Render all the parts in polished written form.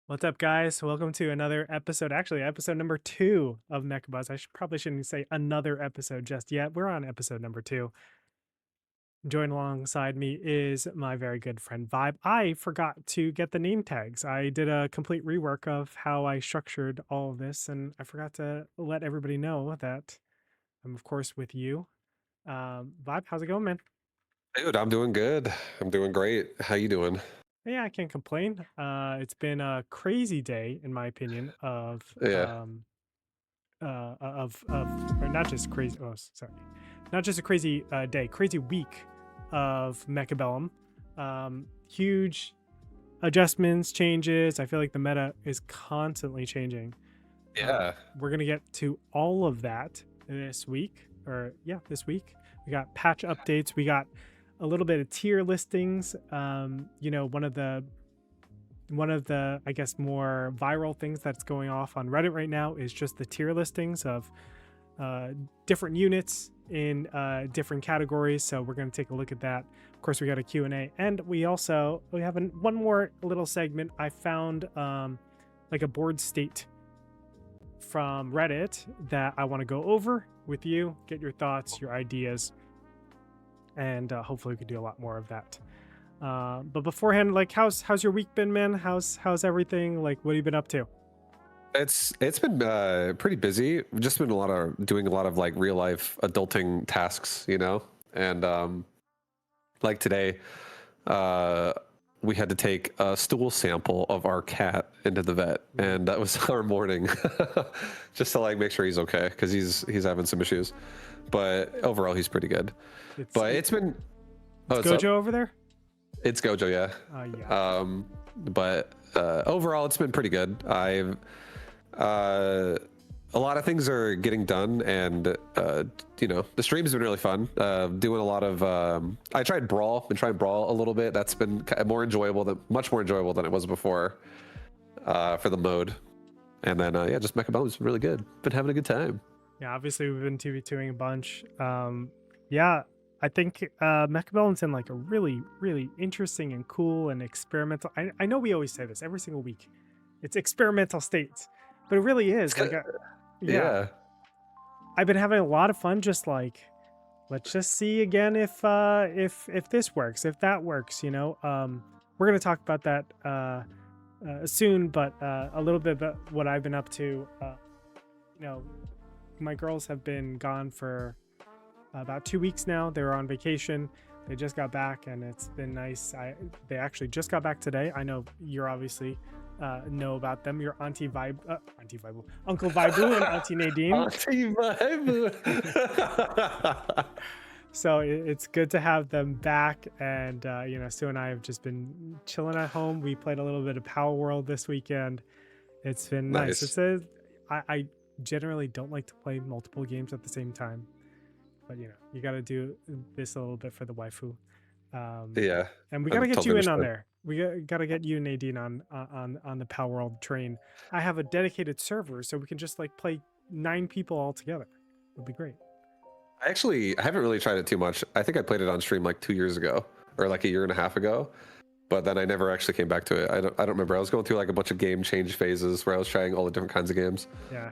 What's up, guys? Welcome to another episode. Actually, episode number 2 of Mechabuzz. Probably shouldn't say another episode just yet. We're on episode number 2. Joined alongside me is my very good friend Vibe. I forgot to get the name tags. I did a complete rework of how I structured all of this, and I forgot to let everybody know that I'm, of course, with you. Vibe, how's it going, man? Dude, I'm doing good. I'm doing great. How you doing? Yeah, I can't complain. It's been a crazy day, in my opinion, Yeah. or not just crazy. Oh, sorry, not just a crazy day, crazy week of Mechabellum. Huge adjustments, changes. I feel like the meta is constantly changing. Yeah. We're gonna get to all of that this week, or yeah, this week. We got patch updates. We got a little bit of tier listings. One of the I guess more viral things that's going off on Reddit right now is just the tier listings of uh, different units in different categories. So we're going to take a look at that. Of course, we got a Q&A, and we have one more little segment. I found like a board state from Reddit that I want to go over with you, get your thoughts, your ideas, and hopefully we could do a lot more of that. But beforehand, like, how's your week been, man? How's everything? Like, what have you been up to? It's been pretty busy. We've just been doing a lot of like real life adulting tasks, And like today, uh we had to take a stool sample of our cat into the vet, and that was our morning. Just to like make sure he's okay, because he's having some issues. But overall he's pretty good. It's But it, it's been it's oh, it's up. Gojo over there. It's Gojo, yeah. Yeah. But overall, it's been pretty good. Uh, a lot of things are getting done, and the stream's been really fun. Doing a lot of, I tried Brawl, been trying Brawl a little bit. That's been much more enjoyable than it was before, for the mode. And then, yeah, just Mechabellum's been really good. Been having a good time. Yeah, obviously we've been 2v2ing a bunch. Yeah, I think Mechabellum's in like a really, really interesting and cool and experimental. I know we always say this every single week. It's experimental states, but it really It's is. good. Yeah, Yeah. I've been having a lot of fun. Just like, let's just see again if this works, if that works. We're gonna talk about that soon, but a little bit about what I've been up to. You know, my girls have been gone for about 2 weeks now. They were on vacation. They just got back, and it's been nice. They actually just got back today. I know you're obviously know about them. Your Uncle Vibu, and Auntie Nadine. Auntie Vibe. So it's good to have them back. And Sue and I have just been chilling at home. We played a little bit of Power World this weekend. It's been nice. Nice. I generally don't like to play multiple games at the same time, but you got to do this a little bit for the waifu. Yeah, And we I got to get totally you in on understand. there. We got to get you and Nadine on the Power World train. I have a dedicated server, so we can just like play 9 people all together. It'll be great. I haven't really tried it too much. I think I played it on stream like 2 years ago, or like a year and a half ago, but then I never actually came back to it. I don't remember. I was going through like a bunch of game change phases where I was trying all the different kinds of games. Yeah,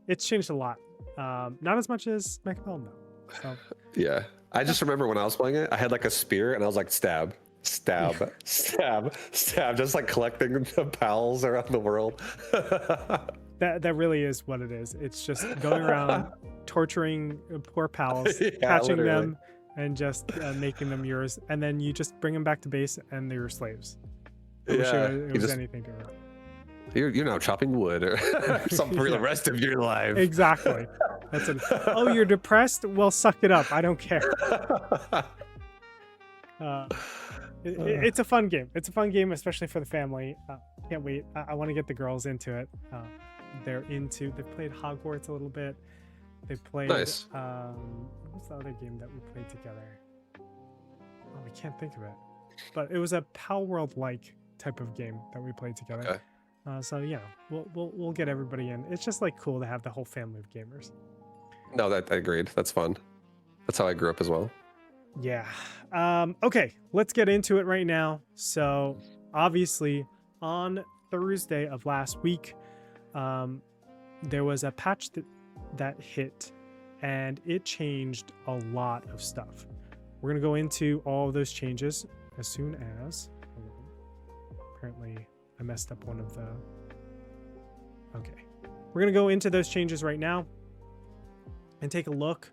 it's changed a lot. Not as much as Mechabellum though. So Yeah, I just remember when I was playing it, I had like a spear and I was like stab, stab, stab, stab, just like collecting the pals around the world. that really is what it is. It's just going around torturing poor pals, Yeah, catching literally. them, and just making them yours. And then you just bring them back to base, and they're your slaves. I wish Yeah, it you was just anything different. you're now chopping wood or something for the Yeah, rest of your life. exactly. That's it. Oh, you're depressed? Well, suck it up. I don't care. Uh, it's a fun game. It's a fun game, especially for the family. Can't wait. I want to get the girls into it. They've played Hogwarts a little bit. They played, Nice. what was the other game that we played together? Oh, I can't think of it. But it was a Pal World-like type of game that we played together. Okay. So yeah, we'll get everybody in. It's just like cool to have the whole family of gamers. No, that I agreed. That's fun. That's how I grew up as well. Yeah. Okay, let's get into it right now. So obviously on Thursday of last week, there was a patch that hit, and it changed a lot of stuff. We're going to go into all of those changes as soon as... Apparently, I messed up one of the... Okay. We're going to go into those changes right now and take a look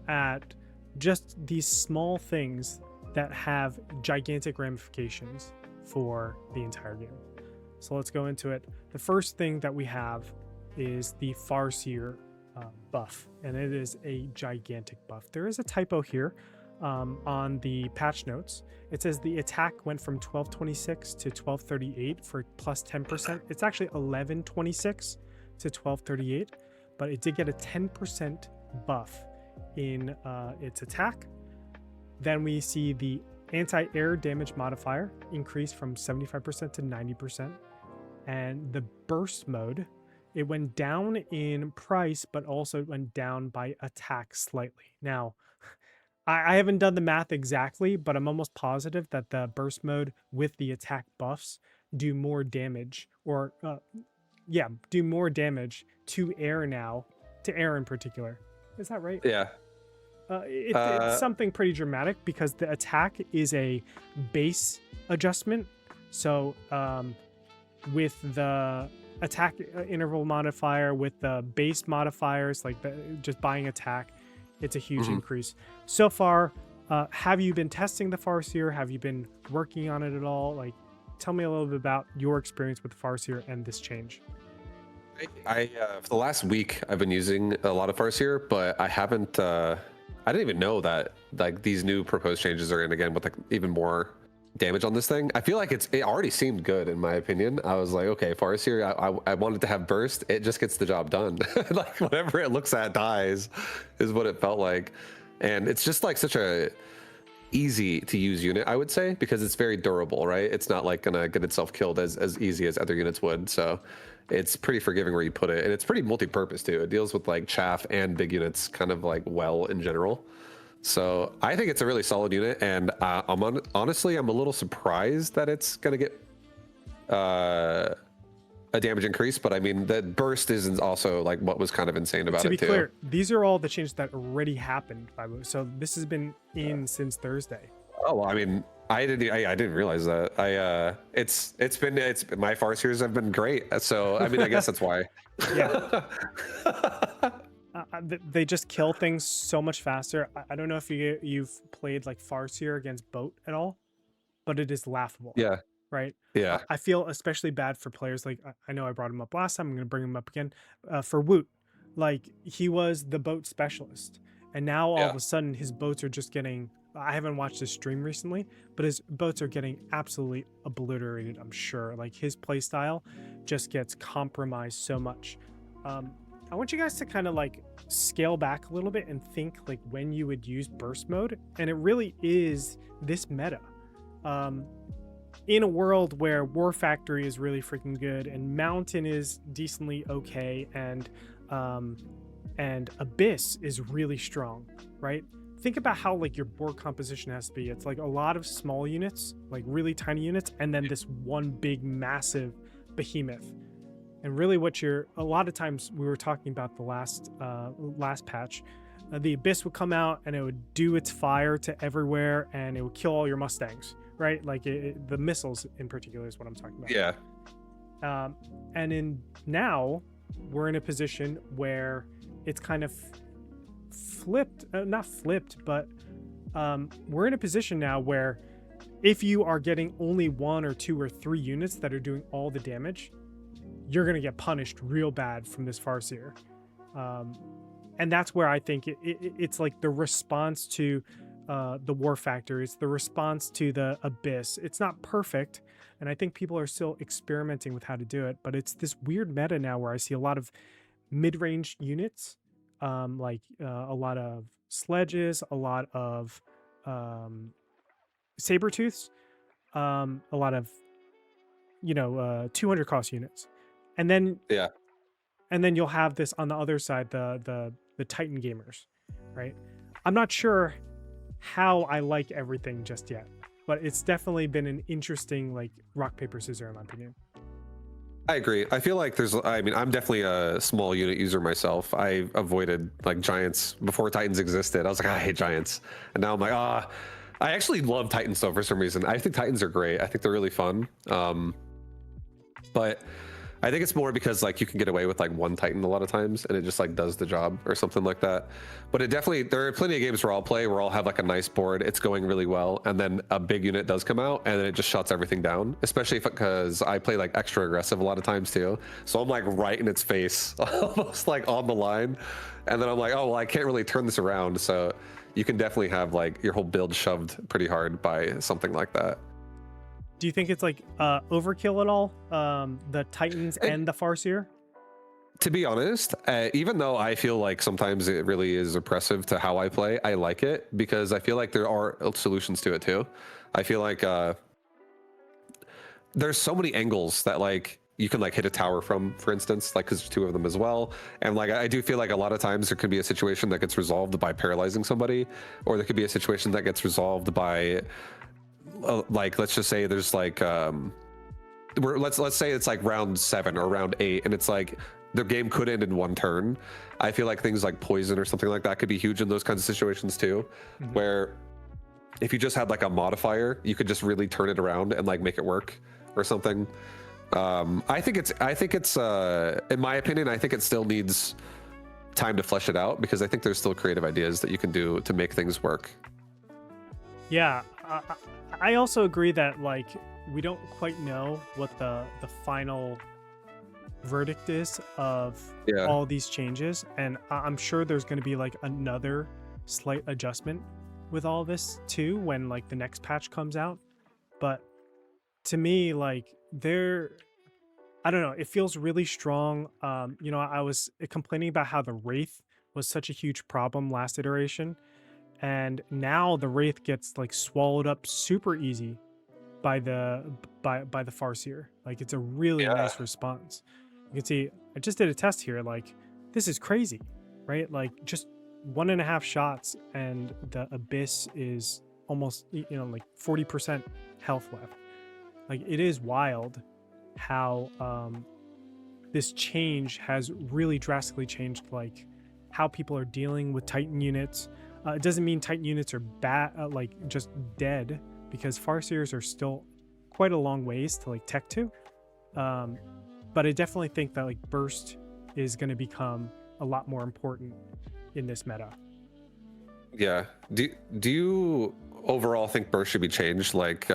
at just these small things that have gigantic ramifications for the entire game. So let's go into it. The first thing that we have is the Farseer buff, and it is a gigantic buff. There is a typo here on the patch notes. It says the attack went from 1226 to 1238 for plus 10%. It's actually 1126 to 1238, but it did get a 10% buff in its attack. Then we see the anti-air damage modifier increase from 75% to 90%. And the burst mode, it went down in price, but also went down by attack slightly. Now, I haven't done the math exactly, but I'm almost positive that the burst mode with the attack buffs do more damage, or do more damage to air now, to air in particular. Is that right? Yeah. It's something pretty dramatic because the attack is a base adjustment. So with the attack interval modifier, with the base modifiers, like just buying attack, it's a huge increase. So far, have you been testing the Farseer? Have you been working on it at all? Like, tell me a little bit about your experience with the Farseer and this change. I for the last week, I've been using a lot of Farseer, but I haven't. I didn't even know that like these new proposed changes are going to get with like even more damage on this thing. I feel like it already seemed good in my opinion. I was like, okay, Farseer, I wanted to have burst. It just gets the job done. Like whatever it looks at dies is what it felt like. And it's just like such a easy to use unit, I would say, because it's very durable, right? It's not like gonna get itself killed as easy as other units would. So it's pretty forgiving where you put it. And it's pretty multi-purpose too. It deals with like chaff and big units kind of like well in general. So I think it's a really solid unit, and honestly, I'm a little surprised that it's gonna get a damage increase. But I mean, the burst isn't also like what was kind of insane about it too. To be clear, these are all the changes that already happened. So this has been in since Thursday. Oh, well, I mean, I didn't realize that. It's been my Farseers have been great. So I mean, I guess that's why. Yeah. They just kill things so much faster. I don't know if you've played like Farseer against Boat at all, but it is laughable. Yeah. Right? Yeah. I feel especially bad for players like, I know I brought him up last time, I'm going to bring him up again, for Woot. Like, he was the boat specialist, and now all of a sudden his boats are just getting... I haven't watched his stream recently, but his boats are getting absolutely obliterated, I'm sure. Like, his playstyle just gets compromised so much. I want you guys to kind of like scale back a little bit and think like when you would use burst mode, and it really is this meta. In a world where War Factory is really freaking good and Mountain is decently okay, and Abyss is really strong, right? Think about how like your board composition has to be. It's like a lot of small units, like really tiny units, and then this one big massive behemoth. And really what a lot of times we were talking about the last patch, the Abyss would come out and it would do its fire to everywhere and it would kill all your Mustangs, right? Like the missiles in particular is what I'm talking about. Yeah. And now we're in a position where it's kind of flipped, not flipped, but we're in a position now where if you are getting only 1 or 2 or 3 units that are doing all the damage, you're going to get punished real bad from this Farseer. And that's where I think it's like the response to the War Factory. It's the response to the Abyss. It's not perfect, and I think people are still experimenting with how to do it, but it's this weird meta now where I see a lot of mid-range units, like a lot of sledges, a lot of saber-tooths, a lot of 200 cost units. And then you'll have this on the other side, the Titan gamers, right? I'm not sure how I like everything just yet, but it's definitely been an interesting like rock paper scissors in my opinion. I agree. I feel like I mean, I'm definitely a small unit user myself. I avoided like giants before Titans existed. I was like, I hate giants. And now I'm like, I actually love Titans though for some reason. I think Titans are great. I think they're really fun. But I think it's more because like you can get away with like one Titan a lot of times and it just like does the job or something like that. But there are plenty of games where I'll play where I'll have like a nice board, it's going really well, and then a big unit does come out and then it just shuts everything down. Especially because I play like extra aggressive a lot of times too. So I'm like right in its face, almost like on the line. And then I'm like, oh well, I can't really turn this around. So you can definitely have like your whole build shoved pretty hard by something like that. Do you think it's like overkill at all? The Titans and the Farseer? To be honest, even though I feel like sometimes it really is oppressive to how I play, I like it because I feel like there are solutions to it too. I feel like there's so many angles that like you can like hit a tower from, for instance, like because there's two of them as well. And like I do feel like a lot of times there could be a situation that gets resolved by paralyzing somebody, or there could be a situation that gets resolved by like let's just say there's like let's say it's like round 7 or round 8 and it's like the game could end in one turn. I feel like things like poison or something like that could be huge in those kinds of situations too, where if you just had like a modifier you could just really turn it around and like make it work or something. I think it's in my opinion, I think it still needs time to flesh it out because I think there's still creative ideas that you can do to make things work. Yeah, I also agree that like we don't quite know what the final verdict is of all these changes, and I'm sure there's going to be like another slight adjustment with all this too when like the next patch comes out. But to me, like I don't know, it feels really strong. You know, I was complaining about how the Wraith was such a huge problem last iteration, and now the Wraith gets like swallowed up super easy by the Farseer. Like it's a really nice response. You can see I just did a test here. Like this is crazy, right? Like just 1.5 shots and the Abyss is almost, you know, like 40% health left. Like it is wild how this change has really drastically changed like how people are dealing with Titan units. It doesn't mean Titan units are bad, like just dead, because Farseers are still quite a long ways to like tech to. But I definitely think that like burst is going to become a lot more important in this meta. Yeah. Do you overall think burst should be changed? Like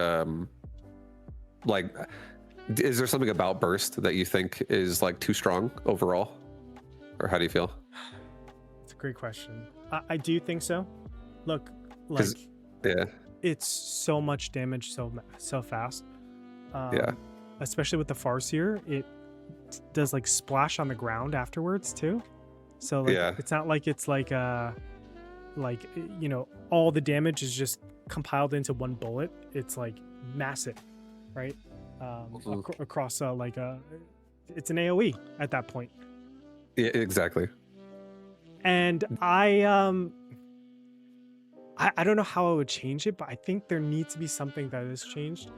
is there something about burst that you think is like too strong overall, or how do you feel? It's a great question. I do think so. Look, like it's so much damage so fast. Especially with the Farseer, it does like splash on the ground afterwards too. So like it's not like it's like you know, all the damage is just compiled into one bullet. It's like massive, right? Across like it's an AoE at that point. Yeah, exactly. And I don't know how I would change it, but I think there needs to be something that is changed,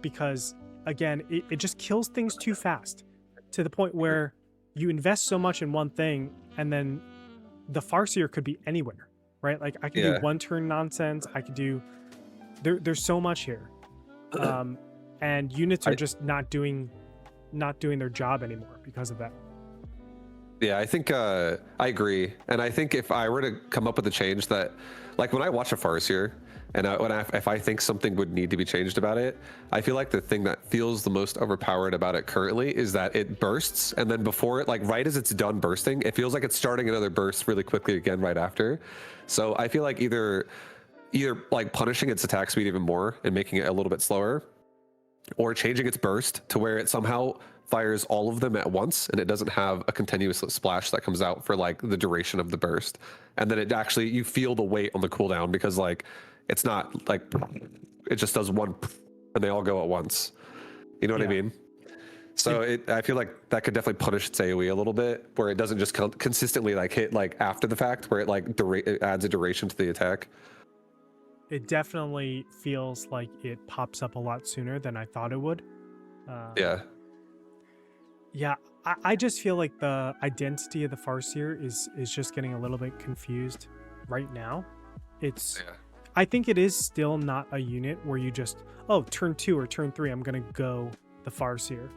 because again, it just kills things too fast to the point where you invest so much in one thing and then the Farseer could be anywhere, right? Like I could do one turn nonsense. I could do there's so much here. And units are just not doing their job anymore because of that. Yeah, I think I agree, and I think if I were to come up with a change that, like when I watch a Farseer, and if I think something would need to be changed about it, I feel like the thing that feels the most overpowered about it currently is that it bursts, and then before it, like right as it's done bursting, it feels like it's starting another burst really quickly again right after. So I feel like either like punishing its attack speed even more and making it a little bit slower, or changing its burst to where it somehow fires all of them at once and it doesn't have a continuous splash that comes out for like the duration of the burst, and then it actually, you feel the weight on the cooldown because like it's not like it just does one and they all go at once, you know what I mean? So I feel like that could definitely punish its AoE a little bit, where it doesn't just consistently like hit like after the fact, where it like it adds a duration to the attack. It definitely feels like it pops up a lot sooner than I thought it would. Yeah, I just feel like the identity of the Farseer is just getting a little bit confused right now. It's Yeah. I think it is still not a unit where you just, oh, turn 2 or turn 3, I'm gonna go the Farseer.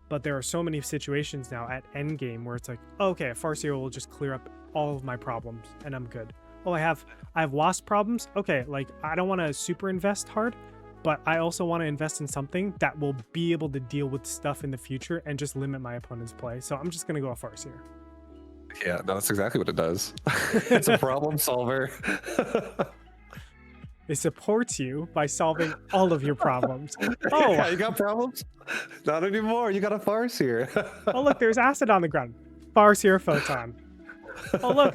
But there are so many situations now at endgame where it's like, oh, okay, a Farseer will just clear up all of my problems and I'm good. Oh, I have Wasp problems. Okay, like I don't want to super invest hard, but I also want to invest in something that will be able to deal with stuff in the future and just limit my opponent's play. So I'm just gonna go a Farseer. Yeah, no, that's exactly what it does. It's a problem solver. It supports you by solving all of your problems. Oh, Yeah, you got problems? Not anymore. You got a farce here. oh look, there's acid on the ground. Farseer photon. Oh look,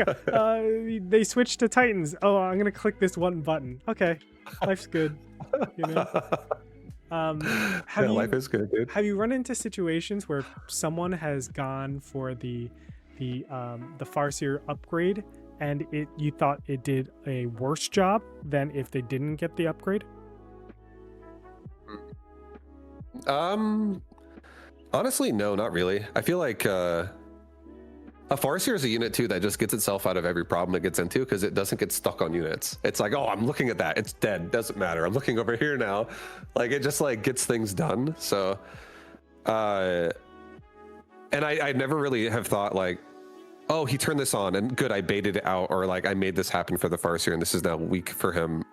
they switched to Titans. Oh, I'm gonna click this one button. Okay, life's good. You know. Life is good, dude. Have you run into situations where someone has gone for the Farseer upgrade and you thought it did a worse job than if they didn't get the upgrade? Honestly, no, not really. I feel like a Farseer is a unit too that just gets itself out of every problem it gets into because it doesn't get stuck on units. It's like, oh, I'm looking at that, it's dead, doesn't matter. I'm looking over here now. Like it just like gets things done. So, and I never really have thought like, oh, he turned this on and good, I baited it out, or like I made this happen for the Farseer and this is now weak for him.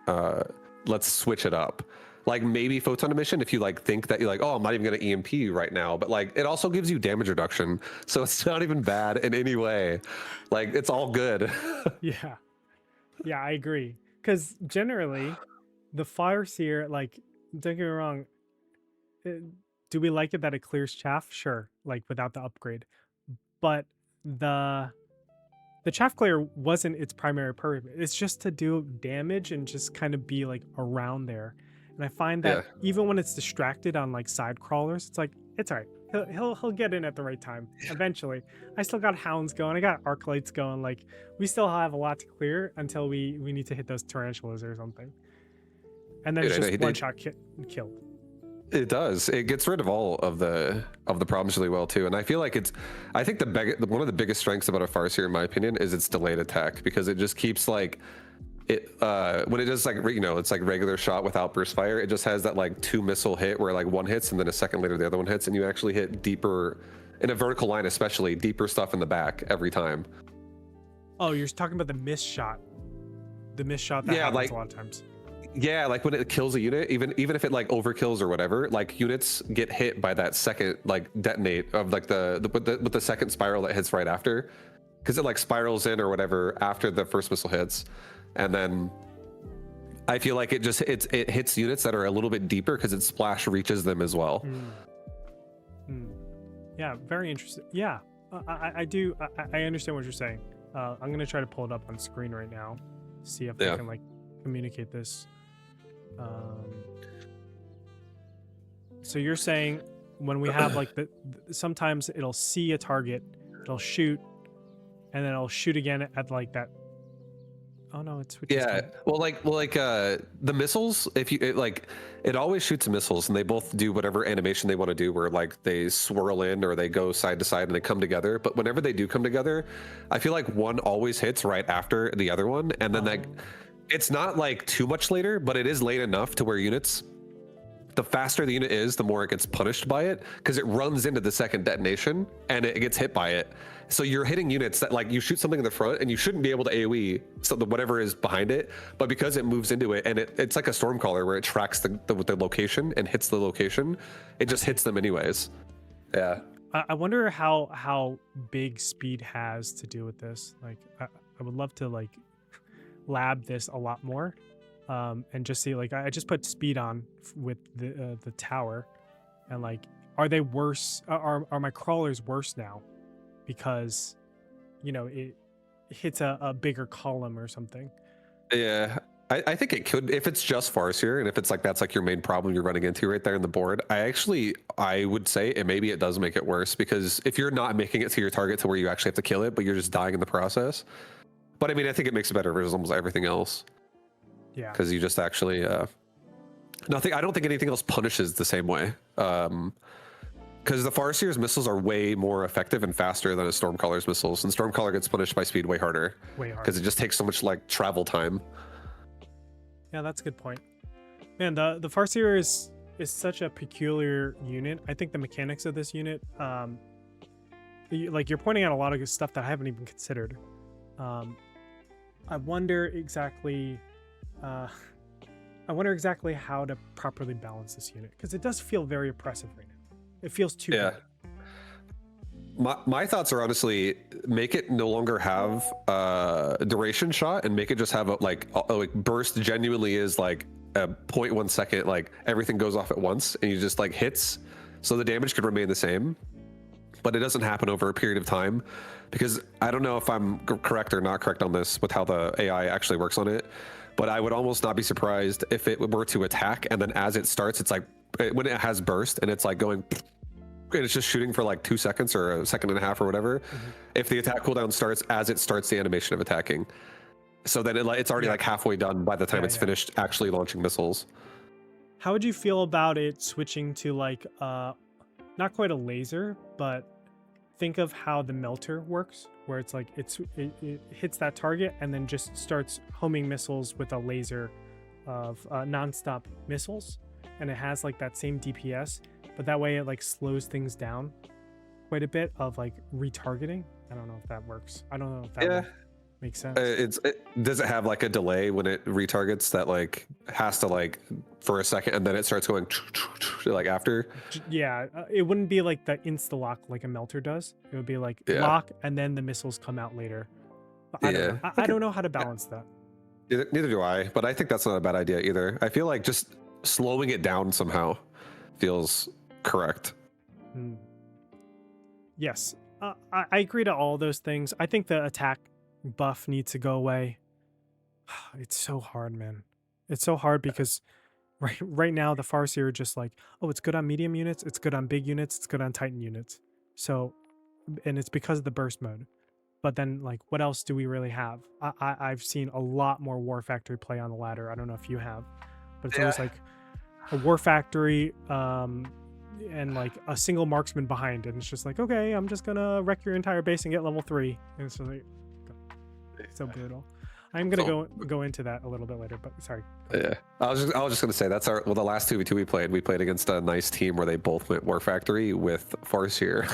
Let's switch it up. Like maybe photon emission if you like think that you're like, oh, I'm not even gonna EMP right now, but like it also gives you damage reduction, so it's not even bad in any way. Like it's all good. Yeah, yeah, I agree. Because generally, the Farseer, like, don't get me wrong, do we like it that it clears chaff? Sure, like without the upgrade, but the chaff clear wasn't its primary purpose. It's just to do damage and just kind of be like around there. And I find that even when it's distracted on like side crawlers, it's like it's all right. He'll get in at the right time eventually. I still got hounds going. I got arc lights going. Like we still have a lot to clear until we need to hit those tarantulas or something. And then it's just one shot killed. It does. It gets rid of all of the problems really well too. And I feel like I think one of the biggest strengths about a Farseer, in my opinion, is its delayed attack, because it just keeps like it when it does like it's like regular shot without burst fire. It just has that like 2 missile hit where like one hits and then a second later the other one hits, and you actually hit deeper in a vertical line, especially deeper stuff in the back every time. Oh, you're talking about the miss shot. The miss shot that happens like, a lot of times. Yeah, like when it kills a unit, even if it like overkills or whatever, like units get hit by that second like detonate of like with the second spiral that hits right after, because it like spirals in or whatever after the first missile hits, and then I feel like it hits units that are a little bit deeper because its splash reaches them as well. Yeah, very interesting. Yeah, I do. I understand what you're saying. I'm gonna try to pull it up on screen right now, see if I can like communicate this. So you're saying when we have like sometimes it'll see a target, it'll shoot, and then it'll shoot again at like that. Oh no, it's well like the missiles, if you it always shoots missiles, and they both do whatever animation they want to do, where like they swirl in or they go side to side and they come together. But whenever they do come together, I feel like one always hits right after the other one, and then it's not like too much later, but it is late enough to where units, the faster the unit is, the more it gets punished by it, because it runs into the second detonation and it gets hit by it. So you're hitting units that like you shoot something in the front and you shouldn't be able to AoE so whatever is behind it, but because it moves into it and it's like a stormcaller where it tracks the location and hits the location, it just hits them anyways. Yeah. I wonder how big speed has to do with this. Like I would love to like lab this a lot more, and just see, like I just put speed on with the tower, and like are they worse? Are my crawlers worse now because it hits a bigger column or something? Yeah, I think it could, if it's just Farseer and if it's like that's like your main problem you're running into right there in the board. I would say maybe it does make it worse, because if you're not making it to your target to where you actually have to kill it, but you're just dying in the process. But I mean, I think it makes it better versus almost everything else. Yeah. Because you just actually I don't think anything else punishes the same way. Because because the Farseer's missiles are way more effective and faster than a Stormcaller's missiles, and Stormcaller gets punished by speed way harder because it just takes so much like travel time. Yeah, that's a good point. Man, the Farseer is such a peculiar unit. I think the mechanics of this unit, you're pointing out a lot of good stuff that I haven't even considered. I wonder exactly how to properly balance this unit, because it does feel very oppressive right now. It feels too good. My thoughts are honestly make it no longer have a duration shot and make it just have a burst genuinely is like a 0.1 second, like everything goes off at once and you just like hits, so the damage could remain the same, but it doesn't happen over a period of time. Because I don't know if I'm correct or not correct on this with how the AI actually works on it, but I would almost not be surprised if it were to attack and then as it starts, it's like when it has burst and it's like going and it's just shooting for like 2 seconds or a second and a half or whatever. If the attack cooldown starts as it starts the animation of attacking, so then it's already like halfway done by the time it's finished actually launching missiles. How would you feel about it switching to like not quite a laser, but think of how the melter works, where it's like it hits that target and then just starts homing missiles with a laser of non-stop missiles, and it has like that same DPS, but that way it like slows things down quite a bit of like retargeting. I don't know if that works. I don't know if that makes sense. Does it have like a delay when it retargets that like has to like for a second and then it starts going like after? Yeah, it wouldn't be like the insta lock like a melter does. It would be like lock and then the missiles come out later. But I don't know how to balance that. Neither do I, but I think that's not a bad idea either. I feel like just slowing it down somehow feels correct. Yes, I agree to all those things. I think the attack buff needs to go away. It's so hard, man. It's so hard because right now the Farseer are just like, oh, it's good on medium units, it's good on big units, it's good on Titan units. So, and it's because of the burst mode. But then, like, what else do we really have? I've seen a lot more War Factory play on the ladder. I don't know if you have, but it's always like a War Factory and like a single marksman behind, and it's just like, okay, I'm just gonna wreck your entire base and get level 3. And it's just like so brutal. I'm gonna go into that a little bit later, but sorry. Yeah, I was just gonna say that's the last 2v2 we played against a nice team where they both went War Factory with Farseer.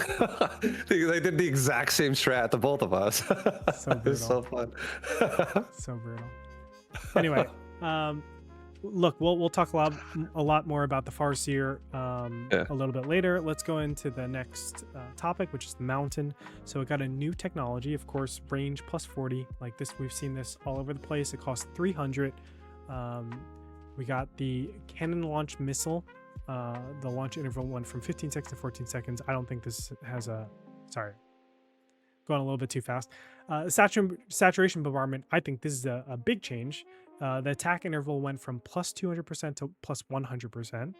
they did the exact same strat to both of us. So brutal. It was so fun. So brutal. Anyway, look, we'll talk a lot more about the Farseer a little bit later. Let's go into the next topic, which is the Mountain. So it got a new technology, of course, range plus 40. Like this, we've seen this all over the place. It costs 300. We got the cannon launch missile. The launch interval went from 15 seconds to 14 seconds. I don't think this has sorry, going a little bit too fast. Saturation bombardment, I think this is a big change. The attack interval went from plus 200% to plus 100%.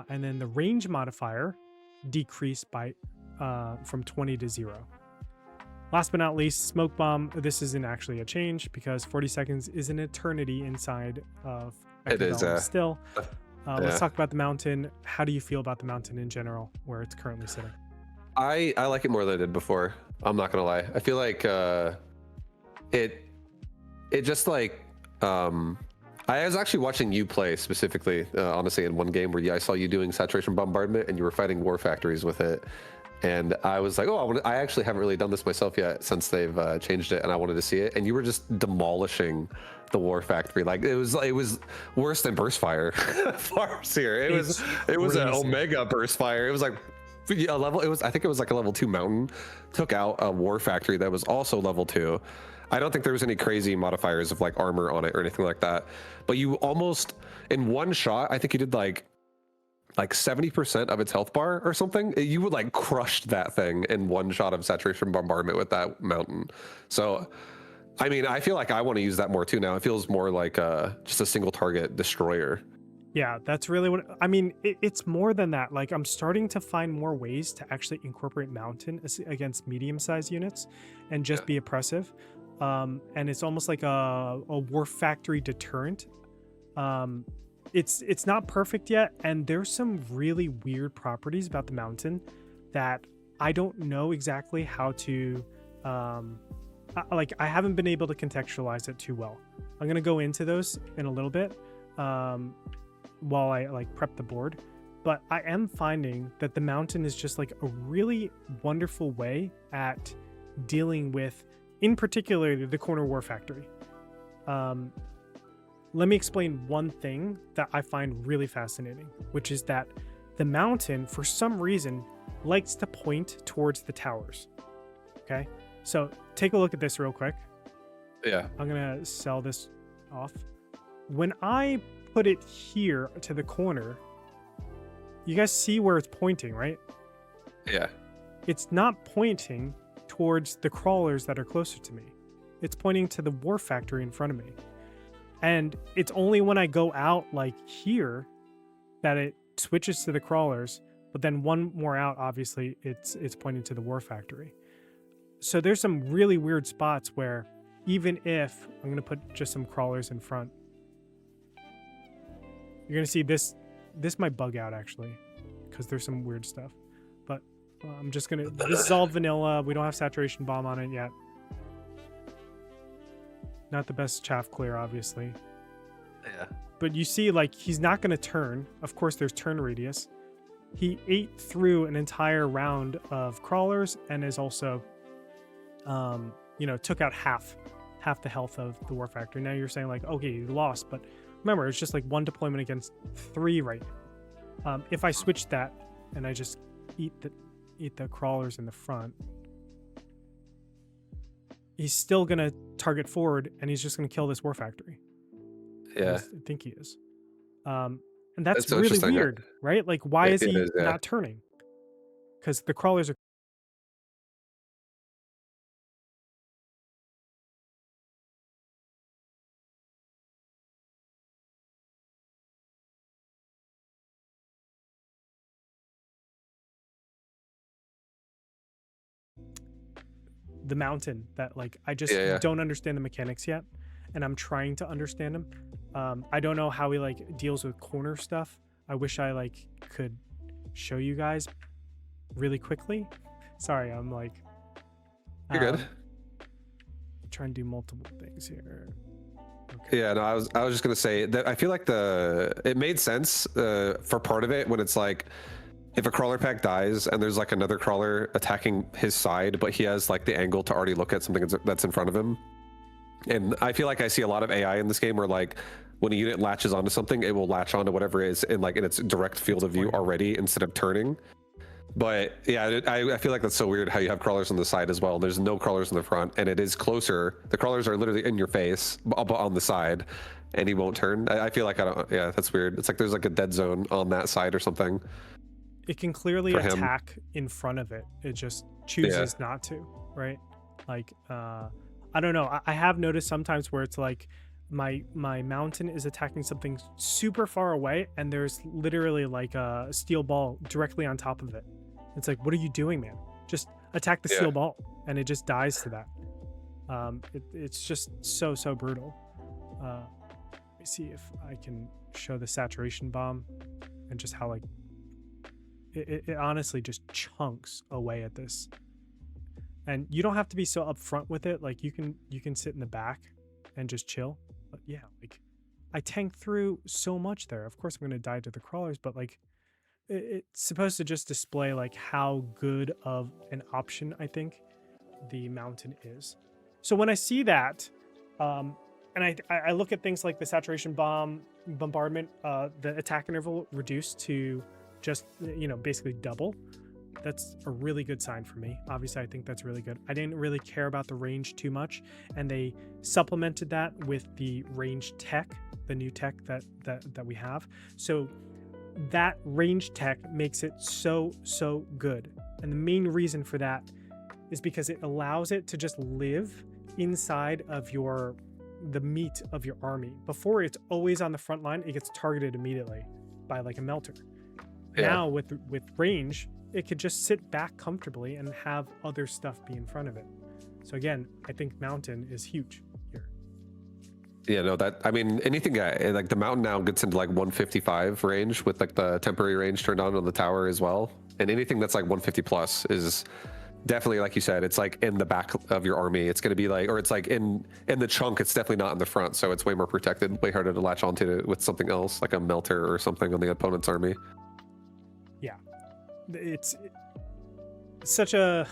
And then the range modifier decreased by from 20 to 0. Last but not least, smoke bomb. This isn't actually a change because 40 seconds is an eternity inside of Mechabellum still. Let's talk about the Mountain. How do you feel about the Mountain in general, where it's currently sitting? I like it more than I did before. I'm not gonna lie. I feel like it just like I was actually watching you play specifically, honestly, in one game where I saw you doing saturation bombardment and you were fighting war factories with it. And I was like, oh, I actually haven't really done this myself yet since they've changed it, and I wanted to see it. And you were just demolishing the war factory. Like it was worse than burst fire. Farseer. It was an omega burst fire. It was like a level. I think it was like a level 2 mountain. Took out a war factory that was also level 2. I don't think there was any crazy modifiers of like armor on it or anything like that. But you almost in one shot, I think you did like 70% of its health bar or something. You would like crushed that thing in one shot of saturation bombardment with that mountain. So, I mean, I feel like I want to use that more too now. It feels more like just a single target destroyer. Yeah, that's really what I mean. It's more than that. Like I'm starting to find more ways to actually incorporate Mountain against medium-sized units and just be oppressive. And it's almost like a war factory deterrent. it's not perfect yet, and there's some really weird properties about the mountain that I don't know exactly how to I haven't been able to contextualize it too well. I'm gonna go into those in a little bit while I like prep the board, but I am finding that the mountain is just like a really wonderful way at dealing with, in particular, the corner war factory. Let me explain one thing that I find really fascinating, which is that the mountain, for some reason, likes to point towards the towers. Okay, so take a look at this real quick. Yeah. I'm gonna sell this off. When I put it here to the corner, you guys see where it's pointing, right? Yeah. It's not pointing towards the crawlers that are closer to me. It's pointing to the war factory in front of me. And it's only when I go out like here that it switches to the crawlers, but then one more out, obviously, it's pointing to the war factory. So there's some really weird spots where even if I'm going to put just some crawlers in front, you're going to see this might bug out actually, because there's some weird stuff. But I'm just going to, this is all vanilla. We don't have saturation bomb on it yet. Not the best chaff clear, obviously. Yeah. But you see, like, he's not going to turn. Of course, there's turn radius. He ate through an entire round of crawlers and is also, took out half the health of the war factory. Now you're saying like, okay, you lost, but remember, it's just like one deployment against 3 right now. If I switch that and I just eat the crawlers in the front, he's still gonna target forward and he's just gonna kill this war factory. Yeah. I think he is. And that's so really weird, right? Like, why is he not turning? Because the crawlers are. The mountain that, like, I just don't understand the mechanics yet, and I'm trying to understand them. I don't know how he like deals with corner stuff. I wish I like could show you guys really quickly. Sorry, I'm like, you're good. Trying to do multiple things here. Okay. Yeah, no, I was just gonna say that I feel like it made sense for part of it when it's like, if a crawler pack dies and there's like another crawler attacking his side, but he has like the angle to already look at something that's in front of him. And I feel like I see a lot of AI in this game where like when a unit latches onto something, it will latch onto whatever is in its direct field of view already instead of turning. But yeah, I feel like that's so weird how you have crawlers on the side as well. There's no crawlers in the front, and it is closer. The crawlers are literally in your face, but on the side, and he won't turn. I feel like yeah, that's weird. It's like there's like a dead zone on that side or something. It can clearly attack in front of it. It just chooses not to, right? Like, I don't know. I have noticed sometimes where it's like my mountain is attacking something super far away, and there's literally like a steel ball directly on top of it. It's like, what are you doing, man? Just attack the steel ball, and it just dies to that. It's just so brutal. Let me see if I can show the saturation bomb and just how like it honestly just chunks away at this. And you don't have to be so upfront with it. Like you can sit in the back and just chill. But yeah, like I tanked through so much there. Of course I'm gonna die to the crawlers, but like it's supposed to just display like how good of an option I think the mountain is. So when I see that, and I look at things like the saturation bomb bombardment, the attack interval reduced to just basically double. That's a really good sign for me. Obviously, I think that's really good. I didn't really care about the range too much, and they supplemented that with the range tech, the new tech that we have. So that range tech makes it so good. And the main reason for that is because it allows it to just live inside of the meat of your army. Before, it's always on the front line. It gets targeted immediately by like a melter. Yeah. Now with range, it could just sit back comfortably and have other stuff be in front of it. So again, I think mountain is huge here. Yeah, no, that I mean anything like the mountain now gets into like 155 range with like the temporary range turned on the tower as well, and anything that's like 150 plus is definitely, like you said, it's like in the back of your army. It's going to be like, or it's like in the chunk. It's definitely not in the front, so it's way more protected, way harder to latch onto with something else like a melter or something on the opponent's army. Yeah, it's such a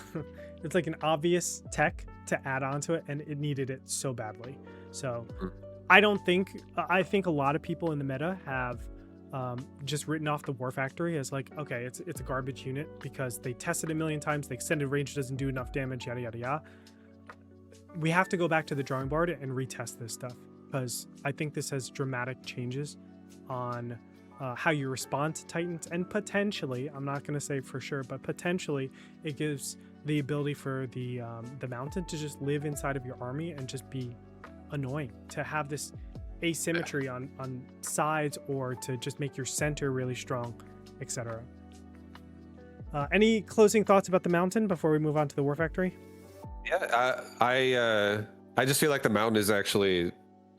it's like an obvious tech to add onto it, and it needed it so badly. So I think a lot of people in the meta have just written off the War Factory as like, okay, it's a garbage unit because they tested a million times, the extended range doesn't do enough damage, yada yada yada. We have to go back to the drawing board and retest this stuff, because I think this has dramatic changes on how you respond to Titans, and potentially, I'm not going to say for sure, but potentially it gives the ability for the mountain to just live inside of your army and just be annoying, to have this asymmetry on sides, or to just make your center really strong, etc. Any closing thoughts about the mountain before we move on to the War Factory? Yeah, I just feel like the mountain is actually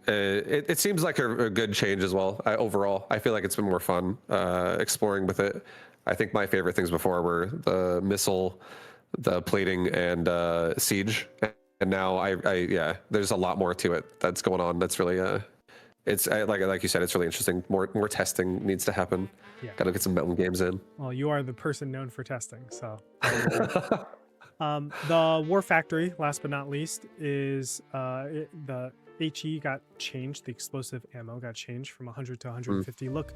it seems like a good change as well. Overall, I feel like it's been more fun exploring with it. I think my favorite things before were the missile, the plating, and siege. And now yeah, there's a lot more to it that's going on. That's really it's like you said, it's really interesting. More testing needs to happen. Yeah. Gotta get some mountain games in. Well, you are the person known for testing, so. The War Factory, last but not least, is the HE got changed. The explosive ammo got changed from 100 to 150. Look,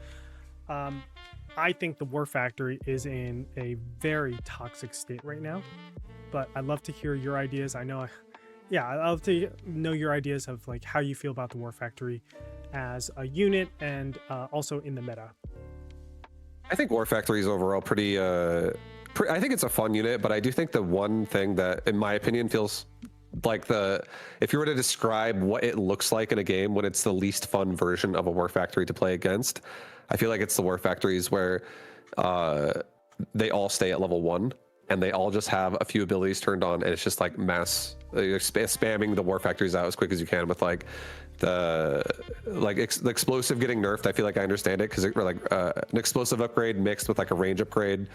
I think the War Factory is in a very toxic state right now, but I'd love to hear your ideas. I'd love to know your ideas of like how you feel about the War Factory as a unit, and also in the meta. I think War Factory is overall pretty. I think it's a fun unit, but I do think the one thing that, in my opinion, feels like if you were to describe what it looks like in a game when it's the least fun version of a War Factory to play against, I feel like it's the War Factories where they all stay at level 1 and they all just have a few abilities turned on, and it's just like mass spamming the War Factories out as quick as you can with like the explosive getting nerfed. I feel like I understand it, because like an explosive upgrade mixed with like a range upgrade,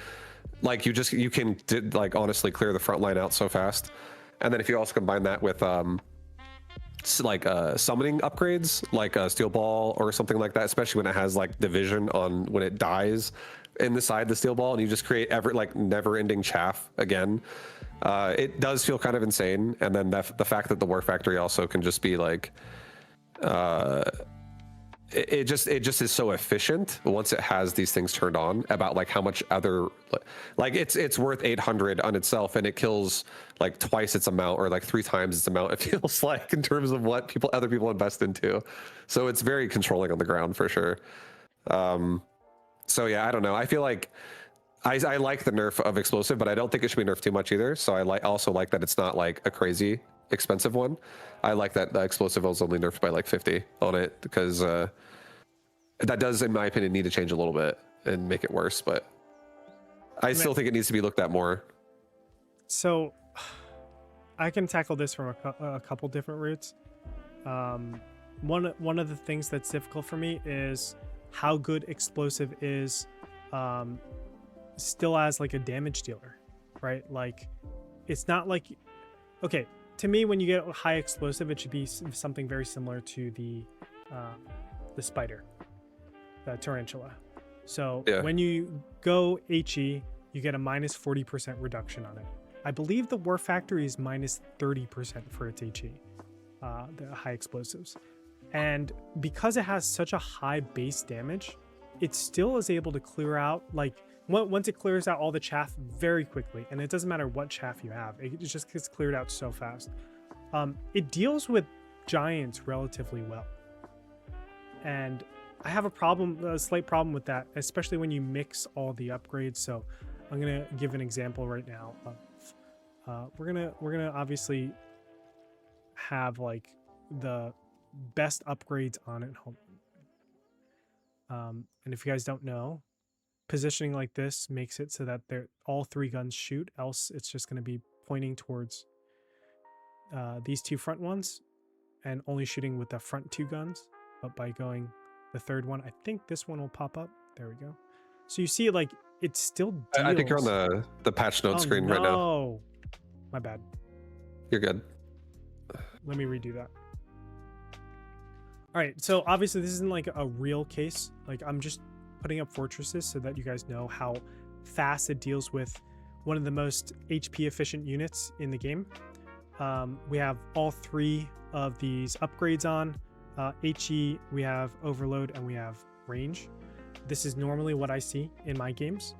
like you can like honestly clear the front line out so fast. And then if you also combine that with summoning upgrades like a steel ball or something like that, especially when it has like division on when it dies in the side of the steel ball, and you just create never ending chaff again, it does feel kind of insane. And then the fact that the War Factory also can just be like it just is so efficient once it has these things turned on, about like how much other, like it's worth 800 on itself, and it kills like twice its amount, or like 3 times its amount, it feels like, in terms of what other people invest into. So it's very controlling on the ground for sure. So yeah, I don't know, I feel like I like the nerf of explosive, but I don't think it should be nerfed too much either. So I also like that it's not like a crazy expensive one. I like that the explosive was only nerfed by like 50 on it, because that does, in my opinion, need to change a little bit and make it worse, but I still think it needs to be looked at more. So I can tackle this from a couple different routes. One of the things that's difficult for me is how good explosive is still as like a damage dealer, right? Like, it's not like, okay, to me, when you get high explosive, it should be something very similar to the spider, the tarantula. So yeah, when you go HE, you get a minus 40% reduction on it. I believe the War Factory is minus 30% for its HE, the high explosives. And because it has such a high base damage, it still is able to clear out, like, once it clears out all the chaff very quickly, and it doesn't matter what chaff you have, it just gets cleared out so fast. It deals with giants relatively well. And I have a slight problem with that, especially when you mix all the upgrades. So I'm gonna give an example right now of we're gonna obviously have like the best upgrades on at home. And if you guys don't know, positioning like this makes it so that all 3 guns shoot, else it's just going to be pointing towards these 2 front ones. and only shooting with the front 2 guns, but by going the third one, I think this one will pop up. There we go. So you see, like, it still deals. I think you're on the patch note screen right now. Oh, my bad. You're good. Let me redo that. All right, so obviously this isn't like a real case. Like, I'm just putting up fortresses so that you guys know how fast it deals with one of the most HP efficient units in the game. We have all 3 of these upgrades on. HE, we have overload, and we have range. This is normally what I see in my games.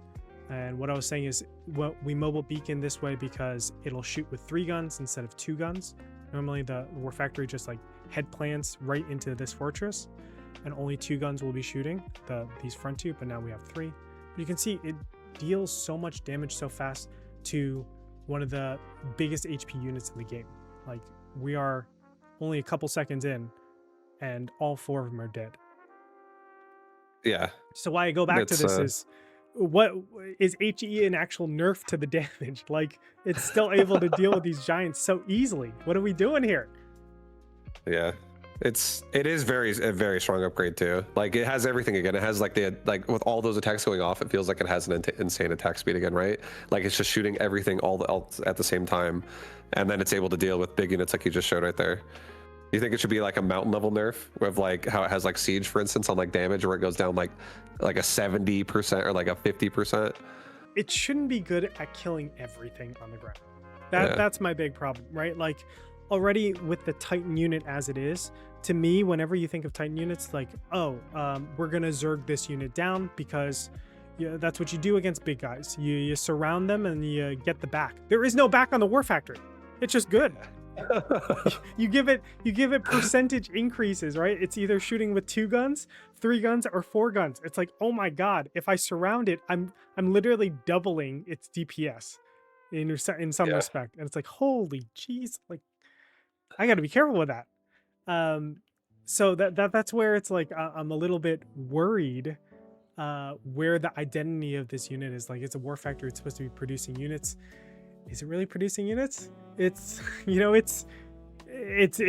And what I was saying is, well, we mobile beacon this way because it'll shoot with 3 guns instead of 2 guns. Normally the War Factory just like head plants right into this fortress, and only 2 guns will be shooting these front 2, but now we have 3. But you can see it deals so much damage so fast to one of the biggest HP units in the game. Like, we are only a couple seconds in and all 4 of them are dead. Yeah. So why I go back to this is, what is HE an actual nerf to the damage? Like, it's still able to deal with these giants so easily. What are we doing here? Yeah. It is a very strong upgrade too. Like, it has everything again. It has like with all those attacks going off, it feels like it has an insane attack speed again, right? Like, it's just shooting everything all at the same time, and then it's able to deal with big units like you just showed right there. Do you think it should be like a mountain level nerf with like how it has like siege, for instance, on like damage, where it goes down like a 70% or like a 50%? It shouldn't be good at killing everything on the ground. That's my big problem, right? Like, already with the Titan unit as it is, to me, whenever you think of Titan units, like, we're gonna Zerg this unit down because that's what you do against big guys. You surround them and you get the back. There is no back on the War Factory. It's just good. you give it percentage increases, right? It's either shooting with 2 guns, 3 guns, or 4 guns. It's like, oh my god, if I surround it, I'm literally doubling its DPS in some respect. And it's like, holy jeez, like, I got to be careful with that. So that's where it's like, I'm a little bit worried where the identity of this unit is. Like, it's a War Factory, it's supposed to be producing units. Is it really producing units? It's, it's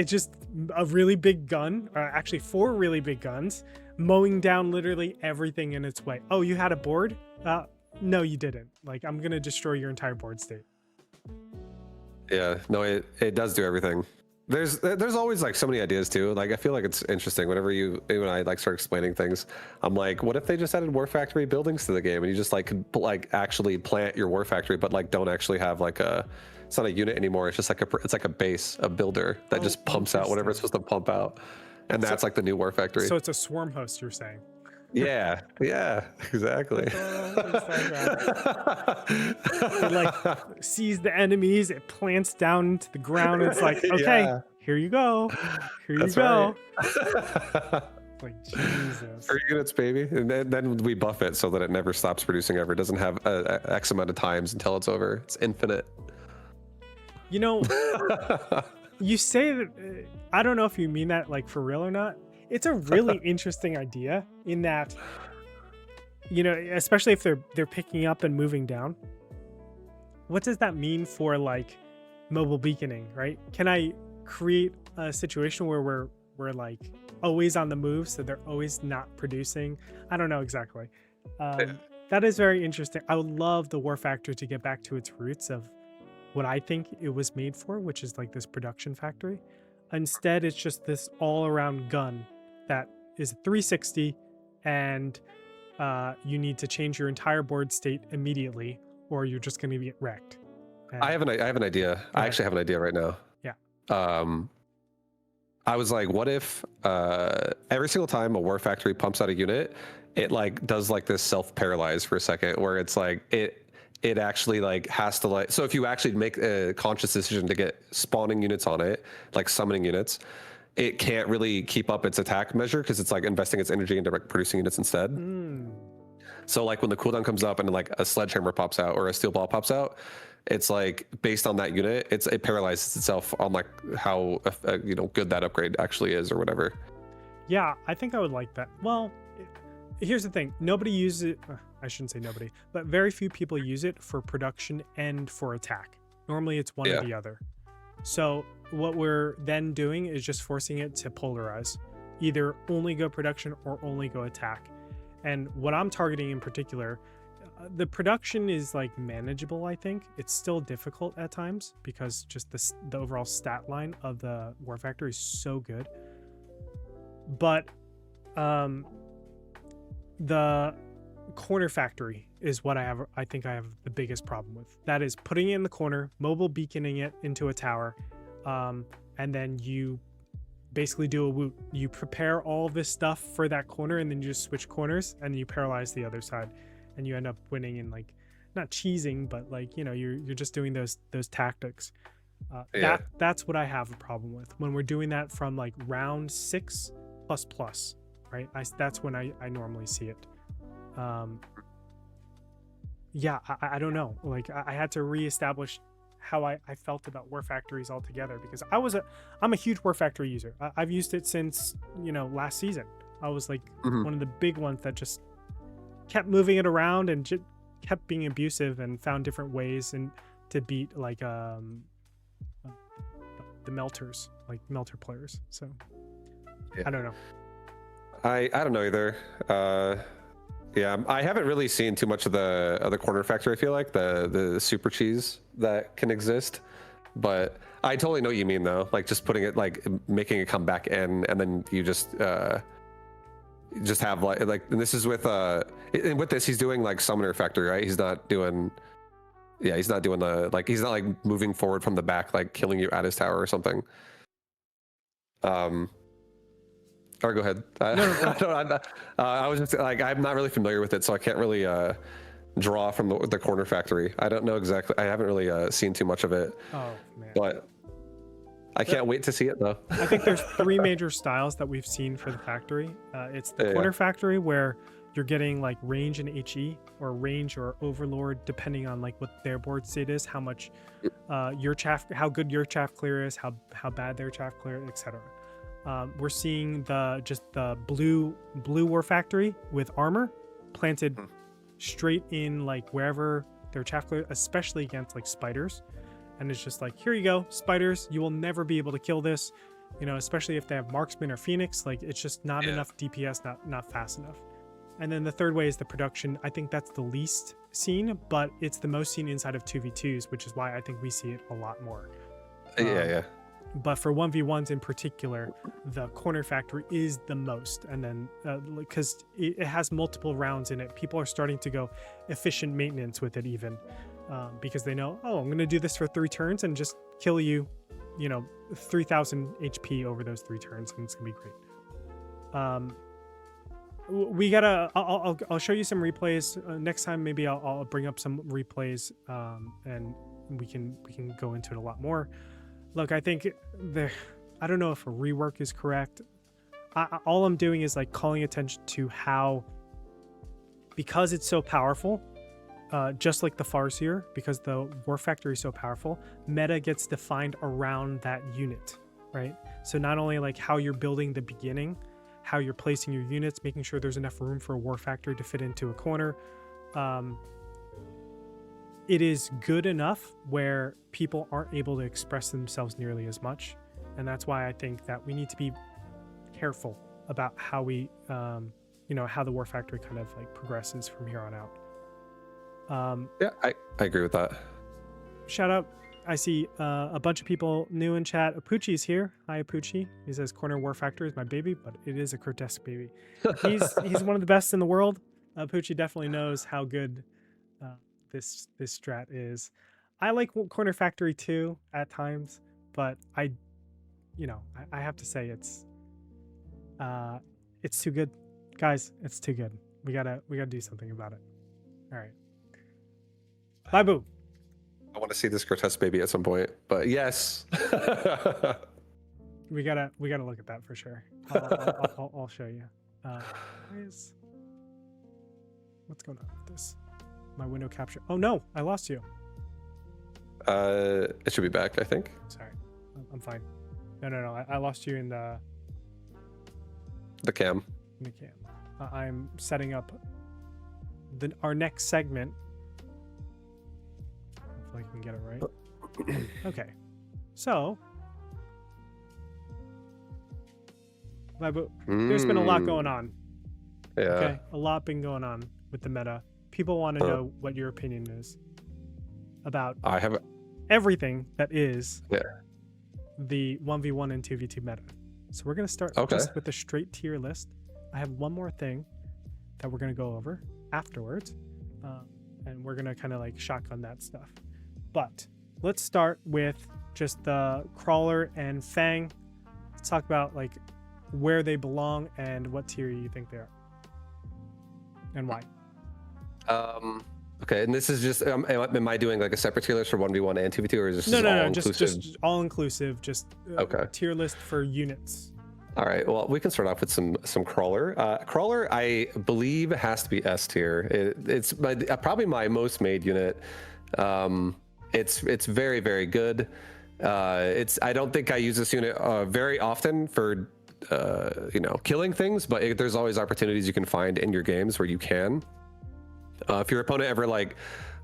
just a really big gun, actually 4 really big guns, mowing down literally everything in its way. Oh, you had a board? No, you didn't. Like, I'm gonna destroy your entire board state. Yeah, no, it does do everything. There's always like so many ideas too. Like, I feel like it's interesting whenever you and I like start explaining things. I'm like, what if they just added War Factory buildings to the game, and you just like could like actually plant your War Factory, but like don't actually have like it's not a unit anymore. It's just like it's like a base, a builder that just pumps out whatever it's supposed to pump out, and that's like the new War Factory. So it's a swarm host, you're saying? Yeah, exactly. It like sees the enemies, it plants down into the ground. It's like, okay, here you go. That's go. Right. Like, Jesus. 3 units, baby. And then we buff it so that it never stops producing ever. It doesn't have X amount of times until it's over. It's infinite. You say that, I don't know if you mean that like for real or not. It's a really interesting idea in that, especially if they're picking up and moving down. What does that mean for like mobile beaconing, right? Can I create a situation where we're like always on the move, so they're always not producing? I don't know exactly. That is very interesting. I would love the War Factory to get back to its roots of what I think it was made for, which is like this production factory. Instead, it's just this all-around gun that is 360, and you need to change your entire board state immediately, or you're just going to get wrecked. And I have an idea. I actually have an idea right now. Yeah. I was like, what if every single time a War Factory pumps out a unit, it like does like this self-paralyze for a second, where it's like it actually like has to like, so if you actually make a conscious decision to get spawning units on it, like summoning units, it can't really keep up its attack measure because it's like investing its energy into like producing units instead. So like when the cooldown comes up and like a sledgehammer pops out or a steel ball pops out, it's like based on that unit, it paralyzes itself on like how good that upgrade actually is or whatever. Yeah, I think I would like that. Well, here's the thing. Nobody uses it. I shouldn't say nobody, but very few people use it for production and for attack. Normally it's one or the other. So what we're then doing is just forcing it to polarize, either only go production or only go attack. And what I'm targeting in particular, the production is like manageable. I think it's still difficult at times because just the overall stat line of the War Factory is so good. But the corner factory is what I think I have the biggest problem with. That is putting it in the corner, mobile beaconing it into a tower, and then you basically do a woot. You prepare all this stuff for that corner, and then you just switch corners, and you paralyze the other side, and you end up winning in like not cheesing, but like, you know, you're just doing those tactics. That's what I have a problem with when we're doing that from like round 6 plus, right? That's when I normally see it. I don't know. Like I had to reestablish how I felt about War Factories altogether, because I'm a huge War Factory user. I've used it since, you know, last season. I was like one of the big ones that just kept moving it around and just kept being abusive and found different ways and to beat like the melters, like melter players. So I don't know. I don't know either. I haven't really seen too much of the corner factory. I feel like the super cheese that can exist, but I totally know what you mean though. Like just putting it, like making it come back in, and then you just have like and this is with this he's doing like summoner factory, right? He's not doing the like, he's not like moving forward from the back, like killing you at his tower or something. Or go ahead. I was just like, I'm not really familiar with it, so I can't really draw from the corner factory. I don't know exactly. I haven't really seen too much of it. Oh man! But I can't wait to see it though. I think there's 3 major styles that we've seen for the factory. It's the corner factory, where you're getting like range and HE, or range or overlord, depending on like what their board state is, how much your chaff, how good your chaff clear is, how bad their chaff clear, etc. We're seeing the blue War Factory with armor planted straight in like wherever their chaff clear, especially against like spiders. And it's just like, here you go, spiders, you will never be able to kill this, you know, especially if they have marksman or phoenix. Like it's just not enough DPS, not fast enough. And then the third way is the production. I think that's the least seen, but it's the most seen inside of 2v2s, which is why I think we see it a lot more. But for 1v1s in particular, the corner factory is the most. And then because it has multiple rounds in it, people are starting to go efficient maintenance with it even, because they know, oh, I'm going to do this for 3 turns and just kill you, you know, 3,000 HP over those 3 turns, and it's going to be great. We gotta, I'll show you some replays next time. Maybe I'll bring up some replays, and we can go into it a lot more. Look, I think I don't know if a rework is correct. All I'm doing is like calling attention to how, because it's so powerful, just like the Farseer, because the War Factory is so powerful, meta gets defined around that unit, right? So not only like how you're building the beginning, how you're placing your units, making sure there's enough room for a War Factory to fit into a corner. It is good enough where people aren't able to express themselves nearly as much. And that's why I think that we need to be careful about how we, how the War Factory kind of like progresses from here on out. I agree with that. Shout out. I see a bunch of people new in chat. Apuchi's here. Hi, Apuchi. He says Corner War Factory is my baby, but it is a grotesque baby. He's one of the best in the world. Apuchi definitely knows how good this strat is. I like Corner Factory too at times, but I have to say it's too good, guys. It's too good. We gotta do something about it. All right. Bye, boo. I want to see this grotesque baby at some point, but yes. we gotta look at that for sure. I'll show you. What's going on with this? My window capture. Oh no, I lost you. It should be back, I think. Sorry, I'm fine. No, I lost you in the cam. In the cam. I'm setting up our next segment. Hopefully I can get it right. Okay, so But there's been a lot going on. Yeah. Okay, a lot been going on with the meta. People want to know what your opinion is about everything that is the 1v1 and 2v2 meta. So we're going to start just with a straight tier list. I have one more thing that we're going to go over afterwards, and we're going to kind of like shotgun that stuff. But let's start with just the Crawler and Fang. Let's talk about like where they belong and what tier you think they are and why. Okay, and this is just am I doing like a separate tier list for 1v1 and 2v2, or is this just all inclusive, just tier list for units? All right, well, we can start off with some Crawler. Crawler, I believe, has to be S tier. It's probably my most made unit. It's very, very good. I don't think I use this unit very often for killing things, but there's always opportunities you can find in your games where you can. If your opponent ever like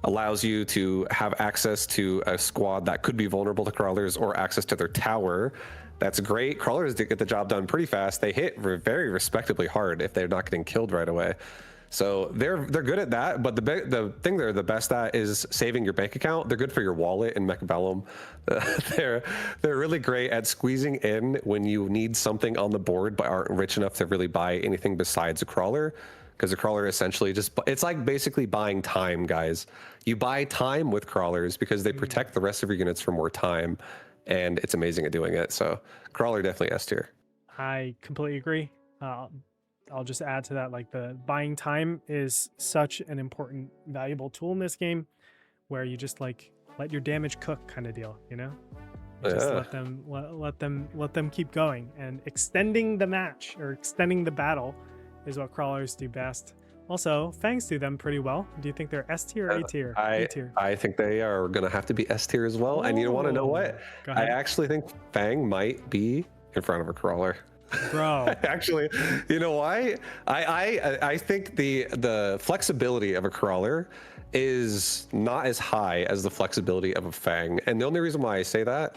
allows you to have access to a squad that could be vulnerable to crawlers or access to their tower, that's great. Crawlers get the job done pretty fast. They hit very respectably hard if they're not getting killed right away. So they're good at that, but the thing they're the best at is saving your bank account. They're good for your wallet in Mechabellum. They're really great at squeezing in when you need something on the board but aren't rich enough to really buy anything besides a crawler. Because a crawler essentially it's like basically buying time, guys. You buy time with crawlers because they protect the rest of your units for more time, and it's amazing at doing it. So crawler definitely S tier. I completely agree. I'll just add to that, like the buying time is such an important, valuable tool in this game, where you just like let your damage cook kind of deal, you know? Just let them keep going, and extending the match or extending the battle is what crawlers do best. Also, Fangs do them pretty well. Do you think they're S tier or A tier? I think they are gonna have to be S tier as well. And you want to know what? I actually think Fang might be in front of a crawler. Bro, actually, you know why? I think the flexibility of a crawler is not as high as the flexibility of a Fang, and the only reason why I say that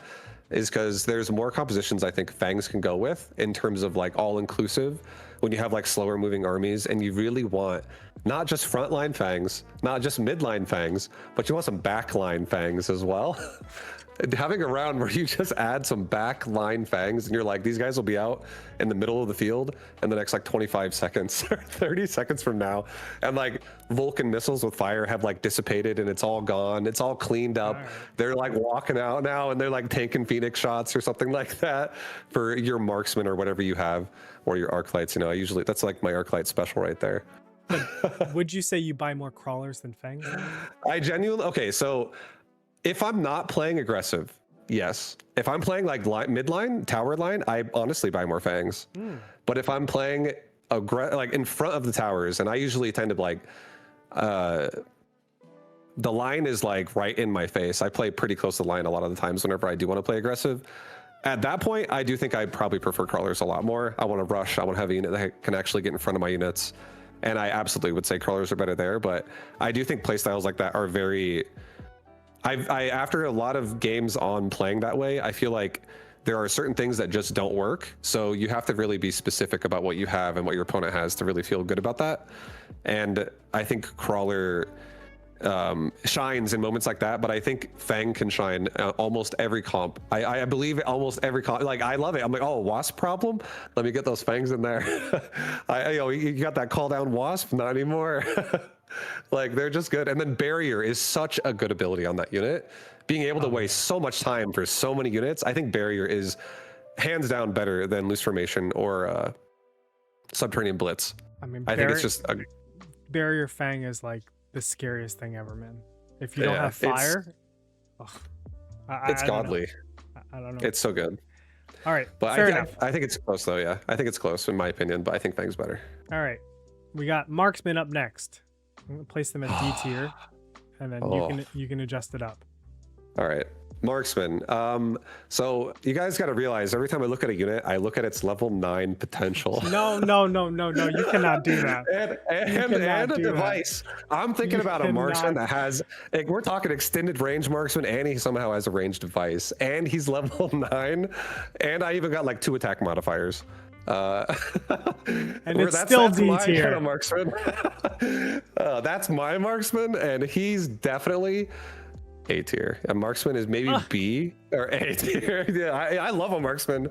is because there's more compositions I think Fangs can go with in terms of like all inclusive. When you have like slower moving armies and you really want not just frontline Fangs, not just midline Fangs, but you want some backline Fangs as well. Having a round where you just add some backline Fangs and you're like, these guys will be out in the middle of the field in the next like 25 seconds or 30 seconds from now. And like Vulcan missiles with fire have like dissipated and it's all gone. It's all cleaned up. Right. They're like walking out now and they're like taking Phoenix shots or something like that for your marksman or whatever you have, or your arclights. You know, that's like my arclight special right there. Would you say you buy more crawlers than Fangs? Okay, so if I'm not playing aggressive, yes. If I'm playing like midline, tower line, I honestly buy more Fangs. But if I'm playing like in front of the towers, and I usually tend to like, the line is like right in my face. I play pretty close to the line a lot of the times whenever I do want to play aggressive. At that point, I do think I probably prefer crawlers a lot more. I want to rush. I want to have a unit that can actually get in front of my units. And I absolutely would say crawlers are better there. But I do think playstyles like that are very... after a lot of games on playing that way, I feel like there are certain things that just don't work. So you have to really be specific about what you have and what your opponent has to really feel good about that. And I think crawler shines in moments like that, but I think Fang can shine almost every comp. I believe almost every comp. Like, I love it. I'm like, oh, wasp problem? Let me get those Fangs in there. You got that call down wasp? Not anymore. Like, they're just good. And then barrier is such a good ability on that unit. Being able to waste so much time for so many units, I think barrier is hands down better than loose formation or subterranean blitz. I mean, I think it's just barrier Fang is like the scariest thing ever, man. If you don't have fire, it's godly. I don't know. It's so good. All right, but fair enough. I think it's close though. Yeah, I think it's close in my opinion, but I think Fang's better. All right, we got marksman up next. I'm gonna place them at D tier, and then you can adjust it up. All right, marksman. So you guys got to realize every time I look at a unit, I look at its level 9 potential. No, you cannot do that. and a device. I'm thinking about a marksman that has, like, we're talking extended range marksman, and he somehow has a ranged device, and he's level 9, and I even got like 2 attack modifiers. And it's still D my kind tier. of marksman. That's my marksman, and he's definitely A tier. A marksman is maybe B or A tier. Yeah, I love a marksman,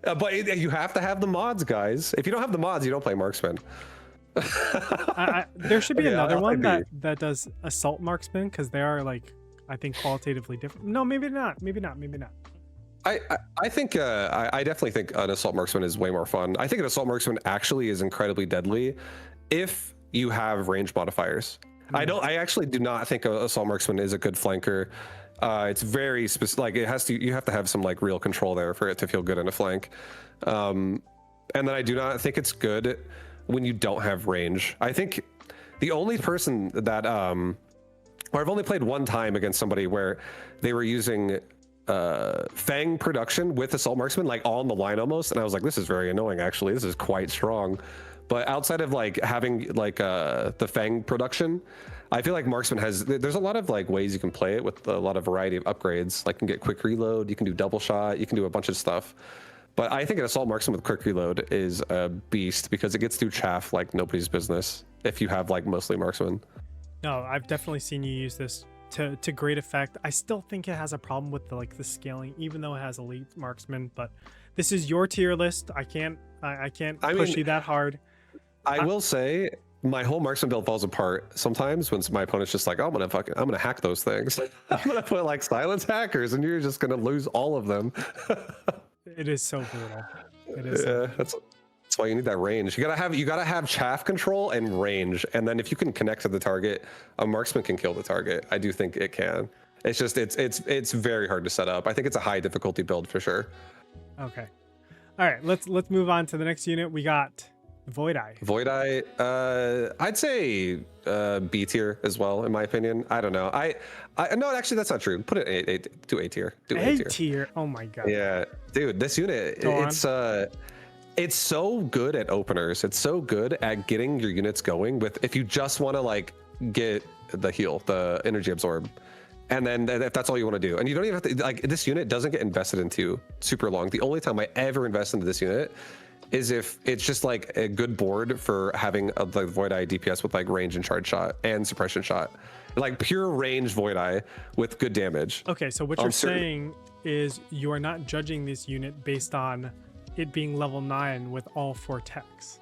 but you have to have the mods, guys. If you don't have the mods, you don't play marksman. There should be Okay, another I'll one play that does assault marksman, because they are like, I think, qualitatively different. No, maybe not. Maybe not. I think I definitely think an assault marksman is way more fun. I think an assault marksman actually is incredibly deadly if you have range modifiers. I actually do not think an assault marksman is a good flanker. It's very specific. Like you have to have some like real control there for it to feel good in a flank. And then I do not think it's good when you don't have range. I think the only person that or I've only played one time against somebody where they were using Fang production with assault marksman like on the line almost, and I was like, this is very annoying. Actually, this is quite strong. But outside of like having like the Fang production, I feel like marksman there's a lot of like ways you can play it with a lot of variety of upgrades. Like you can get quick reload, you can do double shot, you can do a bunch of stuff. But I think an assault marksman with quick reload is a beast because it gets through chaff like nobody's business if you have like mostly marksman. No, I've definitely seen you use this to great effect. I still think it has a problem with the scaling, even though it has elite marksman. But this is your tier list. I can't push you that hard. I will say my whole marksman build falls apart sometimes when my opponent's just like, oh, I'm gonna hack those things. I'm gonna put like silence hackers, and you're just gonna lose all of them. It is so brutal. It is. Yeah, that's why you need that range. You gotta have chaff control and range, and then if you can connect to the target, a marksman can kill the target. I do think it can. It's just it's very hard to set up. I think it's a high difficulty build for sure. Okay. All right. Let's move on to the next unit. We got Void Eye. Void Eye, I'd say B tier as well, in my opinion. I don't know. No, actually, that's not true. Put it do A tier. Do A tier. A tier. Oh my god. Yeah, dude, this unit, it's so good at openers. It's so good at getting your units going with if you just want to like get the heal, the energy absorb. And then if that's all you want to do, and you don't even have to, like, this unit doesn't get invested into super long. The only time I ever invest into this unit is if it's just like a good board for having the Void Eye DPS with like range and charge shot and suppression shot, like pure range Void Eye with good damage. Okay, so what you're saying is you are not judging this unit based on it being level 9 with all 4 techs.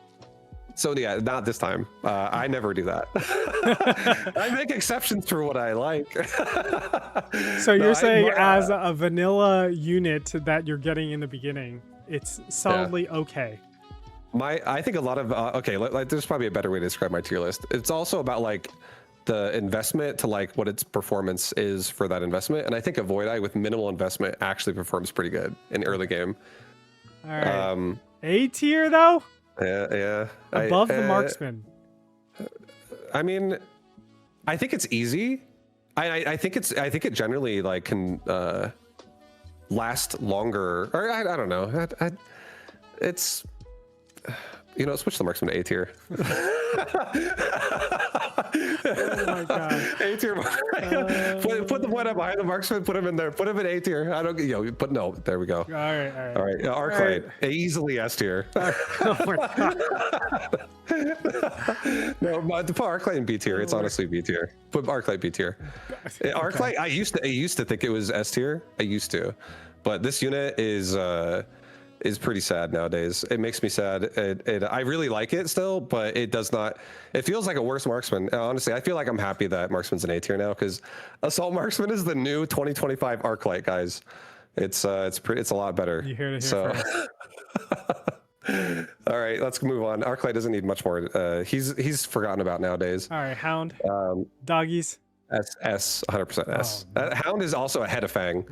So yeah, not this time. I never do that. I make exceptions for what I like. So you're saying as a vanilla unit that you're getting in the beginning, it's solidly okay. I think a lot of okay, like there's probably a better way to describe my tier list. It's also about like the investment to like what its performance is for that investment, and I think a Void Eye with minimal investment actually performs pretty good in early game. All right. A tier though. Yeah. Above the marksman. I mean, I think it's easy. I think it generally like can last longer. Or I don't know. It's switch the marksman to A tier. Oh my god. A tier. Put the one up behind the marksman. Put him in there. Put him in A tier. I don't. But no. There we go. All right. Arclight, easily S tier. Oh my god. No, but to put Arclight in B tier, it's honestly B tier. Put Arclight B tier. Arclight, I used to think it was S tier. I used to, but this unit is pretty sad nowadays. It makes me sad. I really like it still, but it does not. It feels like a worse marksman. Honestly, I feel like I'm happy that marksman's an A tier now because assault marksman is the new 2025 Arclight, guys. It's a lot better. You hear it here so. first. All right, let's move on. Arclight doesn't need much more. He's forgotten about nowadays. All right, Hound. Doggies. S 100% S. Oh, Hound is also ahead of Fang.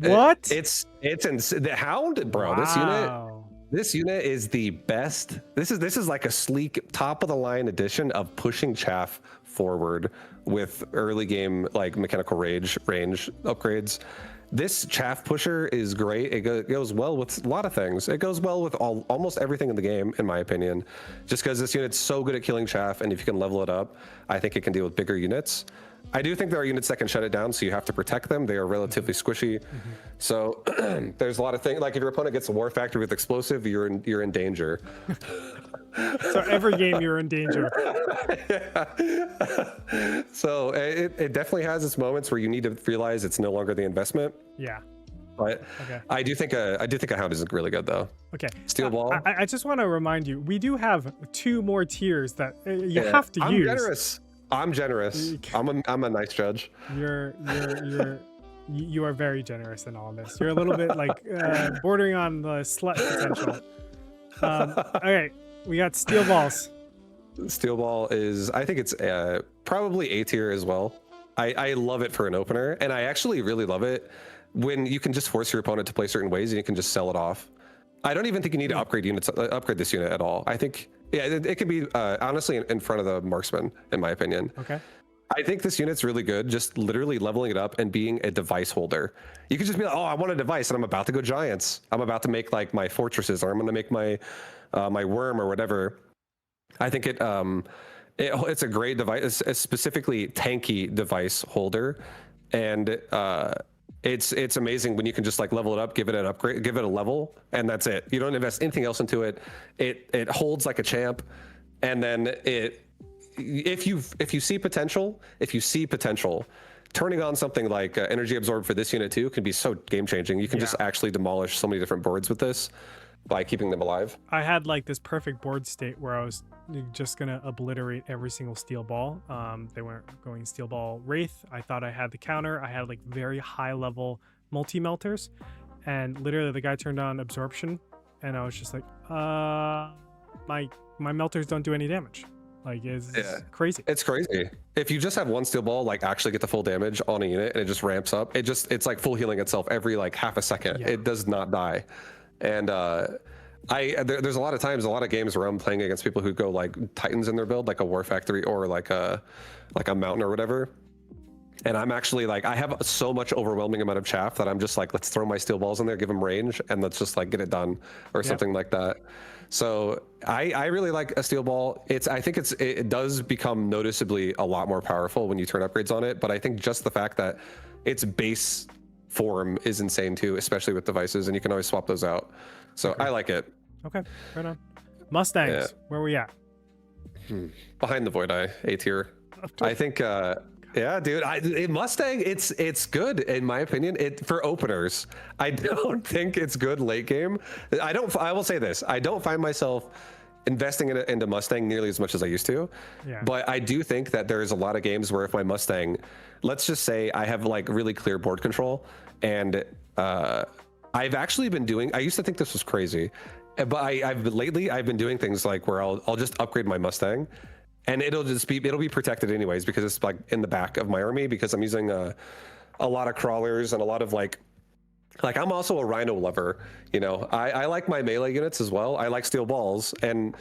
What? It's the Hound, bro. Wow. This unit is the best. This is like a sleek top of the line edition of pushing chaff forward with early game like mechanical range upgrades. This chaff pusher is great. It goes well with a lot of things. It goes well with almost everything in the game, in my opinion. Just because this unit's so good at killing chaff, and if you can level it up, I think it can deal with bigger units. I do think there are units that can shut it down, so you have to protect them. They are relatively squishy. So there's a lot of things. Like if your opponent gets a War Factory with explosive, you're in danger. So every game you're in danger. Yeah. So it definitely has its moments where you need to realize it's no longer the investment. Yeah. But Okay. I do think a Hound is really good though. Okay. Steel Ball. I just want to remind you, we do have 2 more tiers that you Yeah. have to I'm use. generous. I'm generous. I'm a nice judge. You are very generous in all this. You're a little bit like bordering on the slut potential. All right, we got Steel Balls. Steel Ball is, I think it's probably A tier as well. I love it for an opener, and I actually really love it when you can just force your opponent to play certain ways and you can just sell it off. I don't even think you need to upgrade this unit at all. I think, yeah, it can be honestly in front of the marksman, in my opinion. Okay. I think this unit's really good, just literally leveling it up and being a device holder. You could just be like, oh, I want a device and I'm about to go giants. I'm about to make like my fortresses, or I'm going to make my my worm or whatever. I think it's a great device. It's a specifically tanky device holder, and it's amazing when you can just like level it up, give it an upgrade, give it a level, and that's it. You don't invest anything else into it. It holds like a champ, and then if you see potential, turning on something like energy absorb for this unit too can be so game changing. You can just actually demolish so many different boards with this by keeping them alive. I had like this perfect board state where I was just gonna obliterate every single Steel Ball. They weren't going Steel Ball Wraith. I thought I had the counter. I had like very high level multi-melters, and literally the guy turned on absorption, and I was just like, my melters don't do any damage. Like, it's crazy. It's crazy. If you just have one Steel Ball like actually get the full damage on a unit and it just ramps up, it's like full healing itself every like half a second. It does not die. And there's a lot of times, a lot of games where I'm playing against people who go like Titans in their build, like a War Factory or like a Mountain or whatever. And I'm actually like, I have so much overwhelming amount of chaff that I'm just like, let's throw my Steel Balls in there, give them range, and let's just like get it done or something like that. So I really like a Steel Ball. I think it does become noticeably a lot more powerful when you turn upgrades on it. But I think just the fact that its base form is insane too, especially with devices, and you can always swap those out. So I like it. Okay, right on. Mustangs, where we at? Behind the Void Eye, A tier. I think yeah, dude. Mustang, it's good in my opinion. For openers, I don't think it's good late game. I will say this: I don't find myself investing into Mustang nearly as much as I used to. Yeah. But I do think that there's a lot of games where if my Mustang, let's just say I have like really clear board control, and I've actually been doing. I used to think this was crazy, but lately I've been doing things like where I'll just upgrade my Mustang. And it'll be protected anyways because it's like in the back of my army, because I'm using a lot of crawlers and a lot of like I'm also a Rhino lover, you know. I like my melee units as well. I like Steel Balls, and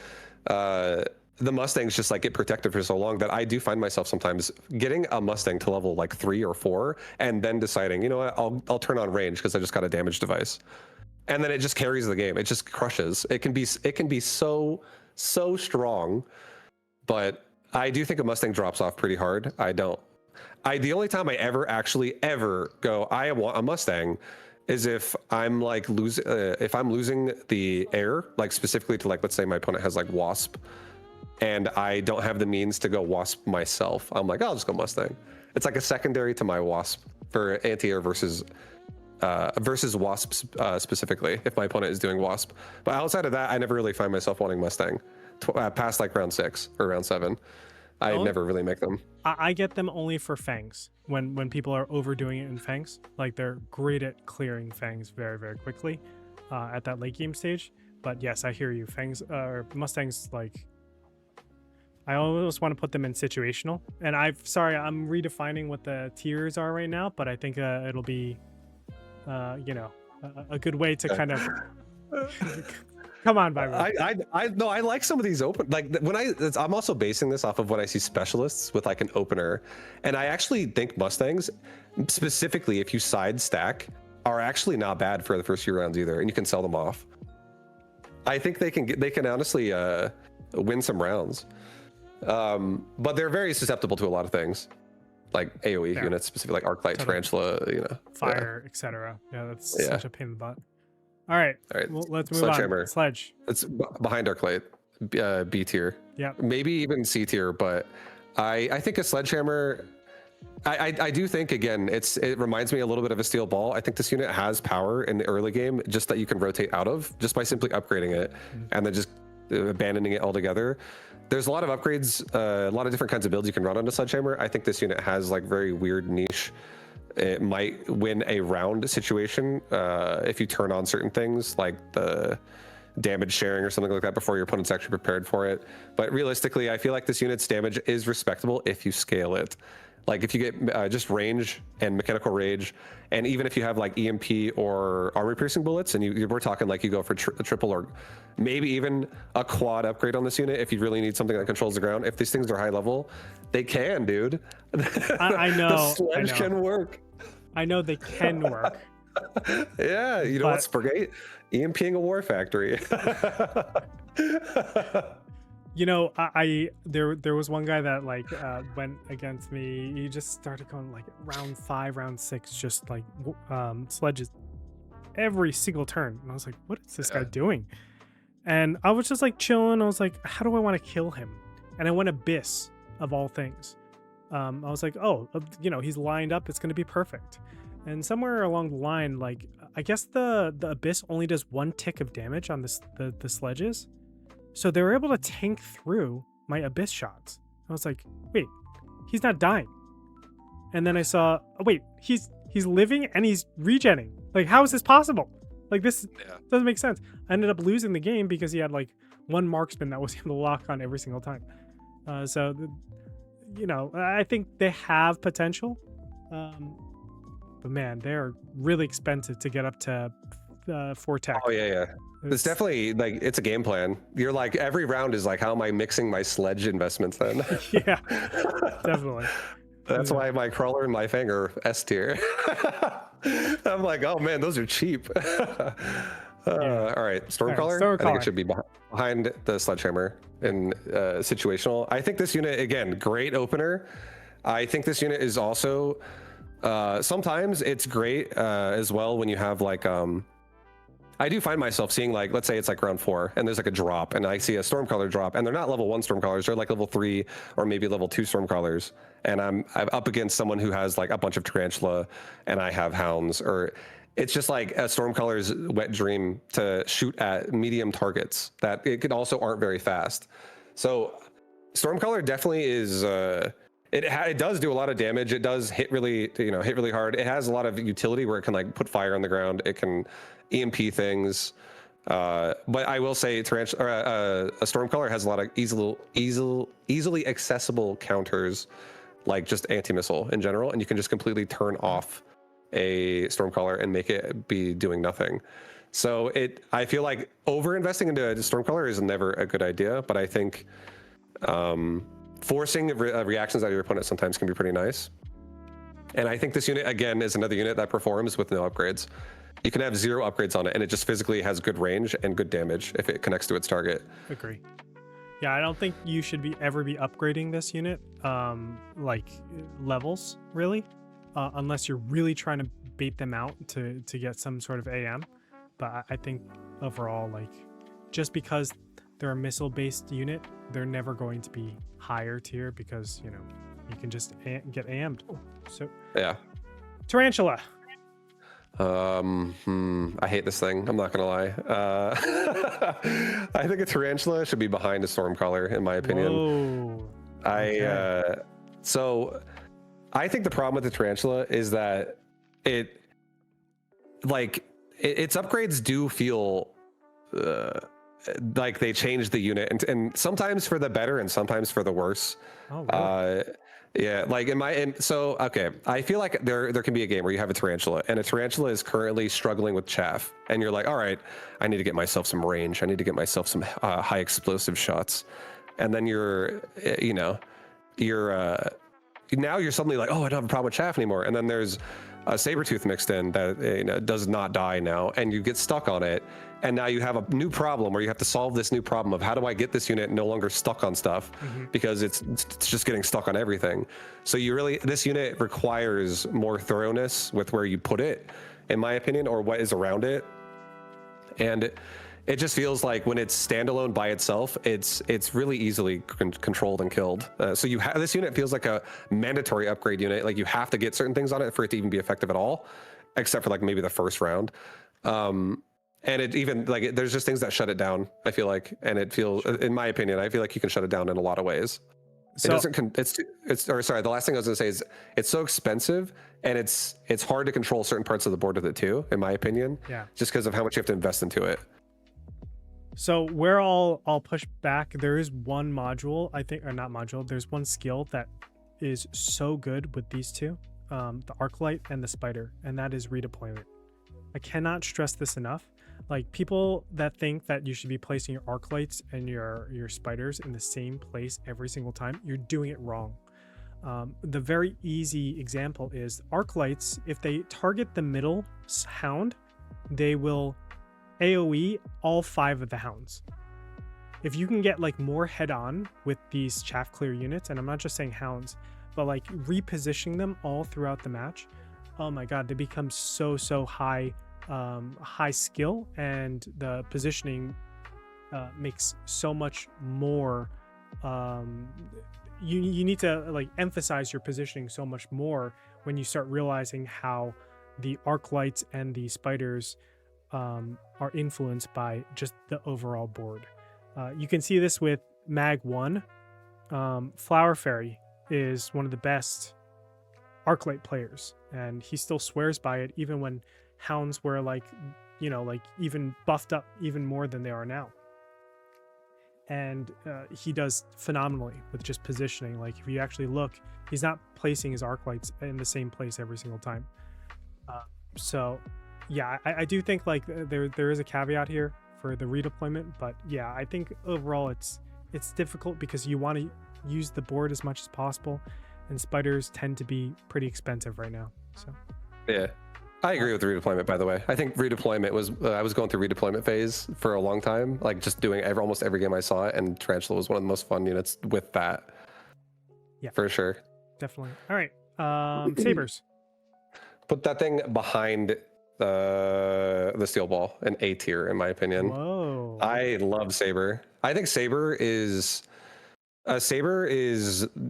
the Mustangs just like get protected for so long that I do find myself sometimes getting a Mustang to level like 3 or 4 and then deciding, you know what, I'll turn on range because I just got a damage device, and then it just carries the game. It just crushes. It can be so strong. But I do think a Mustang drops off pretty hard. The only time I ever go, I want a Mustang, is if I'm like if I'm losing the air, like specifically to like, let's say my opponent has like Wasp, and I don't have the means to go Wasp myself. I'm like, I'll just go Mustang. It's like a secondary to my Wasp for anti-air versus Wasp specifically, if my opponent is doing Wasp. But outside of that, I never really find myself wanting Mustang. Past like round 6 or round 7, I never really make them. I get them only for Fangs when people are overdoing it in Fangs. Like, they're great at clearing Fangs very, very quickly at that late game stage. But yes, I hear you. Fangs or Mustangs, like, I almost want to put them in situational. And I'm redefining what the tiers are right now, but I think it'll be a good way to kind of come on, Byron. I like some of these open, like I'm also basing this off of when I see specialists with like an opener, and I actually think Mustangs, specifically if you side stack, are actually not bad for the first few rounds either, and you can sell them off. I think they can honestly win some rounds, but they're very susceptible to a lot of things. like AoE Yeah. units, specifically like Arclight, Totally. Tarantula, you know. Fire, etc. Yeah, that's Yeah. such a pain in the butt. All right, All right. well, let's move on. Sledgehammer. Sledge. It's behind Arclight, B tier. Yeah. Maybe even C tier, but I think a Sledgehammer. I do think, again, it reminds me a little bit of a steel ball. I think this unit has power in the early game, just that you can rotate out of just by simply upgrading it and then just abandoning it altogether. There's a lot of upgrades, a lot of different kinds of builds you can run on a Sledgehammer. I think this unit has like very weird niche. It might win a round situation if you turn on certain things like the damage sharing or something like that before your opponent's actually prepared for it. But realistically, I feel like this unit's damage is respectable if you scale it. Like if you get just range and mechanical rage, and even if you have like EMP or armor piercing bullets, and we're talking like you go for a triple or maybe even a quad upgrade on this unit if you really need something that controls the ground. If these things are high level, they can, dude. I know. The sledge can work. I know they can work. Yeah, you know what's great? EMPing a war factory. You know, there was one guy that like went against me. He just started going like round 5, round 6, just like sledges every single turn, and I was like, what is this guy doing? And I was just like chilling. I was like, how do I want to kill him? And I went Abyss of all things. I was like, oh, you know, he's lined up. It's going to be perfect. And somewhere along the line, like, I guess the Abyss only does 1 tick of damage on the sledges. So they were able to tank through my Abyss shots. I was like, wait, he's not dying. And then I saw, oh, wait, he's living and he's regenning. Like, how is this possible? Like, this doesn't make sense. I ended up losing the game because he had like 1 marksman that was able to lock on every single time. You know, I think they have potential. But man, they're really expensive to get up to 4 tech. Oh yeah. It's definitely like, it's a game plan. You're like, every round is like, how am I mixing my sledge investments then? Yeah, definitely. That's why my crawler and my fang are S tier. I'm like, oh man, those are cheap. All right, Stormcaller. I think it should be behind the Sledgehammer in situational. I think this unit, again, great opener. I think this unit is also sometimes it's great as well when you have like I do find myself seeing, like, let's say it's like round 4 and there's like a drop and I see a Stormcaller drop, and they're not level 1 Stormcallers, they're like level 3 or maybe level 2 Stormcallers, and I'm up against someone who has like a bunch of Tarantula and I have Hounds, or it's just like a Stormcaller's wet dream to shoot at medium targets that it could also aren't very fast. So Stormcaller definitely is it does do a lot of damage. It does hit really hard. It has a lot of utility where it can like put fire on the ground. It can EMP things. But I will say a Stormcaller has a lot of easily accessible counters, like just anti-missile in general, and you can just completely turn off a Stormcaller and make it be doing nothing. So I feel like over investing into a Stormcaller is never a good idea, but I think forcing reactions out of your opponent sometimes can be pretty nice. And I think this unit, again, is another unit that performs with no upgrades. You can have 0 upgrades on it, and it just physically has good range and good damage if it connects to its target. Agree. Yeah, I don't think you should ever be upgrading this unit, like levels, really, unless you're really trying to bait them out to get some sort of AM. But I think overall, like, just because they're a missile-based unit, they're never going to be higher tier because, you know, you can just get AM'd. So yeah. Tarantula. I hate this thing. I'm not gonna lie. I think a Tarantula should be behind a Stormcaller, in my opinion. Whoa. Okay. So I think the problem with the Tarantula is that its upgrades do feel like they changed the unit, and sometimes for the better and sometimes for the worse. Oh, really? Yeah, like okay, I feel like there can be a game where you have a Tarantula and a Tarantula is currently struggling with chaff, and you're like, all right, I need to get myself some range, I need to get myself some high explosive shots, and then you're now you're suddenly like, oh, I don't have a problem with chaff anymore, and then there's a Sabertooth mixed in that does not die now, and you get stuck on it, and now you have a new problem where you have to solve this new problem of how do I get this unit no longer stuck on stuff because it's just getting stuck on everything. So this unit requires more thoroughness with where you put it, in my opinion, or what is around it. And it just feels like when it's standalone by itself, it's really easily controlled and killed. So this unit feels like a mandatory upgrade unit. Like you have to get certain things on it for it to even be effective at all, except for like maybe the first round. And it even like there's just things that shut it down, I feel like, and it feels, in my opinion, I feel like you can shut it down in a lot of ways. So, the last thing I was gonna say is it's so expensive and it's hard to control certain parts of the board with it too, in my opinion. Yeah. Just because of how much you have to invest into it. So where I'll push back, there is one module, I think, or not module, there's one skill that is so good with these two, the Arclight and the Spider, and that is redeployment. I cannot stress this enough. Like people that think that you should be placing your Arclights and your Spiders in the same place every single time, you're doing it wrong. The very easy example is Arclights, if they target the middle hound, they will AoE all 5 of the hounds. If you can get like more head on with these chaff clear units, and I'm not just saying hounds, but like repositioning them all throughout the match, oh my god, they become so high skill, and the positioning makes so much more. You need to like emphasize your positioning so much more when you start realizing how the Arclights and the Spiders are influenced by just the overall board. You can see this with Mag 1. Flower Fairy is one of the best Arclight players, and he still swears by it even when hounds were like even buffed up even more than they are now. And he does phenomenally with just positioning. Like if you actually look, he's not placing his Arclights in the same place every single time. So yeah, I do think like there is a caveat here for the redeployment, but yeah, I think overall it's difficult because you want to use the board as much as possible, and Spiders tend to be pretty expensive right now. So yeah, I agree with the redeployment, by the way. I think redeployment was I was going through redeployment phase for a long time, like just doing almost every game I saw it, and Tarantula was one of the most fun units with that. Yeah, for sure, definitely. All right, Sabers. Put that thing behind the Steel Ball, an A tier in my opinion. Whoa. I love Saber. I think Saber is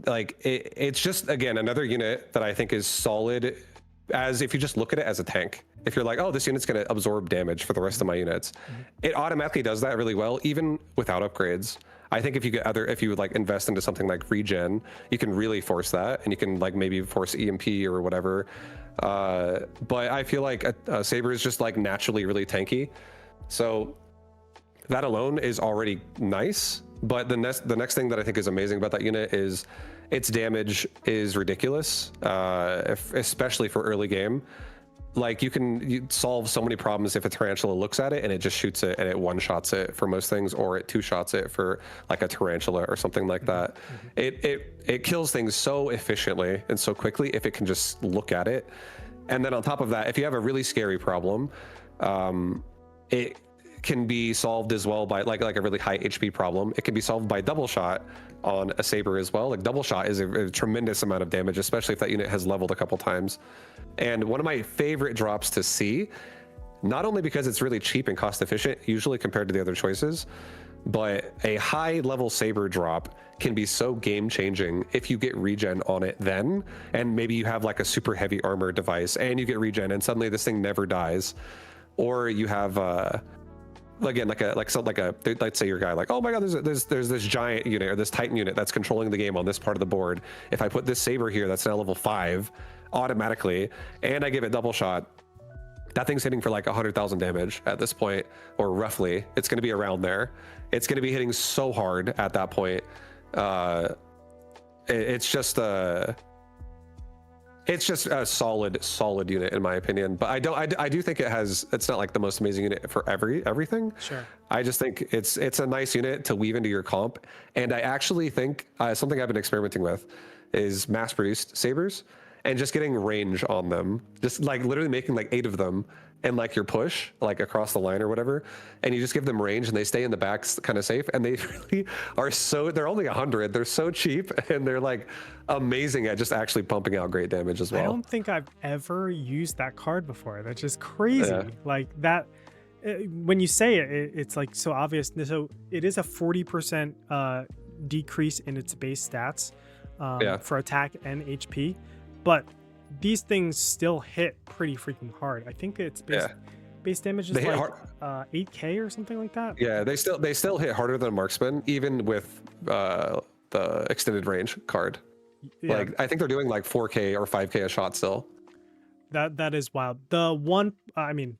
like it's just again another unit that I think is solid as if you just look at it as a tank. If you're like, oh, this unit's going to absorb damage for the rest of my units, it automatically does that really well, even without upgrades. I think if you would like invest into something like regen, you can really force that, and you can like maybe force EMP or whatever. But I feel like a Saber is just like naturally really tanky, so that alone is already nice. But the next thing that I think is amazing about that unit is its damage is ridiculous, especially for early game. Like you solve so many problems if a Tarantula looks at it and it just shoots it and it one-shots it for most things, or it two-shots it for like a Tarantula or something like that. It kills things so efficiently and so quickly if it can just look at it. And then on top of that, if you have a really scary problem, it can be solved as well by like a really high HP problem. It can be solved by double shot on a Saber as well. Like double shot is a tremendous amount of damage, especially if that unit has leveled a couple times. And one of my favorite drops to see, not only because it's really cheap and cost efficient, usually compared to the other choices, but a high level Saber drop can be so game changing if you get regen on it then, and maybe you have like a super heavy armor device and you get regen and suddenly this thing never dies. Or you have again let's say your guy like, oh my god, there's this giant unit or this Titan unit that's controlling the game on this part of the board. If I put this Saber here that's now level 5 automatically and I give it double shot, that thing's hitting for like 100,000 damage at this point, or roughly. It's going to be around there. It's going to be hitting so hard at that point. It's just a solid unit in my opinion. But I do think it's not like the most amazing unit for everything. Sure. I just think it's a nice unit to weave into your comp. And I actually think something I've been experimenting with is mass produced Sabers. and just getting range on them, just like literally making like 8 of them, and like your push like across the line or whatever, and you just give them range and they stay in the back kind of safe, and they really are so, they're only 100, they're so cheap, and they're like amazing at just actually pumping out great damage as well. I don't think I've ever used that card before. That's just crazy. Yeah. Like that, when you say it, it's like so obvious. So it is a 40% decrease in its base stats for attack and HP, but these things still hit pretty freaking hard. I think it's base damage is like 8k or something like that. Yeah, they still hit harder than a marksman, even with the extended range card. Yeah. Like I think they're doing like 4k or 5k a shot still. That is wild. The one, I mean,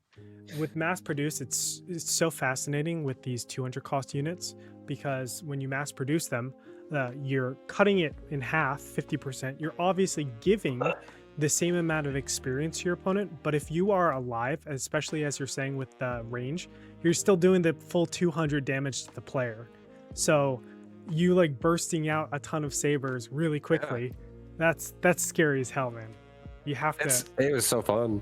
with mass produce, it's so fascinating with these 200 cost units, because when you mass produce them, you're cutting it in half, 50%. You're obviously giving the same amount of experience to your opponent, but if you are alive, especially as you're saying with the range, you're still doing the full 200 damage to the player. So you like bursting out a ton of sabers really quickly. Yeah. That's scary as hell, man. You have to. It was so fun.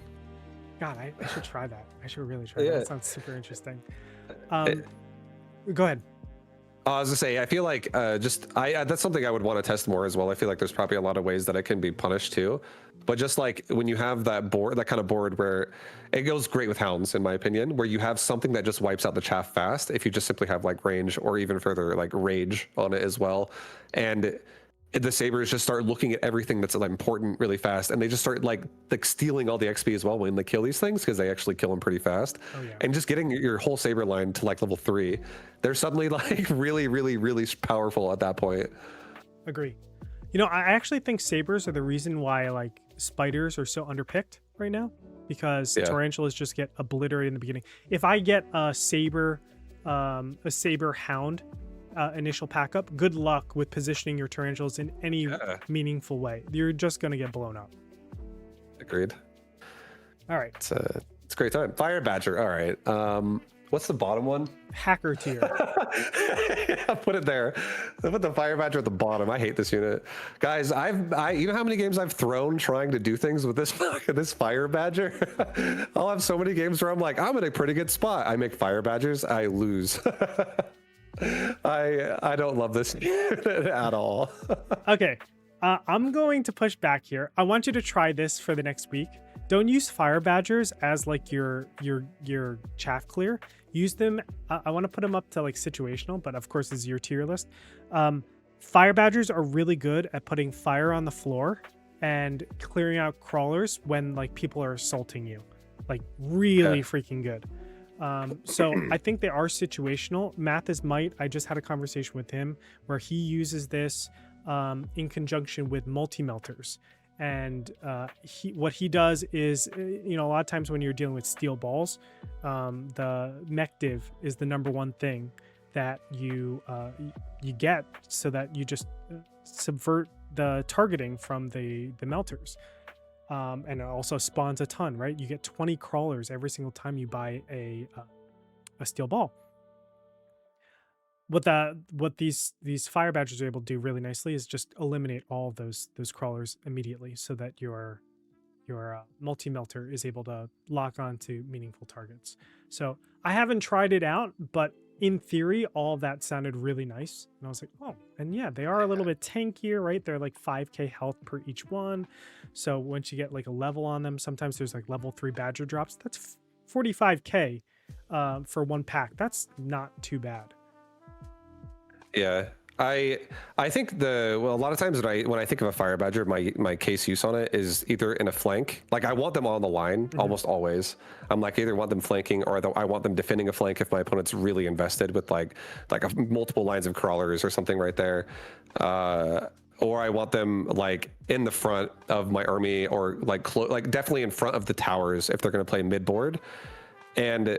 God, I should try that. I should really try that. That sounds super interesting. Go ahead. I was gonna say, I feel like that's something I would want to test more as well. I feel like there's probably a lot of ways that it can be punished too, but just like when you have that kind of board where it goes great with hounds, in my opinion, where you have something that just wipes out the chaff fast. If you just simply have like range or even further like rage on it as well, and the sabers just start looking at everything that's important really fast, and they just start like stealing all the XP as well when they kill these things, because they actually kill them pretty fast. And just getting your whole saber line to like level 3, they're suddenly like really, really, really powerful at that point. Agree. You know, I actually think sabers are the reason why like spiders are so underpicked right now, because tarantulas just get obliterated in the beginning. If I get a saber hound initial pack up, good luck with positioning your tarantulas in any meaningful way. You're just going to get blown up. Agreed. All right. It's a great time. Fire Badger. All right. What's the bottom one? Hacker tier. I'll put it there. I put the Fire Badger at the bottom. I hate this unit. Guys, you know how many games I've thrown trying to do things with this Fire Badger? I'll have so many games where I'm like, I'm in a pretty good spot. I make Fire Badgers, I lose. I don't love this at all. Okay, I'm going to push back here. I want you to try this for the next week. Don't use Fire Badgers as like your chaff clear. Use them. I want to put them up to like situational, but of course this is your tier list. Fire Badgers are really good at putting fire on the floor and clearing out crawlers when like people are assaulting you. Like really freaking good. So I think they are situational. Math is might. I just had a conversation with him where he uses this in conjunction with multi-melters. And what he does is, a lot of times when you're dealing with steel balls, the mech div is the number one thing that you get, so that you just subvert the targeting from the melters. And it also spawns a ton, right? You get 20 crawlers every single time you buy a steel ball. What these Fire Badgers are able to do really nicely is just eliminate all of those crawlers immediately, so that your multi-melter is able to lock on to meaningful targets. So I haven't tried it out, but in theory, all of that sounded really nice. And I was like, oh, and yeah, they are a little bit tankier, right? They're like 5k health per each one. So once you get like a level on them, sometimes there's like level 3 Badger drops. That's 45k for one pack. That's not too bad. Yeah. I think a lot of times when I think of a Fire Badger, my case use on it is either in a flank. Like I want them on the line almost always. I'm like, either want them flanking, or I want them defending a flank if my opponent's really invested with like multiple lines of crawlers or something right there. Or I want them like in the front of my army, or like definitely in front of the towers if they're going to play mid board. And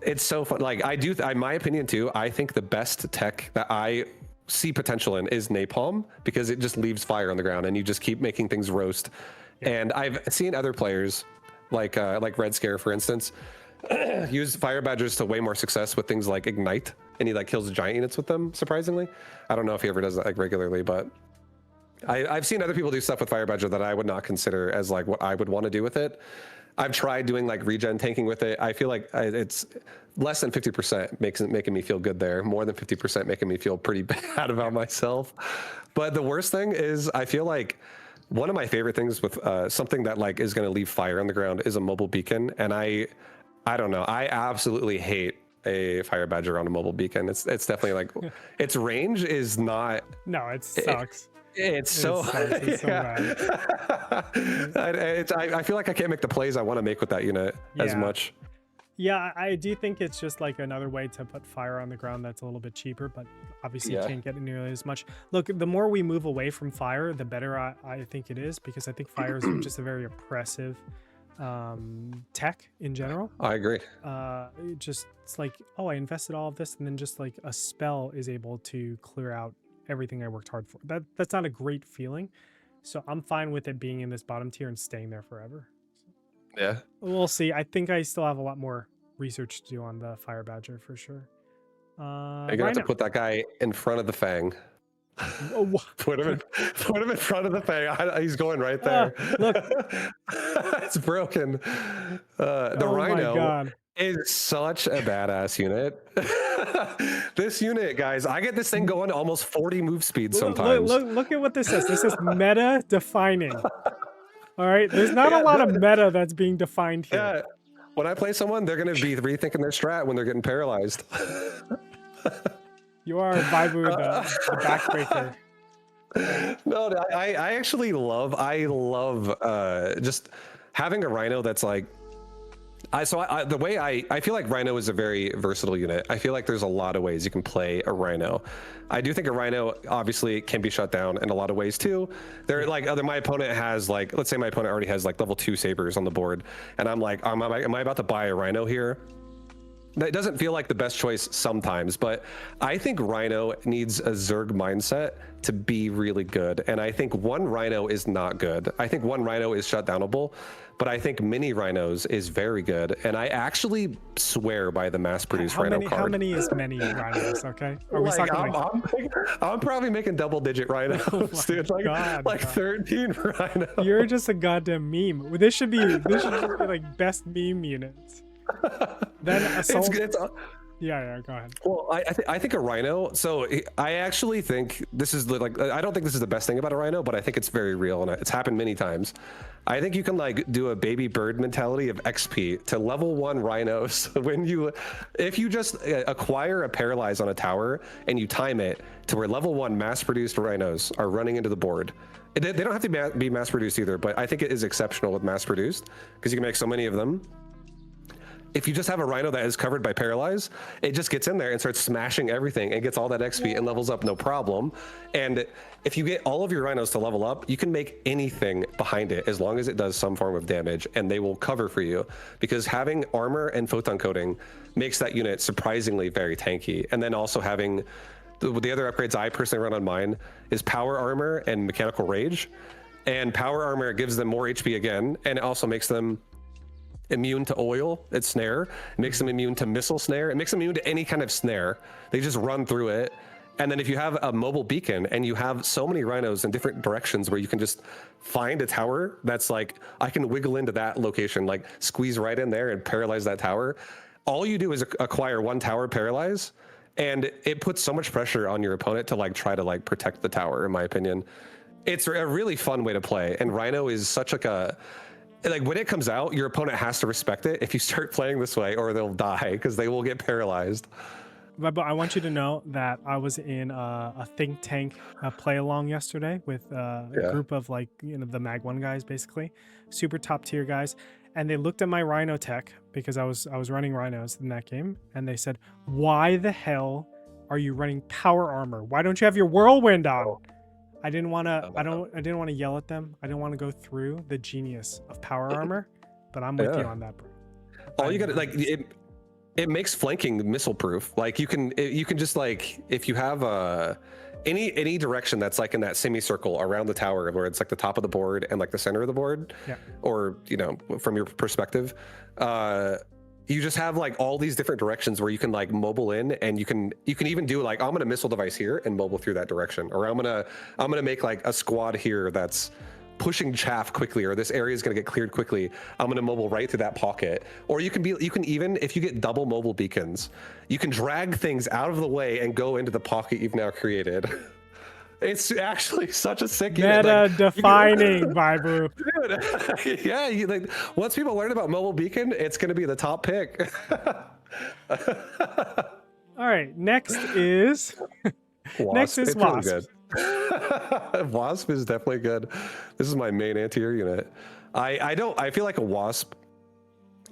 it's so fun. Like in my opinion too, I think the best tech that I see potential in is napalm, because it just leaves fire on the ground and you just keep making things roast. And I've seen other players like Red Scare, for instance, use Fire Badgers to way more success with things like Ignite, and he like kills giant units with them, surprisingly. I don't know if he ever does that like regularly, but I've seen other people do stuff with Fire Badger that I would not consider as like what I would want to do with it. I've tried doing like regen tanking with it. I feel like it's less than 50% making me feel good there. More than 50% making me feel pretty bad about myself. But the worst thing is I feel like one of my favorite things with something that like is going to leave fire on the ground is a mobile beacon. And I don't know. I absolutely hate a Fire Badger on a mobile beacon. It's definitely like its range is not. No, it sucks. It's so bad. I feel like I can't make the plays I want to make with that unit as much. Yeah, I do think it's just like another way to put fire on the ground that's a little bit cheaper, but obviously you can't get it nearly as much. Look, the more we move away from fire, the better I think it is, because I think fire is just a very oppressive tech in general. I agree. It's like, oh, I invested all of this, and then just like a spell is able to clear out everything I worked hard for. That's not a great feeling. So I'm fine with it being in this bottom tier and staying there forever. Yeah. We'll see. I think I still have a lot more research to do on the Fire Badger for sure. You're gonna have to put that guy in front of the Fang. Put him in front of the Fang. He's going right there. Look. It's broken. The Rhino is such a badass unit. This unit, guys, I get this thing going almost 40 move speed sometimes. Look at what this says. This is meta defining. All right, there's not a lot of meta that's being defined here. Yeah, when I play someone, they're going to be rethinking their strat when they're getting paralyzed. You are Vibu, the backbreaker. No, I actually love just having a Rhino that's like, the way I feel like Rhino is a very versatile unit. I feel like there's a lot of ways you can play a Rhino. I do think a Rhino obviously can be shut down in a lot of ways too. My opponent has like, let's say my opponent already has like level 2 sabers on the board, and I'm like, am I about to buy a Rhino here? That doesn't feel like the best choice sometimes, but I think Rhino needs a Zerg mindset to be really good. And I think one Rhino is not good. I think one Rhino is shutdownable, but I think mini Rhinos is very good. And I actually swear by the mass-produced Rhino card. How many is many Rhinos, okay? Are we talking I'm probably making double-digit Rhinos, dude. Like 13 Rhinos. You're just a goddamn meme. This should be like best meme units. Then assault. Yeah, go ahead. Well, I think a Rhino. So I actually think this is like, I don't think this is the best thing about a Rhino, but I think it's very real and it's happened many times. I think you can like do a baby bird mentality of XP to level 1 Rhinos if you just acquire a paralyze on a tower and you time it to where level 1 mass-produced Rhinos are running into the board. They don't have to be mass-produced either, but I think it is exceptional with mass-produced because you can make so many of them. If you just have a Rhino that is covered by Paralyze, it just gets in there and starts smashing everything and gets all that XP and levels up no problem. And if you get all of your Rhinos to level up, you can make anything behind it as long as it does some form of damage, and they will cover for you, because having armor and photon coating makes that unit surprisingly very tanky. And then also having the other upgrades I personally run on mine is power armor and mechanical rage. And power armor gives them more HP again, and it also makes them immune to oil, its snare. It makes them immune to missile snare. It makes them immune to any kind of snare. They just run through it. And then if you have a mobile beacon and you have so many Rhinos in different directions where you can just find a tower that's like, I can wiggle into that location, like squeeze right in there and paralyze that tower. All you do is acquire one tower paralyze, and it puts so much pressure on your opponent to like try to like protect the tower, in my opinion. It's a really fun way to play. And Rhino is such like when it comes out, your opponent has to respect it if you start playing this way, or they'll die because they will get paralyzed. But I want you to know that I was in a think tank play along yesterday with a group of like, the Mag 1 guys, basically super top tier guys. And they looked at my Rhino tech because I was running Rhinos in that game. And they said, why the hell are you running power armor? Why don't you have your whirlwind on? I didn't want to yell at them. I didn't want to go through the genius of power armor, but I'm with you on that, bro. All you got to like it makes flanking missile proof. Like you can just like, if you have any direction that's like in that semicircle around the tower where it's like the top of the board and like the center of the board, or from your perspective, you just have like all these different directions where you can like mobile in, and you can even do like, I'm gonna missile device here and mobile through that direction, or I'm gonna make like a squad here that's pushing chaff quickly, or this area is going to get cleared quickly. I'm going to mobile right through that pocket. Or you can even, if you get double mobile beacons, you can drag things out of the way and go into the pocket you've now created. It's actually such a sick unit. Meta defining, Vibu. Dude, yeah, like once people learn about mobile beacon, it's going to be the top pick. All right, next is next is It's really Wasp. good. Wasp is definitely good. This is my main anti-air unit. I feel like a Wasp,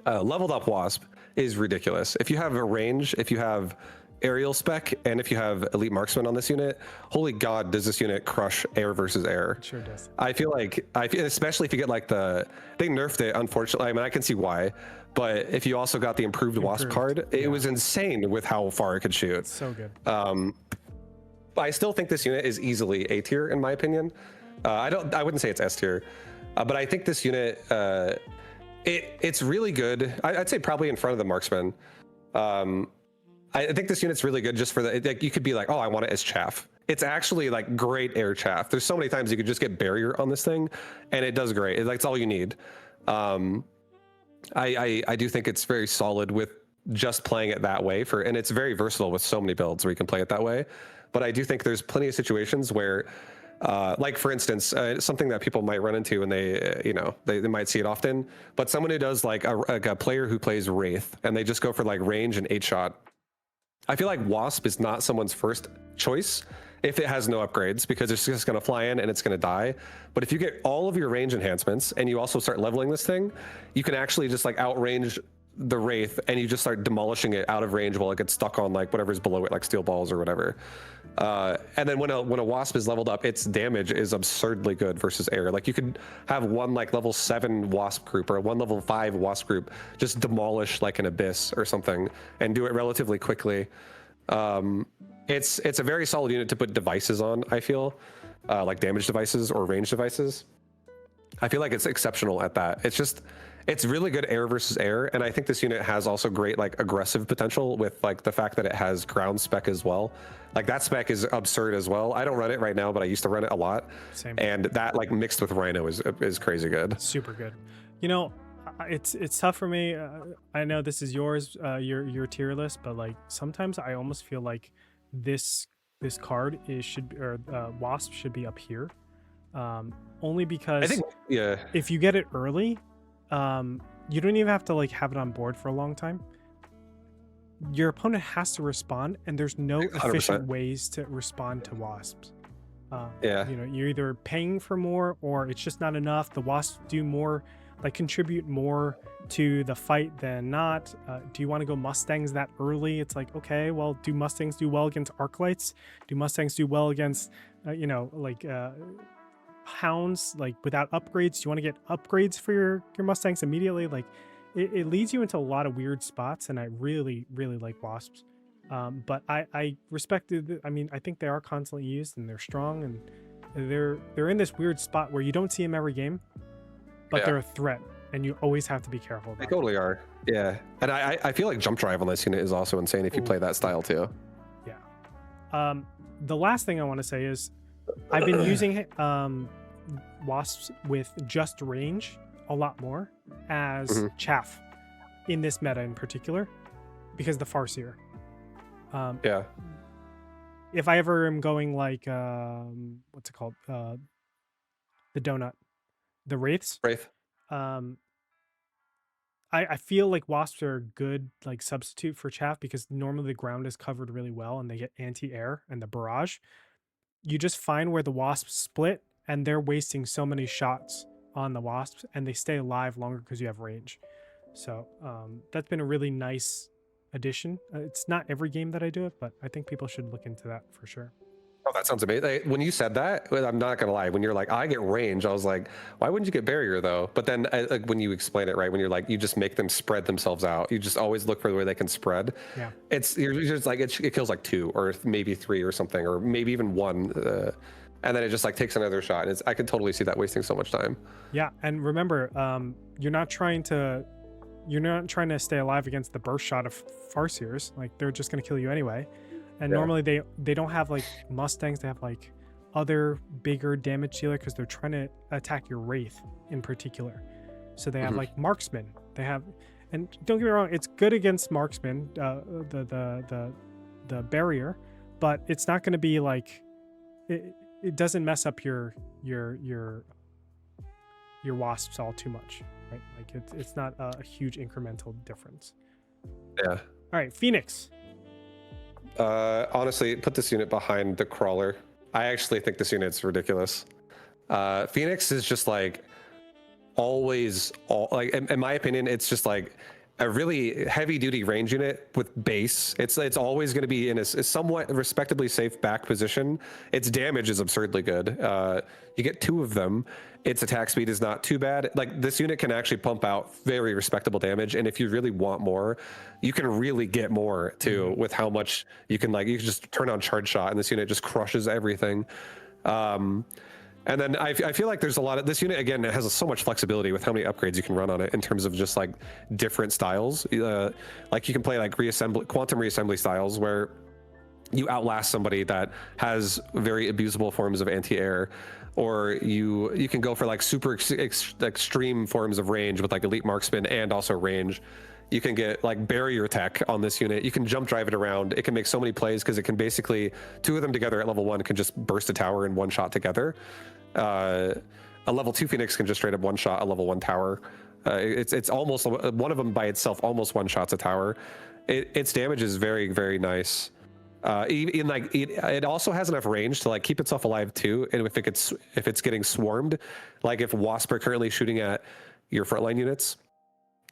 leveled up Wasp is ridiculous. If you have a range, if you have aerial spec, and if you have elite marksman on this unit, holy god, does this unit crush air versus air. It sure does. I feel especially if you get like they nerfed it, unfortunately. I mean, I can see why, but if you also got the improved Wasp card, it was insane with how far it could shoot. It's so good. But I still think this unit is easily A tier in my opinion. I wouldn't say it's S tier, but I think this unit, it's really good. I'd say probably in front of the marksman. I think this unit's really good just for like, you could be like, oh, I want it as chaff. It's actually like great air chaff. There's so many times you could just get barrier on this thing, and it does great. It's all you need. I do think it's very solid with just playing it that way and it's very versatile with so many builds where you can play it that way. But I do think there's plenty of situations where, like for instance, something that people might run into, and they might see it often, but someone who does like a player who plays Wraith and they just go for like range and 8-shot. I feel like Wasp is not someone's first choice if it has no upgrades, because it's just going to fly in and it's going to die. But if you get all of your range enhancements and you also start leveling this thing, you can actually just like outrange the Wraith, and you just start demolishing it out of range while it gets stuck on like whatever's below it, like steel balls or whatever. And then when a Wasp is leveled up, its damage is absurdly good versus air. Like you could have one like level 7 Wasp group or one level 5 Wasp group just demolish like an Abyss or something and do it relatively quickly. It's a very solid unit to put devices on, I feel, like damage devices or range devices. I feel like it's exceptional at that. It's really good air versus air, and I think this unit has also great like aggressive potential with like the fact that it has ground spec as well. Like that spec is absurd as well. I don't run it right now, but I used to run it a lot. Same. And that like mixed with Rhino is crazy good. Super good. You know, it's tough for me. I know this is yours, your tier list, but like sometimes I almost feel like this card Wasp should be up here, only because I think, yeah, if you get it early, you don't even have to like have it on board for a long time. Your opponent has to respond, and there's no 100%. efficient ways to respond to Wasps. Yeah, You know, you're either paying for more, or it's just not enough. The Wasps do more, like contribute more to the fight than not. Do you want to go Mustangs that early? It's like, okay, well, do Mustangs do well against Arclights? Do Mustangs do well against, Hounds, like without upgrades? Do you want to get upgrades for your Mustangs immediately? Like it leads you into a lot of weird spots, and I really, really like Wasps. But I respect it. I mean, I think they are constantly used, and they're strong, and they're in this weird spot where you don't see them every game, but they're a threat, and you always have to be careful about they totally are. Yeah, and I feel like jump drive on this unit is also insane if you play that style too. Yeah. The last thing I want to say is I've been using Wasps with just range a lot more as chaff in this meta in particular, because the Farseer. Yeah. If I ever am going like what's it called? The donut. The Wraiths. Wraith. I feel like Wasps are a good like substitute for chaff, because normally the ground is covered really well and they get anti-air and the barrage. You just find where the Wasps split, and they're wasting so many shots on the Wasps, and they stay alive longer because you have range. So that's been a really nice addition. It's not every game that I do it, but I think people should look into that for sure. Oh, that sounds amazing. When you said that, I'm not gonna lie, when you're like, I get range, I was like, why wouldn't you get barrier though? But then like when you explain it right, when you're like, you just make them spread themselves out, you just always look for where they can spread. Yeah, you're just like, it kills like 2 or maybe 3 or something, or maybe even 1, and then it just like takes another shot. I could totally see that wasting so much time. Yeah, and remember, you're not trying to you're not trying to stay alive against the burst shot of Farseers. Like they're just gonna kill you anyway. And Yeah. normally they don't have like Mustangs. They have like other bigger damage dealer because they're trying to attack your Wraith in particular. So they have like Marksman. They have, and don't get me wrong, it's good against Marksman, the barrier, but it's not going to be like it doesn't mess up your wasps all too much, right? Like it's not a huge incremental difference. Yeah. All right, Phoenix. Honestly, put this unit behind the crawler. I actually think this unit's ridiculous. Phoenix is just like like in my opinion, it's just like a really heavy duty range unit with base. It's always going to be in a somewhat respectably safe back position. Its damage is absurdly good. You get 2 of them. Its attack speed is not too bad. Like this unit can actually pump out very respectable damage, and if you really want more, you can really get more too with how much you can you can just turn on charge shot, and this unit just crushes everything. And then I feel like there's a lot of this unit, again, it has so much flexibility with how many upgrades you can run on it in terms of just like different styles. Like you can play like quantum reassembly styles where you outlast somebody that has very abusable forms of anti-air, or you can go for like super extreme forms of range with like elite marksman and also range. You can get like barrier tech on this unit. You can jump drive it around. It can make so many plays because it can basically 2 of them together at level 1 can just burst a tower in one shot together. A level 2 Phoenix can just straight up one shot a level 1 tower. It's almost one of them by itself almost one shots a tower. Its damage is very, very nice. It also has enough range to like keep itself alive too. And if it's getting swarmed, like if Wasp are currently shooting at your frontline units,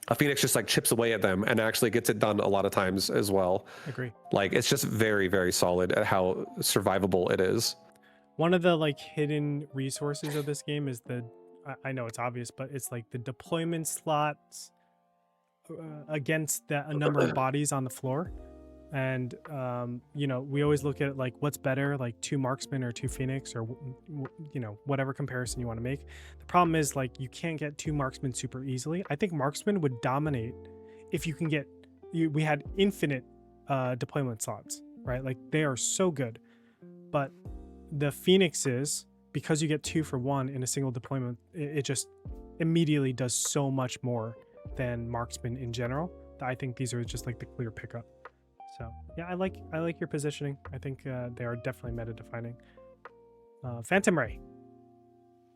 a Phoenix just like chips away at them and actually gets it done a lot of times as well. Agree. Like it's just very, very solid at how survivable it is. One of the like hidden resources of this game is I know it's obvious, but it's like the deployment slots against a number of bodies on the floor. And you know, we always look at like what's better, like 2 marksmen or 2 Phoenix, or you know, whatever comparison you want to make. The problem is like you can't get 2 marksmen super easily. I think marksmen would dominate if you can get we had infinite deployment slots, right? Like they are so good. But the Phoenixes, because you get 2 for 1 in a single deployment, it just immediately does so much more than marksmen in general. I think these are just like the clear pickup. So yeah, I like your positioning. I think they are definitely meta defining. Phantom Ray.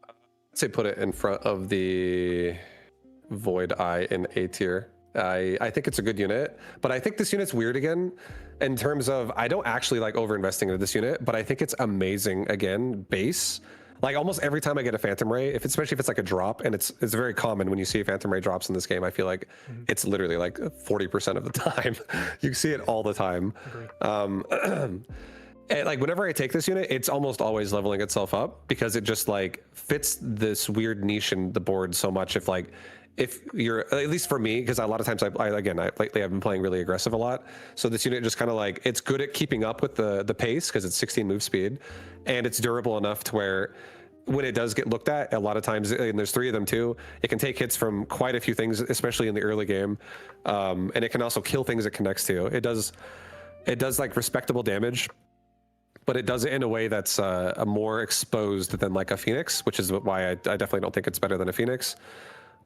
I'd say put it in front of the Void Eye in A tier. I think it's a good unit, but I think this unit's weird again in terms of I don't actually like over investing into this unit, but I think it's amazing again base. Like almost every time I get a Phantom Ray, especially if it's like a drop, and it's very common when you see Phantom Ray drops in this game. I feel like it's literally like 40% of the time. You see it all the time. And like whenever I take this unit, it's almost always leveling itself up because it just like fits this weird niche in the board so much. If you're, at least for me, because a lot of times lately I've been playing really aggressive a lot. So this unit just kind of like, it's good at keeping up with the pace because it's 16 move speed, and it's durable enough to where when it does get looked at, a lot of times, and there's 3 of them too, it can take hits from quite a few things, especially in the early game. And it can also kill things it connects to. It does like respectable damage, but it does it in a way that's a more exposed than like a Phoenix, which is why I definitely don't think it's better than a Phoenix.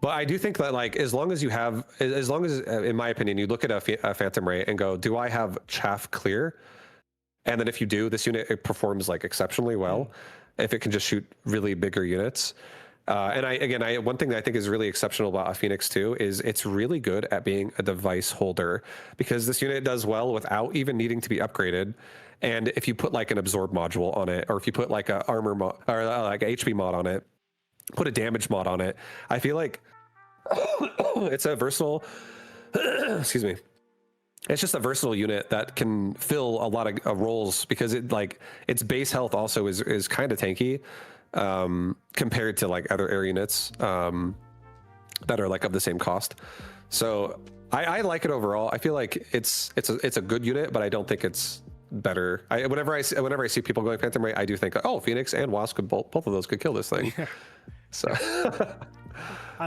But I do think that like as long as in my opinion, you look at a Phantom Ray and go, do I have chaff clear? And then if you do, this unit, it performs like exceptionally well if it can just shoot really bigger units. And one thing that I think is really exceptional about a Phoenix too is it's really good at being a device holder, because this unit does well without even needing to be upgraded. And if you put like an absorb module on it, or if you put like a armor mod or like a HP mod on it, put a damage mod on it, I feel like it's a versatile excuse me, it's just a versatile unit that can fill a lot of roles, because its base health also is kind of tanky compared to like other air units that are like of the same cost. So I like it overall. I feel like it's a good unit, but I don't think it's better. Whenever I see people going Phantom Ray, I do think, oh, Phoenix and Wasp both of those could kill this thing. So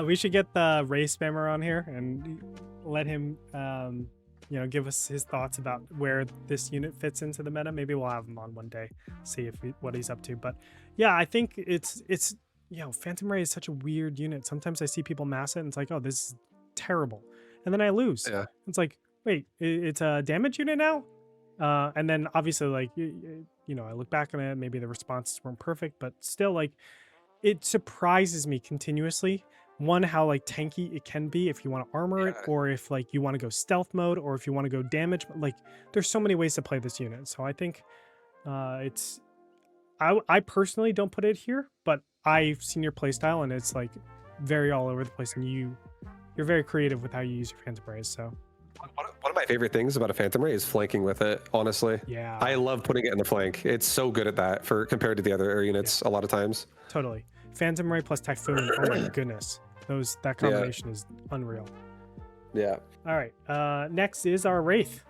We should get the Ray Spammer on here and let him, give us his thoughts about where this unit fits into the meta. Maybe we'll have him on one day, see what he's up to. But yeah, I think it's Phantom Ray is such a weird unit. Sometimes I see people mass it and it's like, oh, this is terrible, and then I lose. Yeah. It's like, wait, it's a damage unit now, and then obviously like I look back on it, maybe the responses weren't perfect, but still like it surprises me continuously. One, how like tanky it can be if you want to armor it, or if like you want to go stealth mode, or if you want to go damage. Like there's so many ways to play this unit. So I think I personally don't put it here, but I've seen your playstyle and it's like very all over the place, and you're very creative with how you use your Phantom Rays. So one of my favorite things about a Phantom Ray is flanking with it, honestly. Yeah. I love putting it in the flank. It's so good at that compared to the other air units a lot of times. Totally. Phantom Ray plus Typhoon. Oh my goodness. That combination is unreal. Yeah. All right. Next is our Wraith.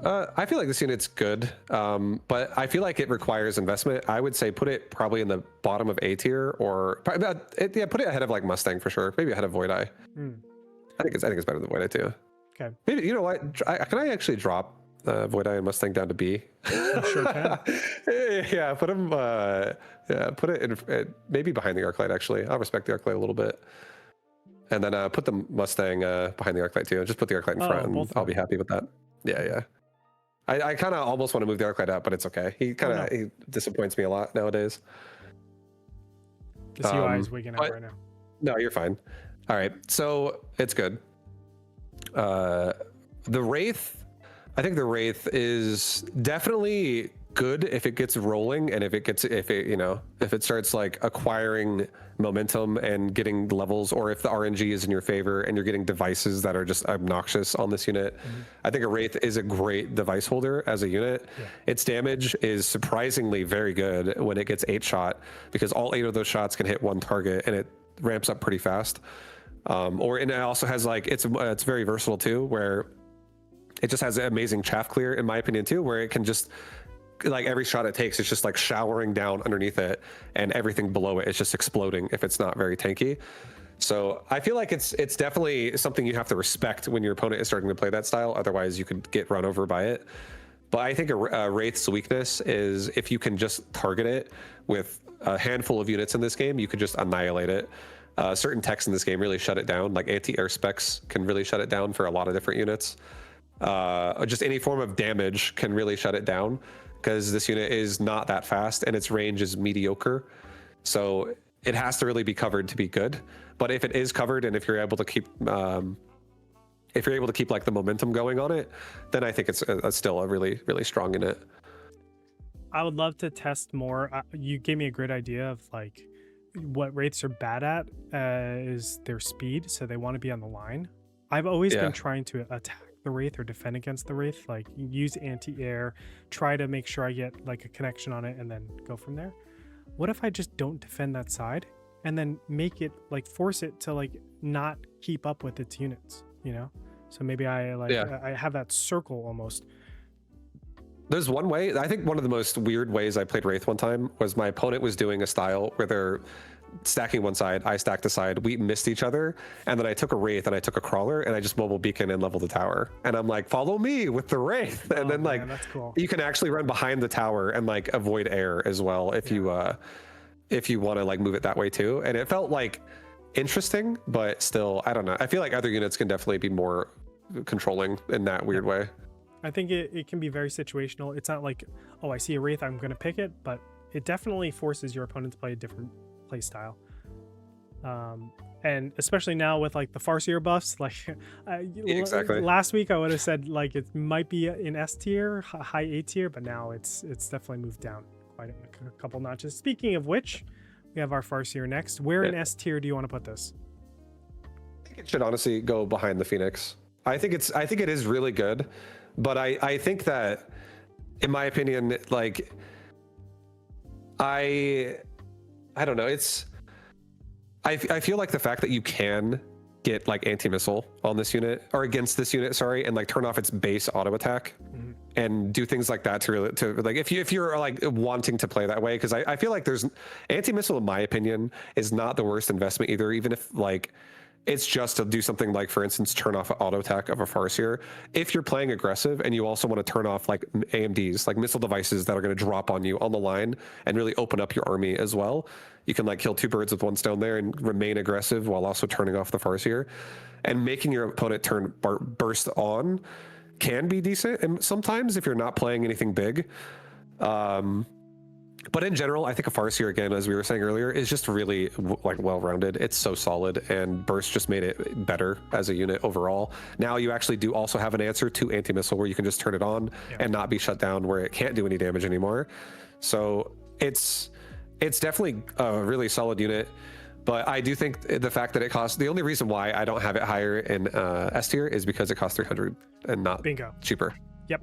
I feel like this unit's good, but I feel like it requires investment. I would say put it probably in the bottom of A tier, or put it ahead of like Mustang for sure. Maybe ahead of Void Eye. I think it's better than Void Eye too. Okay. Maybe, you know what? Can I actually drop Void Eye and Mustang down to B? You sure can. Yeah, put him. Put it in, maybe behind the Arclight. Actually, I'll respect the Arclight a little bit, and then put the Mustang behind the Arclight too. Just put the Arclight in front, and I'll be happy with that. Yeah. I kind of almost want to move the Arclight up, but it's okay. He he disappoints me a lot nowadays. The UI is wigging out right now. No, you're fine. All right, so it's good. The Wraith, I think the Wraith is definitely good if it gets rolling, and if it starts like acquiring momentum and getting levels, or if the RNG is in your favor and you're getting devices that are just obnoxious on this unit. I think a Wraith is a great device holder as a unit. Its damage is surprisingly very good when it gets 8 shot, because all 8 of those shots can hit one target, and it ramps up pretty fast. And it also has like it's very versatile too, where it just has an amazing chaff clear, in my opinion too, where it can just, like, every shot it takes, it's just like showering down underneath it, and everything below it is just exploding if it's not very tanky. So I feel like it's definitely something you have to respect when your opponent is starting to play that style. Otherwise, you could get run over by it. But I think a Wraith's weakness is if you can just target it with a handful of units in this game, you could just annihilate it. Certain techs in this game really shut it down, like anti-air specs can really shut it down for a lot of different units. Just any form of damage can really shut it down, because this unit is not that fast and its range is mediocre. So it has to really be covered to be good. But if it is covered, and if you're able to keep like the momentum going on it, then I think it's still a really, really strong unit. I would love to test more. You gave me a great idea of like what Wraiths are bad at is their speed. So they want to be on the line. I've always been trying to attack the Wraith or defend against the Wraith, like use anti-air, try to make sure I get like a connection on it, and then go from there. What if I just don't defend that side and then make it like force it to like not keep up with its units, So maybe I have that circle almost. There's one way. I think one of the most weird ways I played Wraith one time was my opponent was doing a style where they're stacking one side, I stacked the side, we missed each other, and then I took a Wraith and I took a Crawler and I just mobile beacon and leveled the tower. And I'm like, follow me with the Wraith. And then like, that's cool. You can actually run behind the tower and like avoid air as well if you want to like move it that way too. And it felt like interesting, but still, I don't know. I feel like other units can definitely be more controlling in that weird way. I think it can be very situational. It's not like, oh, I see a Wraith, I'm going to pick it, but it definitely forces your opponent to play a different play style. And especially now with like the Farseer buffs, like exactly. Last week I would have said like it might be in S tier, high A tier, but now it's definitely moved down quite a couple notches. Speaking of which, we have our Farseer next. Where in S tier do you want to put this? I think it should honestly go behind the Phoenix. I think it is really good. But I think that, in my opinion, like, I don't know. I feel like the fact that you can get like anti-missile on this unit, or against this unit, sorry, and like turn off its base auto attack and do things like that to like if you're like wanting to play that way, because I feel like there's anti-missile, in my opinion, is not the worst investment either, even if like it's just to do something like, for instance, turn off auto attack of a Farseer. If you're playing aggressive and you also want to turn off like AMDs, like missile devices that are going to drop on you on the line and really open up your army as well, you can like kill two birds with one stone there and remain aggressive while also turning off the Farseer. And making your opponent turn burst on can be decent, and sometimes if you're not playing anything big. But in general, I think a Farseer, again, as we were saying earlier, is just really like well-rounded. It's so solid, and Burst just made it better as a unit overall. Now you actually do also have an answer to anti-missile where you can just turn it on and not be shut down where it can't do any damage anymore. So it's definitely a really solid unit. But I do think the fact that it costs, the only reason why I don't have it higher in S tier is because it costs 300 and not cheaper. Yep.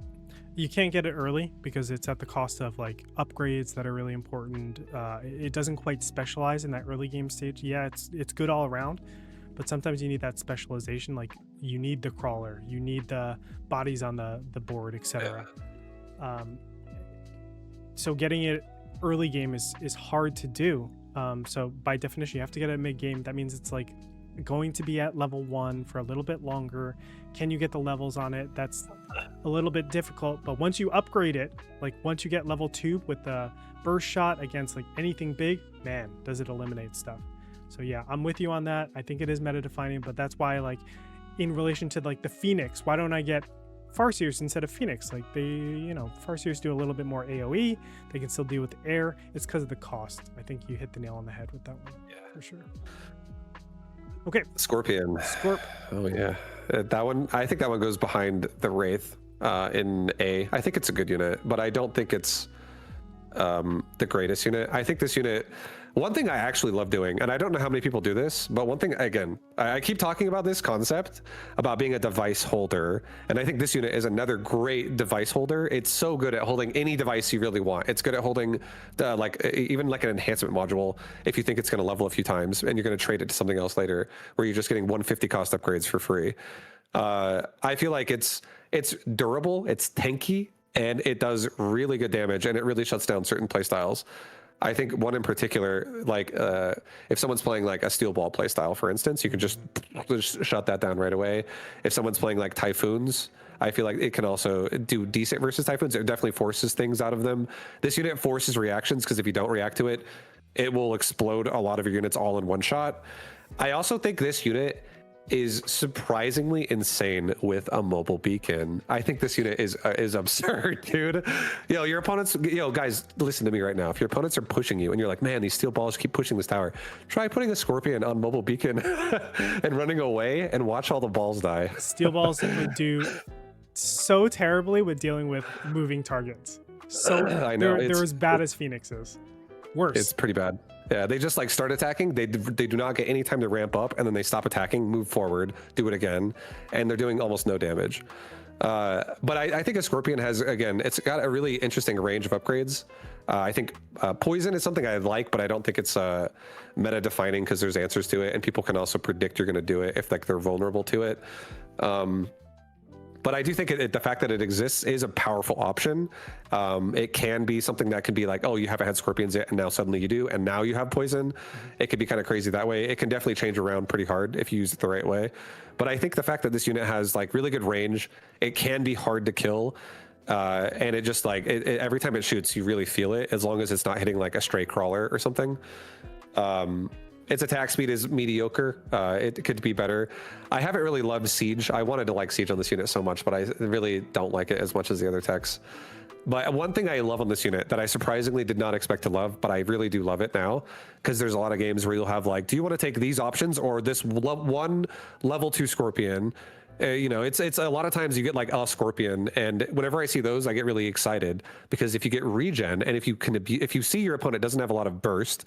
You can't get it early because it's at the cost of like upgrades that are really important. It doesn't quite specialize in that early game stage. Yeah, it's good all around, but sometimes you need that specialization. Like you need the crawler, you need the bodies on the board, etc. So getting it early game is hard to do. So by definition, you have to get it mid game. That means it's like going to be at level 1 for a little bit longer. Can you get the levels on it? That's a little bit difficult, but once you upgrade it, like once you get level 2 with the burst shot against like anything big, man, does it eliminate stuff. So yeah, I'm with you on that. I think it is meta defining, but that's why, like, in relation to like the Phoenix, why don't I get Farseers instead of Phoenix? Like they, Farseers do a little bit more AoE. They can still deal with the air. It's because of the cost. I think you hit the nail on the head with that one. Yeah, for sure. Okay. Scorpion. Oh yeah, that one. I think that one goes behind the Wraith in A. I think it's a good unit, but I don't think it's the greatest unit. I think this unit. One thing I actually love doing, and I don't know how many people do this, but one thing, again, I keep talking about this concept about being a device holder, and I think this unit is another great device holder. It's so good at holding any device you really want. It's good at holding even like an enhancement module if you think it's going to level a few times and you're going to trade it to something else later, where you're just getting 150 cost upgrades for free. I feel like it's durable, it's tanky, and it does really good damage, and it really shuts down certain playstyles. I think one in particular, like if someone's playing like a steel ball playstyle, for instance, you can just shut that down right away. If someone's playing like Typhoons, I feel like it can also do decent versus Typhoons. It definitely forces things out of them. This unit forces reactions, because if you don't react to it, it will explode a lot of your units all in one shot. I also think this unit is surprisingly insane with a mobile beacon. I think this unit is absurd, dude. Your opponents, guys, listen to me right now. If your opponents are pushing you and you're like, man, these steel balls keep pushing this tower, try putting a Scorpion on mobile beacon and running away and watch all the balls die. Steel balls would do so terribly with dealing with moving targets. So I know they're as bad as Phoenixes. Worse. It's pretty bad. Yeah, they just like start attacking. They do not get any time to ramp up, and then they stop attacking, move forward, do it again, and they're doing almost no damage. But I think a Scorpion has, again, it's got a really interesting range of upgrades. I think Poison is something I like, but I don't think it's meta defining, because there's answers to it, and people can also predict you're going to do it if like they're vulnerable to it. But I do think the fact that it exists is a powerful option. It can be something that can be like, oh, you haven't had Scorpions yet, and now suddenly you do, and now you have Poison. It could be kind of crazy that way. It can definitely change around pretty hard if you use it the right way. But I think the fact that this unit has like really good range, it can be hard to kill. And it just like, every time it shoots, you really feel it, as long as it's not hitting like a stray crawler or something. Its attack speed is mediocre. It could be better. I haven't really loved Siege. I wanted to like Siege on this unit so much, but I really don't like it as much as the other techs. But one thing I love on this unit that I surprisingly did not expect to love, but I really do love it now, because there's a lot of games where you'll have like, do you want to take these options or this one level 2 Scorpion? It's a lot of times you get like a Scorpion, and whenever I see those, I get really excited, because if you get regen, and if you see your opponent doesn't have a lot of burst,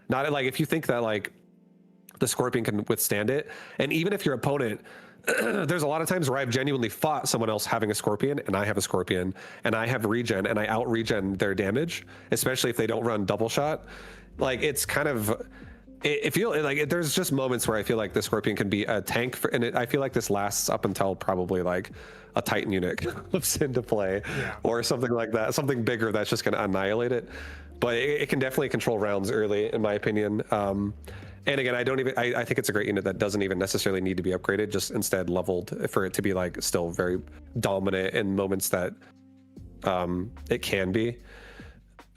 not like if you think that like the Scorpion can withstand it, and even if your opponent, there's a lot of times where I've genuinely fought someone else having a Scorpion, and I have a Scorpion, and I have regen, and I out regen their damage, especially if they don't run double shot. Like, it's kind of, it feel like there's just moments where I feel like the Scorpion can be a tank for, and I feel like this lasts up until probably like a Titan unit comes into play, or something like that, something bigger that's just going to annihilate it. But it can definitely control rounds early, in my opinion. And again, I think it's a great unit that doesn't even necessarily need to be upgraded, just instead leveled for it to be like still very dominant in moments that it can be.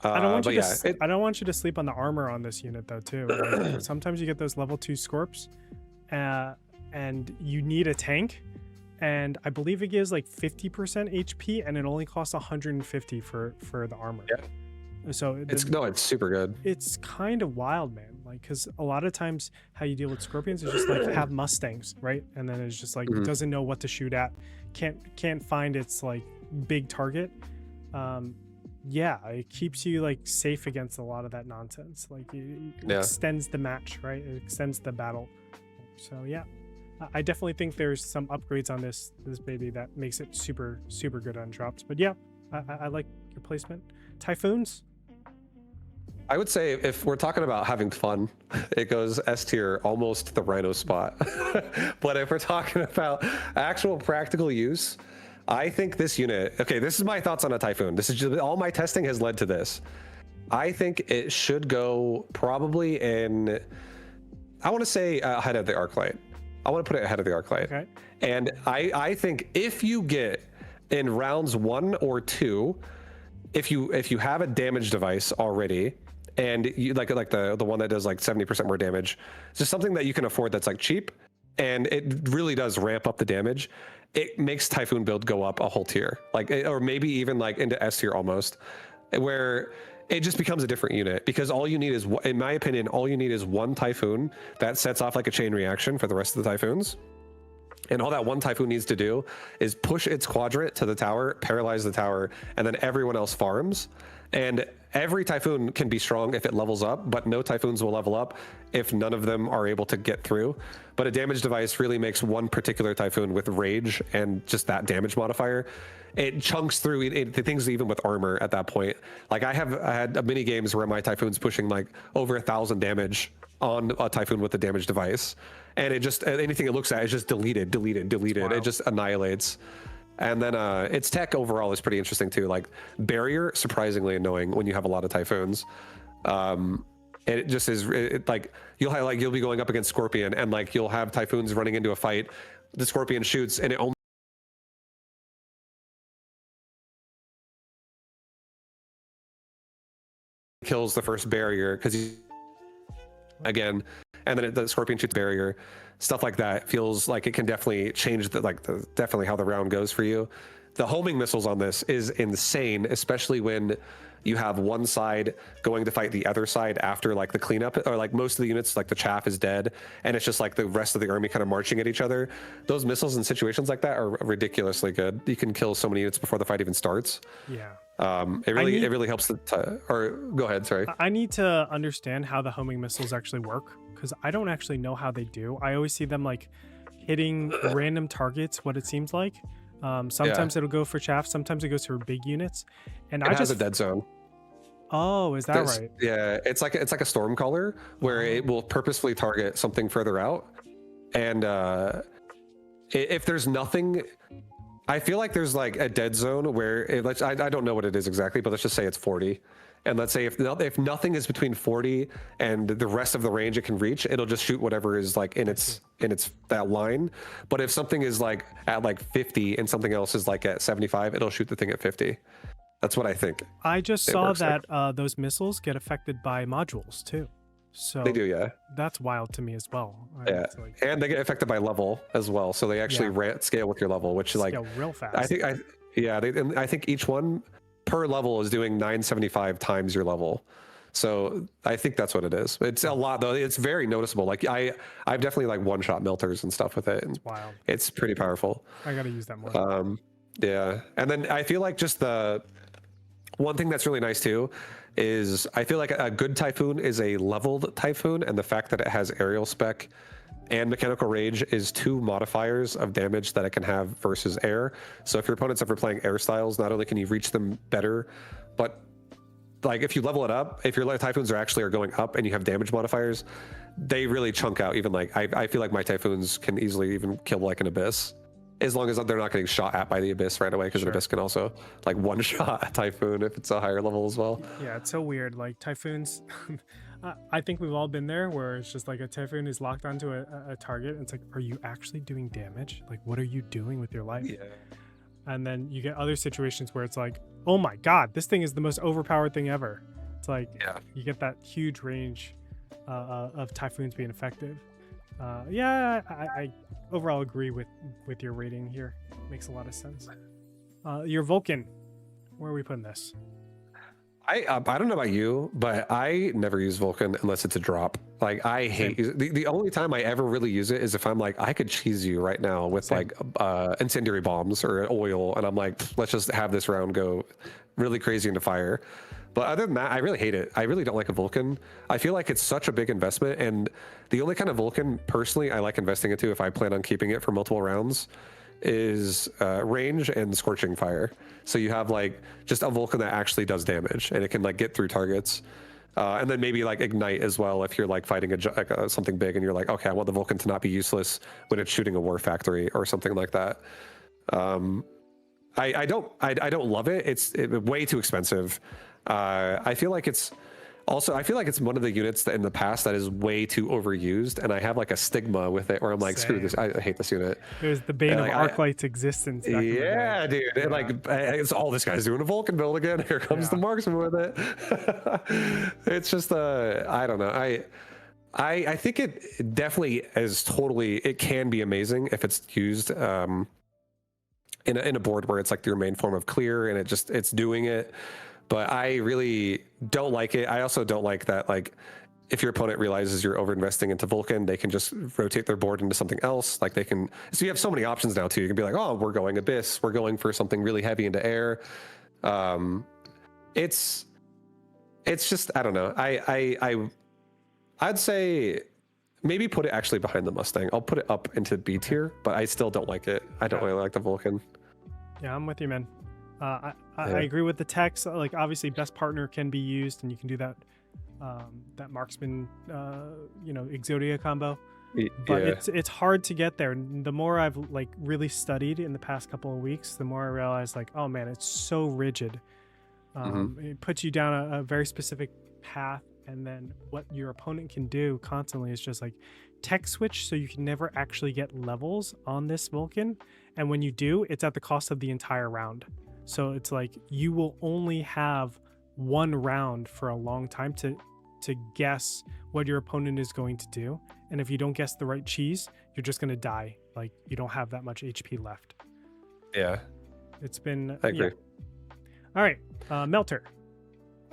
I don't want you to sleep on the armor on this unit though too. Like, sometimes you get those level 2 Scorps, and you need a tank, and I believe it gives like 50% HP, and it only costs 150 for the armor. Yeah. So it's super good. It's kind of wild, man. Like, because a lot of times how you deal with Scorpions is just like have Mustangs, right? And then it's just like it doesn't know what to shoot at, can't find its like big target. Yeah, it keeps you like safe against a lot of that nonsense. Like it extends the match, right? It extends the battle. So yeah, I definitely think there's some upgrades on this baby that makes it super good on drops. But yeah, I like your placement. Typhoons. I would say if we're talking about having fun, it goes S tier, almost the Rhino spot. But if we're talking about actual practical use, I think this unit, okay, this is my thoughts on a Typhoon. This is just, all my testing has led to this. I think it should go probably in, I want to say ahead of the Arclight. I want to put it ahead of the Arclight. Okay. And I think if you get in rounds 1 or 2, if you have a damage device already, and you like the one that does like 70% more damage, it's just something that you can afford that's like cheap, and it really does ramp up the damage. It makes Typhoon build go up a whole tier, like, or maybe even like into S tier almost, where it just becomes a different unit, because all you need is, in my opinion, all you need is one Typhoon that sets off like a chain reaction for the rest of the Typhoons. And all that one Typhoon needs to do is push its quadrant to the tower, paralyze the tower, and then everyone else farms. And every Typhoon can be strong if it levels up, but no Typhoons will level up if none of them are able to get through. But a damage device really makes one particular Typhoon with rage and just that damage modifier. It chunks through the things even with armor at that point. Like I had mini games where my Typhoon's pushing like over 1,000 damage on a Typhoon with the damage device. And it just, anything it looks at is just deleted. Wow. It just annihilates. And then its tech overall is pretty interesting too. Like barrier, surprisingly annoying when you have a lot of Typhoons. It just is like you'll be going up against Scorpion, and like you'll have Typhoons running into a fight. The Scorpion shoots, and it only kills the first barrier because again, and then the Scorpion shoots barrier. Stuff like that feels like it can definitely change definitely how the round goes for you. The homing missiles on this is insane, especially when you have one side going to fight the other side after like the cleanup, or like most of the units, like the chaff is dead, and it's just like the rest of the army kind of marching at each other. Those missiles in situations like that are ridiculously good. You can kill so many units before the fight even starts. Yeah. It really helps or go ahead, sorry. I need to understand how the homing missiles actually work, because I don't actually know how they do. I always see them like hitting random targets, what it seems like. Sometimes it'll go for chaff, sometimes it goes for big units. And it has a dead zone. Oh, is that right? Yeah, it's like a storm caller where it will purposefully target something further out. And if there's nothing, I feel like there's like a dead zone where I don't know what it is exactly, but let's just say it's 40. And let's say if nothing is between 40 and the rest of the range it can reach, it'll just shoot whatever is like in its that line. But if something is like at like 50 and something else is like at 75, it'll shoot the thing at 50. That's what I think. I just saw that those missiles get affected by modules too. So they do, yeah. That's wild to me as well. Yeah, and they get affected by level as well. So they actually scale with your level, which is like real fast. I think each one per level is doing 975 times your level. So I think that's what it is. It's a lot though. It's very noticeable. Like I've definitely like one-shot melters and stuff with it. And it's wild. It's pretty powerful. I gotta use that more. Yeah, and then I feel like just the one thing that's really nice too is I feel like a good Typhoon is a leveled Typhoon, and the fact that it has aerial spec and mechanical rage is 2 modifiers of damage that it can have versus air. So if your opponent's ever playing air styles, not only can you reach them better, but like if you level it up, if your Typhoons are going up and you have damage modifiers, they really chunk out. Even like I feel like my Typhoons can easily even kill like an Abyss, as long as they're not getting shot at by the Abyss right away, because an Abyss can also like one shot a Typhoon if it's a higher level as well. Yeah, it's so weird. Like Typhoons, I think we've all been there where it's just like a Typhoon is locked onto a target. And it's like, are you actually doing damage? Like, what are you doing with your life? Yeah. And then you get other situations where it's like, oh my God, this thing is the most overpowered thing ever. It's like, you get that huge range of Typhoons being effective. I overall agree with your rating here. Makes a lot of sense. Your Vulcan, where are we putting this? I don't know about you, but I never use Vulcan unless it's a drop. Like I hate the only time I ever really use it is if I'm like, I could cheese you right now with like incendiary bombs or oil, and I'm like, let's just have this round go really crazy into fire. But other than that, I really hate it. I really don't like a Vulcan. I feel like it's such a big investment, and the only kind of Vulcan personally I like investing into if I plan on keeping it for multiple rounds is range and scorching fire. So you have like just a Vulcan that actually does damage and it can like get through targets, and then maybe like ignite as well if you're like fighting something big and you're like, okay, I want the Vulcan to not be useless when it's shooting a war factory or something like that. I don't love it. It's way too expensive. I feel like it's one of the units that in the past that is way too overused, and I have like a stigma with it where I'm like, screw this, I hate this unit. It was the bane of Arclight's existence. Yeah, dude. And like, it's all this guy's doing a Vulcan build again. Here comes the marksman with it. It's just, I don't know. I think it definitely is totally, it can be amazing if it's used in a board where it's like your main form of clear and it's doing it. But I really don't like it. I also don't like that, like, if your opponent realizes you're overinvesting into Vulcan, they can just rotate their board into something else. Like so you have so many options now too. You can be like, oh, we're going Abyss. We're going for something really heavy into air. It's just, I don't know. I'd say maybe put it actually behind the Mustang. I'll put it up into B tier, but I still don't like it. I don't really like the Vulcan. Yeah, I'm with you, man. I agree with the text. Like, obviously, best partner can be used, and you can do that that marksman, Exodia combo. But it's hard to get there. The more I've like really studied in the past couple of weeks, the more I realize like, oh man, it's so rigid. It puts you down a very specific path, and then what your opponent can do constantly is just like tech switch, so you can never actually get levels on this Vulcan, and when you do, it's at the cost of the entire round. So it's like you will only have one round for a long time to guess what your opponent is going to do. And if you don't guess the right cheese, you're just going to die. Like, you don't have that much HP left. Yeah. It's been... I agree. Yeah. All right. Melter.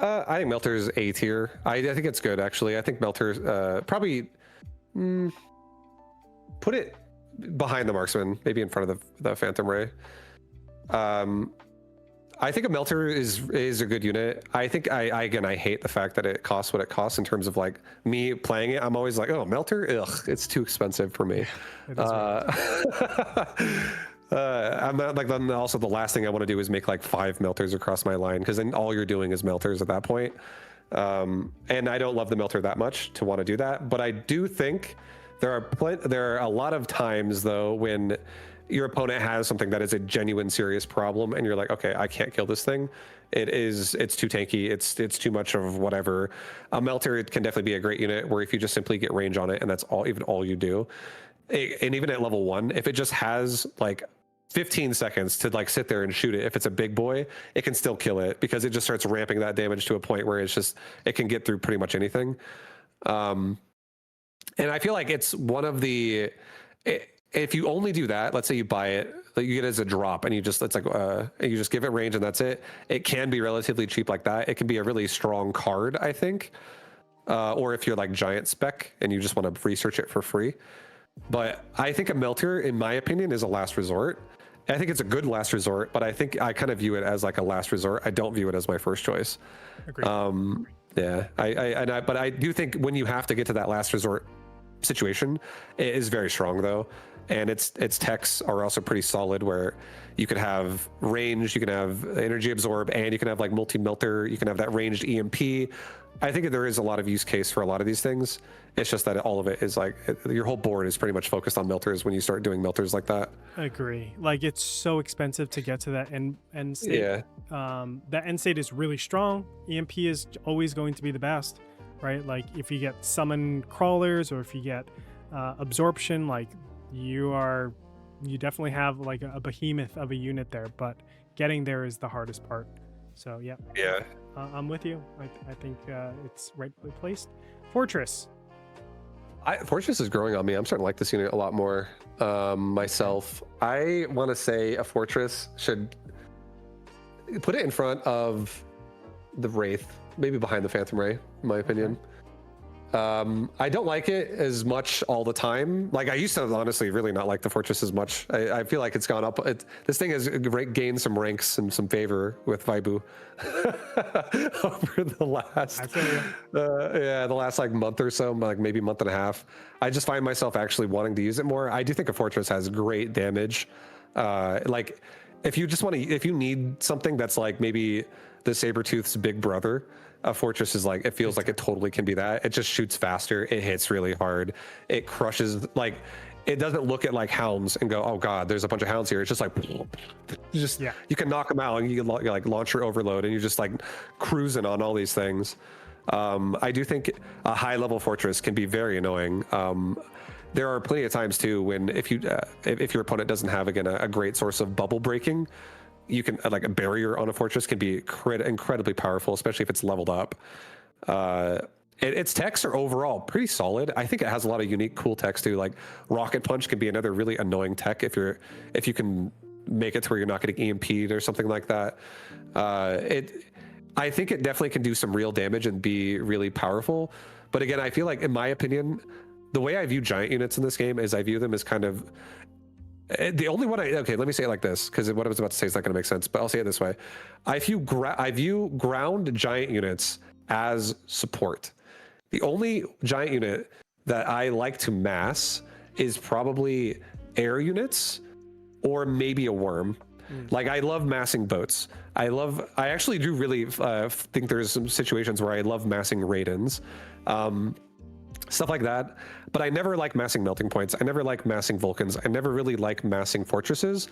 I think Melter's A tier. I think it's good, actually. I think Melter's probably... put it behind the Marksman, maybe in front of the Phantom Ray. I think a Melter is a good unit. I think I hate the fact that it costs what it costs in terms of like me playing it. I'm always like, oh, Melter, ugh, it's too expensive for me. I'm not like, then also the last thing I want to do is make like 5 Melters across my line, because then all you're doing is Melters at that point. And I don't love the Melter that much to want to do that, but I do think there are a lot of times though when your opponent has something that is a genuine serious problem and you're like, okay, I can't kill this thing. It's too tanky. It's too much of whatever. A Melter can definitely be a great unit where if you just simply get range on it and that's all you do. And even at level 1, if it just has like 15 seconds to like sit there and shoot it, if it's a big boy, it can still kill it because it just starts ramping that damage to a point where it can get through pretty much anything. And I feel like it's one of the... If you only do that, let's say you buy it, like you get it as a drop, and you just give it range and that's it. It can be relatively cheap like that. It can be a really strong card, I think. Or if you're like giant spec and you just want to research it for free. But I think a Melter, in my opinion, is a last resort. I think it's a good last resort, but I think I kind of view it as like a last resort. I don't view it as my first choice. Agreed. Yeah, but I do think when you have to get to that last resort situation, it is very strong though. and its techs are also pretty solid, where you could have range, you can have energy absorb, and you can have like multi-melter, you can have that ranged EMP. I think there is a lot of use case for a lot of these things. It's just that all of it is like, your whole board is pretty much focused on melters when you start doing melters like that. I agree. Like, it's so expensive to get to that end state. Yeah. That end state is really strong. EMP is always going to be the best, right? Like, if you get summon crawlers, or if you get absorption, like, you definitely have like a behemoth of a unit there, but getting there is the hardest part. So yeah. I'm with you. I think it's rightfully placed. Fortress. Fortress is growing on me. I'm starting to like this unit a lot more myself. I want to say a Fortress should put it in front of the Wraith, maybe behind the Phantom Ray, in my opinion. I don't like it as much all the time. Like, I used to honestly really not like the Fortress as much. I feel like it's gone up. This thing has gained some ranks and some favor with Vaibu over the last, the last like month or so, like maybe month and a half. I just find myself actually wanting to use it more. I do think a Fortress has great damage. Like, if you need something that's like maybe the Sabretooth's big brother, a Fortress is like, it feels like it totally can be that. It just shoots faster. It hits really hard. It crushes, like, it doesn't look at like hounds and go, oh God, there's a bunch of hounds here. It's just like, you can knock them out, and you can like launch your overload, and you're just like cruising on all these things. I do think a high level Fortress can be very annoying. There are plenty of times too when if your opponent doesn't have, again, a great source of bubble breaking, you can, like, a barrier on a Fortress can be incredibly powerful, especially if it's leveled up. Its techs are overall pretty solid. I think it has a lot of unique, cool techs too. Like, Rocket Punch can be another really annoying tech if you can make it to where you're not getting EMP'd or something like that. I think it definitely can do some real damage and be really powerful. But again, I feel like, in my opinion, the way I view giant units in this game is I view them as kind of the only one. Okay, let me say it like this, because what I was about to say is not going to make sense, but I'll say it this way. I view ground giant units as support. The only giant unit that I like to mass is probably air units, or maybe a worm. Like, I love massing boats. I actually do really think there's some situations where I love massing Raidens. Stuff like that. But I never like massing melting points. I never like massing Vulcans. I never really like massing fortresses.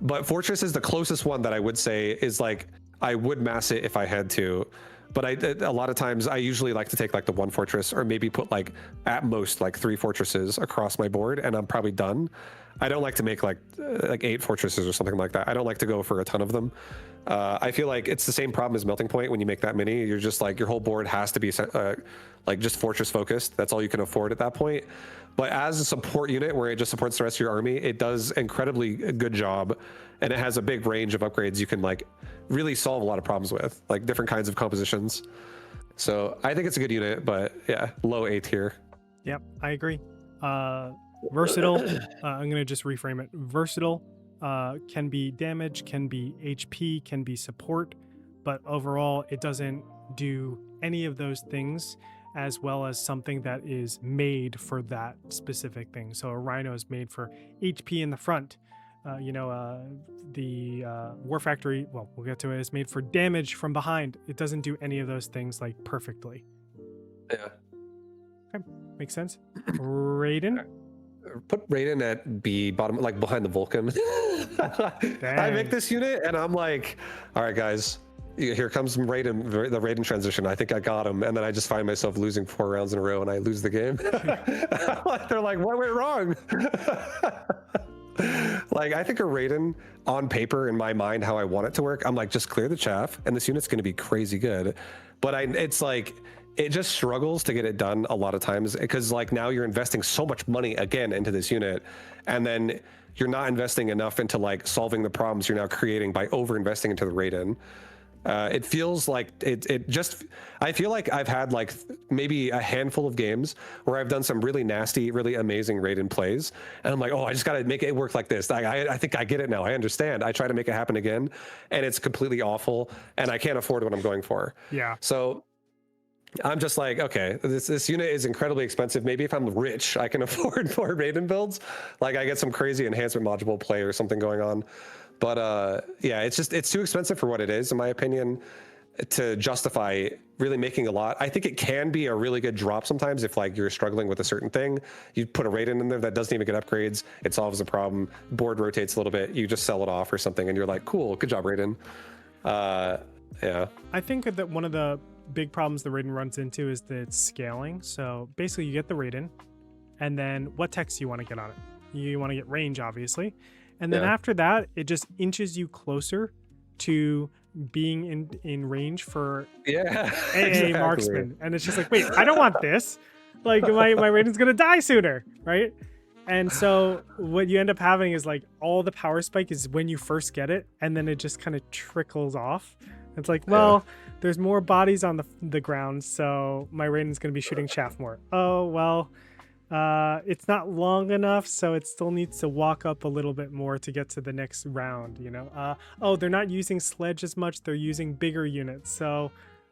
But Fortress is the closest one that I would say is like, I would mass it if I had to. But a lot of times I usually like to take like the one fortress, or maybe put like at most like 3 fortresses across my board, and I'm probably done. I don't like to make like 8 fortresses or something like that. I don't like to go for a ton of them. I feel like it's the same problem as melting point. When you make that many, you're just like, your whole board has to be like just fortress focused. That's all you can afford at that point. But as a support unit where it just supports the rest of your army, it does incredibly good job, and it has a big range of upgrades you can like really solve a lot of problems with, like different kinds of compositions. So I think it's a good unit, but yeah, low A tier. Yep, I agree. Versatile. I'm gonna just reframe it. Versatile can be damage, can be HP, can be support, but overall it doesn't do any of those things as well as something that is made for that specific thing. So a Rhino is made for HP in the front. The War Factory, well, we'll get to it, is made for damage from behind. It doesn't do any of those things like perfectly. Yeah. Okay, makes sense. Raiden. Put Raiden at B, bottom, like behind the Vulcan. I make this unit and I'm like, all right, guys, here comes Raiden, the Raiden transition. I think I got him. And then I just find myself losing 4 rounds in a row and I lose the game. They're like, what went wrong? Like, I think a Raiden on paper, in my mind, how I want it to work, I'm like, just clear the chaff and this unit's going to be crazy good. But it's like, it just struggles to get it done a lot of times, because like now you're investing so much money again into this unit, and then you're not investing enough into like solving the problems you're now creating by over investing into the Raiden. It feels like I feel like I've had like maybe a handful of games where I've done some really nasty, really amazing Raiden plays, and I'm like, oh, I just got to make it work like this. I think I get it now. I understand. I try to make it happen again, and it's completely awful, and I can't afford what I'm going for. Yeah. So I'm just like, okay, this unit is incredibly expensive. Maybe if I'm rich, I can afford more Raiden builds. Like I get some crazy enhancement module play or something going on. But yeah, it's too expensive for what it is, in my opinion, to justify really making a lot. I think it can be a really good drop sometimes if like you're struggling with a certain thing. You put a Raiden in there that doesn't even get upgrades. It solves the problem. Board rotates a little bit. You just sell it off or something, and you're like, cool, good job, Raiden. Yeah. I think that one of the big problems the Raiden runs into is that it's scaling. So basically, you get the Raiden, and then what text you want to get on it? You want to get range, obviously, and then after that, it just inches you closer to being in range for exactly. marksman, and it's just like, wait, I don't want this. Like my Raiden's gonna die sooner, right? And so what you end up having is like all the power spike is when you first get it, and then it just kind of trickles off. It's like, well, there's more bodies on the ground, so my Raiden's going to be shooting chaff more. Oh, well, it's not long enough, so it still needs to walk up a little bit more to get to the next round, you know? Oh, they're not using sledge as much, they're using bigger units, so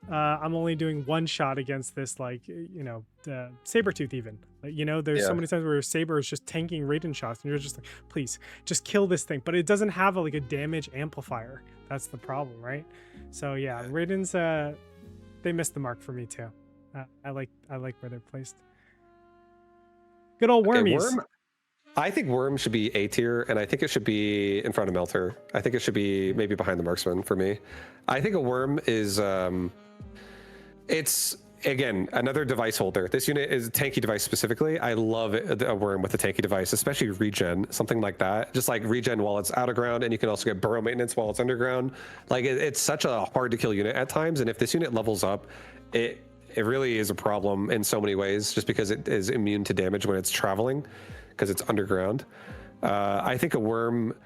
I'm only doing one shot against this, like, you know, Sabretooth even. Like, you know, there's so many times where Saber is just tanking Raiden shots, and you're just like, please, just kill this thing. But it doesn't have like a damage amplifier. That's the problem, right? So yeah, Raiden's they missed the mark for me too. I like where they're placed. Good old Wormies. Worm, I think Worm should be A tier, and I think it should be in front of Melter. I think it should be maybe behind the Marksman for me. I think a Worm is it's again another device holder. This unit is a tanky device specifically. I love a Worm with a tanky device, especially regen, something like that. Just like regen while it's out of ground, and you can also get burrow maintenance while it's underground. Like it's such a hard to kill unit at times, and if this unit levels up, it really is a problem in so many ways, just because it is immune to damage when it's traveling, because it's underground. I think a Worm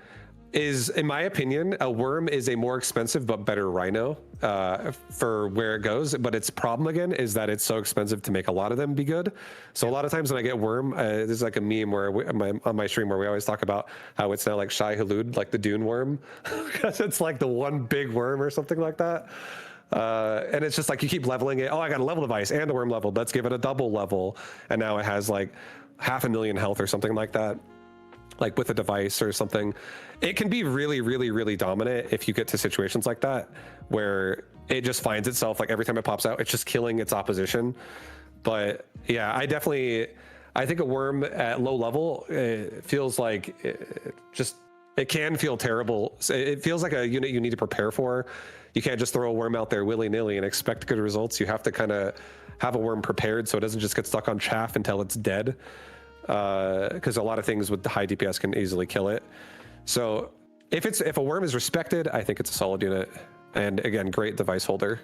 is, in my opinion, a Worm is a more expensive but better Rhino for where it goes. But its problem again is that it's so expensive to make a lot of them be good. So a lot of times when I get Worm, there's like a meme where on my stream where we always talk about how it's now like Shai Hulud, like the Dune Worm, because it's like the one big worm or something like that. And it's just like you keep leveling it. Oh, I got a level device and the Worm leveled. Let's give it a double level. And now it has like 500,000 health or something like that, like with a device or something. It can be really, really, really dominant if you get to situations like that, where it just finds itself, like every time it pops out, it's just killing its opposition. But yeah, I think a Worm at low level, it feels like it can feel terrible. It feels like a unit you need to prepare for. You can't just throw a Worm out there willy-nilly and expect good results. You have to kind of have a Worm prepared so it doesn't just get stuck on chaff until it's dead. Because a lot of things with the high DPS can easily kill it. So if a Worm is respected, I think it's a solid unit. And again, great device holder.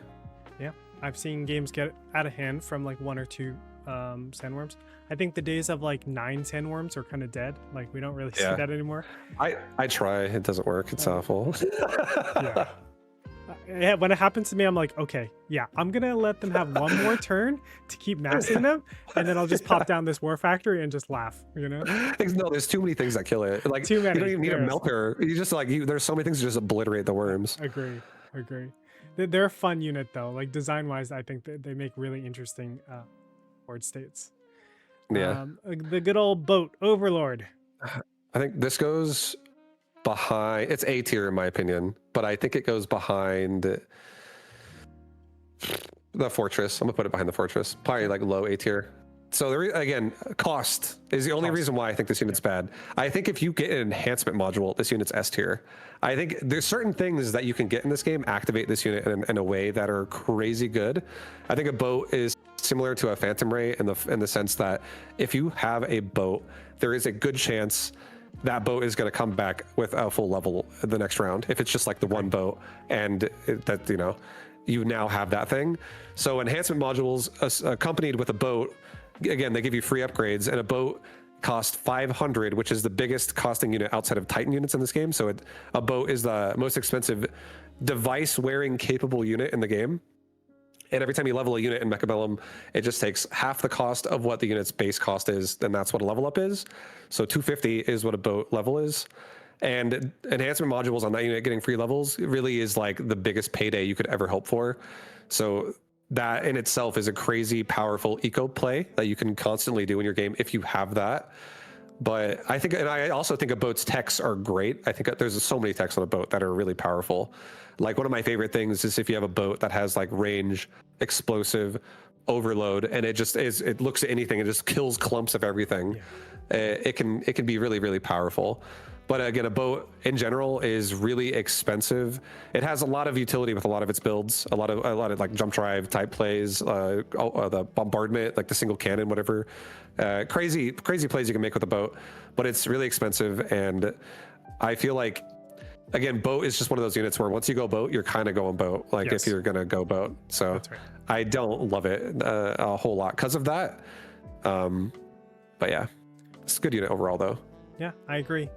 Yeah, I've seen games get out of hand from like 1 or 2 sandworms. I think the days of like 9 sandworms are kind of dead. Like we don't really see that anymore. I try, it doesn't work. It's awful. Yeah, when it happens to me, I'm like, okay, yeah, I'm gonna let them have one more turn to keep massing them, and then I'll just pop down this War Factory and just laugh, you know? No, there's too many things that kill it. Like too many. You don't even need a melter. You just like there's so many things to just obliterate the worms. Agree. They're a fun unit though. Like design wise, I think they make really interesting board states. Yeah. The good old boat Overlord. I think this goes behind. It's A tier in my opinion, but I think it goes behind the Fortress. I'm gonna put it behind the Fortress. Probably like low A tier. So there, again, cost is the only reason why I think this unit's bad. I think if you get an enhancement module, this unit's S tier. I think there's certain things that you can get in this game, activate this unit in a way that are crazy good. I think a boat is similar to a Phantom Ray in the sense that if you have a boat, there is a good chance that boat is going to come back with a full level the next round. If it's just like the one boat and that, you know, you now have that thing. So enhancement modules accompanied with a boat, again, they give you free upgrades, and a boat costs 500, which is the biggest costing unit outside of Titan units in this game. So a boat is the most expensive device wearing capable unit in the game. And every time you level a unit in Mechabellum, it just takes half the cost of what the unit's base cost is, then that's what a level up is. So 250 is what a boat level is. And enhancement modules on that unit getting free levels really is like the biggest payday you could ever hope for. So that in itself is a crazy powerful eco play that you can constantly do in your game if you have that. But I think, and I also think a boat's techs are great. I think there's so many techs on a boat that are really powerful. Like one of my favorite things is if you have a boat that has like range, explosive, overload, and it looks at anything, it just kills clumps of everything. Yeah. It can be really, really powerful. But again, a boat in general is really expensive. It has a lot of utility with a lot of its builds, a lot of like jump drive type plays, the bombardment, like the single cannon, whatever. Crazy plays you can make with a boat, but it's really expensive. And I feel like, again, boat is just one of those units where once you go boat, you're kind of going boat, like if you're going to go boat. So right. I don't love it a whole lot because of that. But yeah, it's a good unit overall though. Yeah, I agree.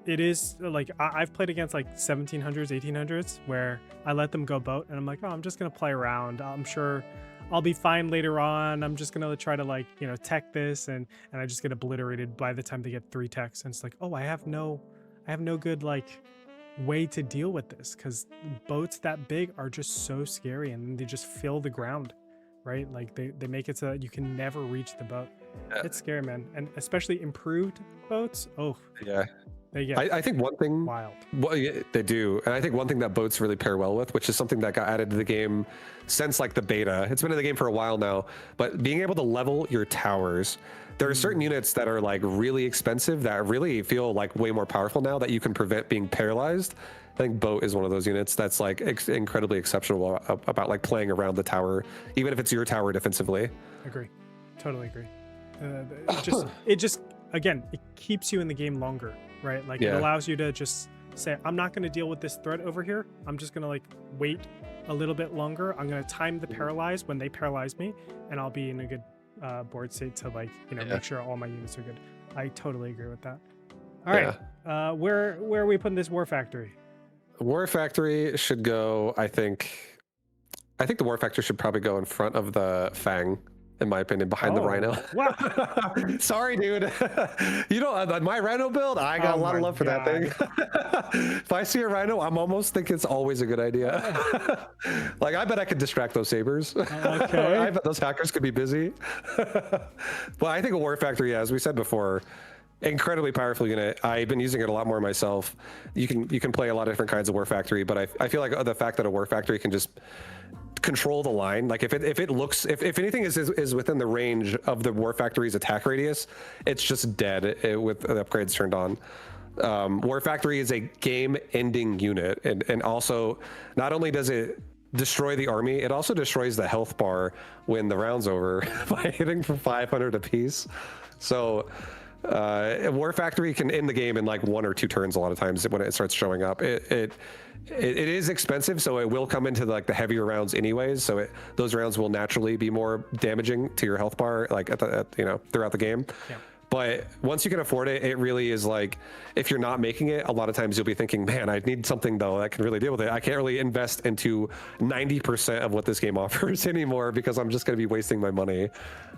It is like I've played against like 1700s, 1800s where I let them go boat and I'm like, oh, I'm just going to play around. I'm sure I'll be fine later on. I'm just going to try to like, tech this and I just get obliterated by the time they get 3 techs. And it's like, oh, I have no good like way to deal with this because boats that big are just so scary and they just fill the ground, right? Like they make it so that you can never reach the boat. Yeah. It's scary, man. And especially improved boats. Oh, yeah. They get I think one thing wild. Well, yeah, they do. And I think one thing that boats really pair well with, which is something that got added to the game since like the beta. It's been in the game for a while now, but being able to level your towers. There are certain units that are like really expensive that really feel like way more powerful now that you can prevent being paralyzed. I think boat is one of those units that's like incredibly exceptional about like playing around the tower, even if it's your tower defensively. Agree. Totally agree. It just again, it keeps you in the game longer, right? Like it allows you to just say, I'm not going to deal with this threat over here. I'm just going to like wait a little bit longer. I'm going to time the paralyze when they paralyze me, and I'll be in a good board state to like make sure all my units are good. I totally agree with that. All right, where are we putting this War Factory? War Factory should go. I think the War Factory should probably go in front of the Fang. In my opinion, behind the Rhino. Wow. Sorry, dude. My Rhino build, I got a lot of love for that thing. If I see a Rhino, I'm almost think it's always a good idea. Like, I bet I could distract those sabers. Okay. I bet those hackers could be busy. But I think a War Factory, as we said before, incredibly powerful unit. I've been using it a lot more myself. You can play a lot of different kinds of War Factory, but I feel like the fact that a War Factory can just control the line, like if anything is within the range of the War Factory's attack radius, it's just dead with the upgrades turned on. War Factory is a game-ending unit, and also not only does it destroy the army, it also destroys the health bar when the round's over by hitting for 500 apiece. So War Factory can end the game in like 1 or 2 turns a lot of times when it starts showing up. It is expensive, so it will come into like the heavier rounds anyways. So those rounds will naturally be more damaging to your health bar, like throughout the game. Yeah. But once you can afford it, it really is like, if you're not making it, a lot of times you'll be thinking, man, I need something though that can really deal with it. I can't really invest into 90% of what this game offers anymore because I'm just going to be wasting my money.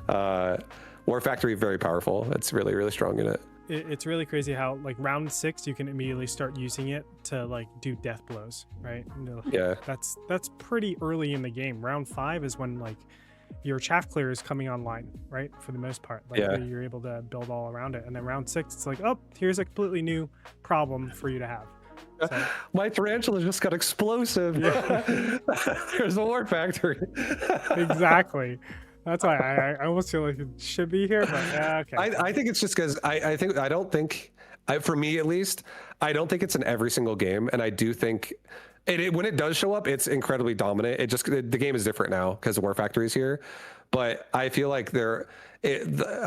War Factory, very powerful. It's really, really strong in it. It's really crazy how like round 6 you can immediately start using it to like do death blows, right? Yeah, that's pretty early in the game. Round 5 is when like your chaff clear is coming online, right? For the most part, like you're able to build all around it. And then round 6, it's like, oh, here's a completely new problem for you to have. So, my tarantula just got explosive. Yeah. There's a War Factory. Exactly. That's why I almost feel like it should be here, but okay. I think it's just because for me at least, I don't think it's in every single game, and I do think when it does show up, it's incredibly dominant. The game is different now because War Factory is here, but I feel like a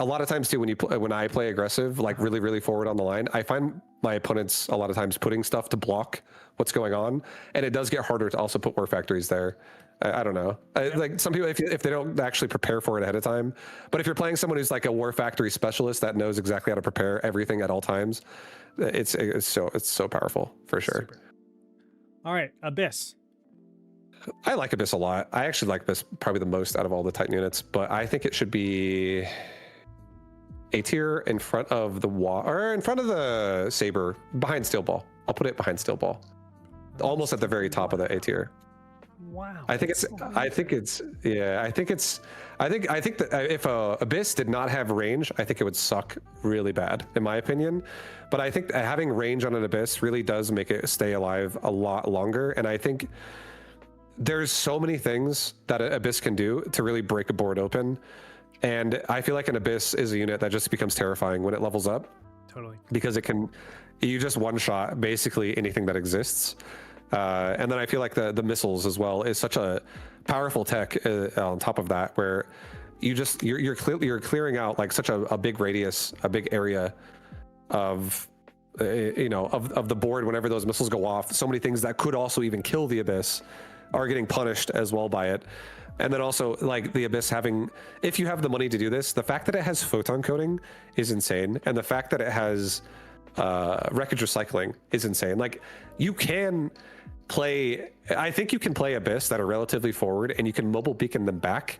lot of times too when I play aggressive, like really, really forward on the line, I find my opponents a lot of times putting stuff to block what's going on, and it does get harder to also put War Factories there. I don't know. Like some people, if they don't actually prepare for it ahead of time, but if you're playing someone who's like a War Factory specialist that knows exactly how to prepare everything at all times, it's so powerful for sure. Super. All right, Abyss. I like Abyss a lot. I actually like Abyss probably the most out of all the Titan units, but I think it should be A tier in front of the or in front of the Saber, behind Steel Ball. I'll put it behind Steel Ball, almost at the very top of the A tier. Wow. I think that if Abyss did not have range, I think it would suck really bad, in my opinion. But I think having range on an Abyss really does make it stay alive a lot longer. And I think there's so many things that an Abyss can do to really break a board open. And I feel like an Abyss is a unit that just becomes terrifying when it levels up. Totally. Because you just one-shot basically anything that exists. And then I feel like the missiles as well is such a powerful tech on top of that, where you're clearing out like such a big radius, a big area of of the board whenever those missiles go off. So many things that could also even kill the Abyss are getting punished as well by it. And then also like the Abyss having, if you have the money to do this, the fact that it has photon coating is insane, and the fact that it has wreckage recycling is insane. Like you can play, I think you can play Abyss that are relatively forward, and you can mobile beacon them back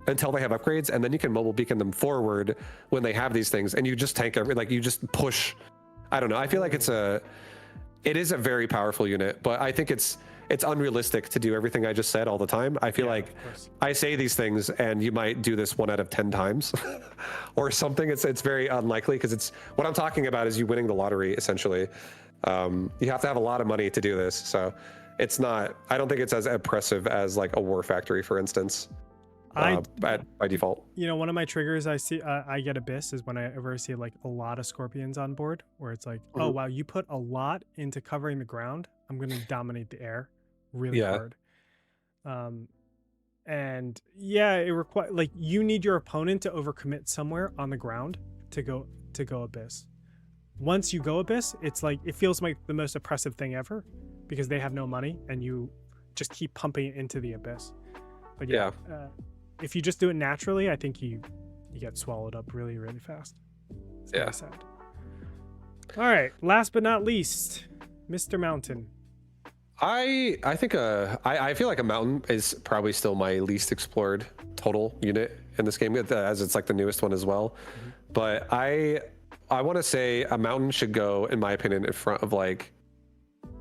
until they have upgrades, and then you can mobile beacon them forward when they have these things, and you just tank like you just push. I don't know, I feel like it is a very powerful unit, but I think it's unrealistic to do everything I just said all the time. I feel like I say these things and you might do this 1 out of 10 times or something. It's very unlikely, because it's what I'm talking about is you winning the lottery essentially. You have to have a lot of money to do this, so I don't think it's as impressive as like a War Factory, for instance, by default. One of my triggers I get Abyss is when I ever see like a lot of Scorpions on board, where it's like, oh wow, you put a lot into covering the ground, I'm going to dominate the air really hard. And yeah, it requires like you need your opponent to overcommit somewhere on the ground to go Abyss. Once you go Abyss, it's like it feels like the most oppressive thing ever, because they have no money and you just keep pumping it into the Abyss. But if you just do it naturally, I think you get swallowed up really, really fast. It's kind of sad. All right, last but not least, Mr. Mountain. I think I feel like a Mountain is probably still my least explored total unit in this game, as it's like the newest one as well. But I want to say a Mountain should go, in my opinion, in front of like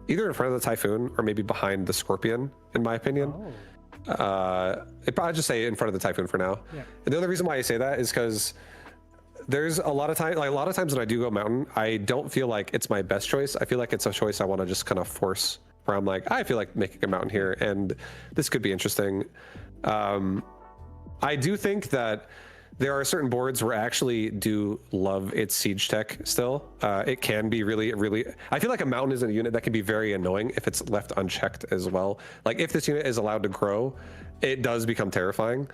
either in front of the Typhoon or maybe behind the Scorpion, in my opinion. I'd just say in front of the Typhoon for now. And the only reason why I say that is because there's a lot of times when I do go Mountain, I don't feel like it's my best choice. I feel like it's a choice I want to just kind of force, where I'm like, I feel like making a Mountain here, and this could be interesting. I do think that there are certain boards where I actually do love its siege tech still. It can be really, really, I feel like a Mountain is a unit that can be very annoying if it's left unchecked as well. Like if this unit is allowed to grow, it does become terrifying.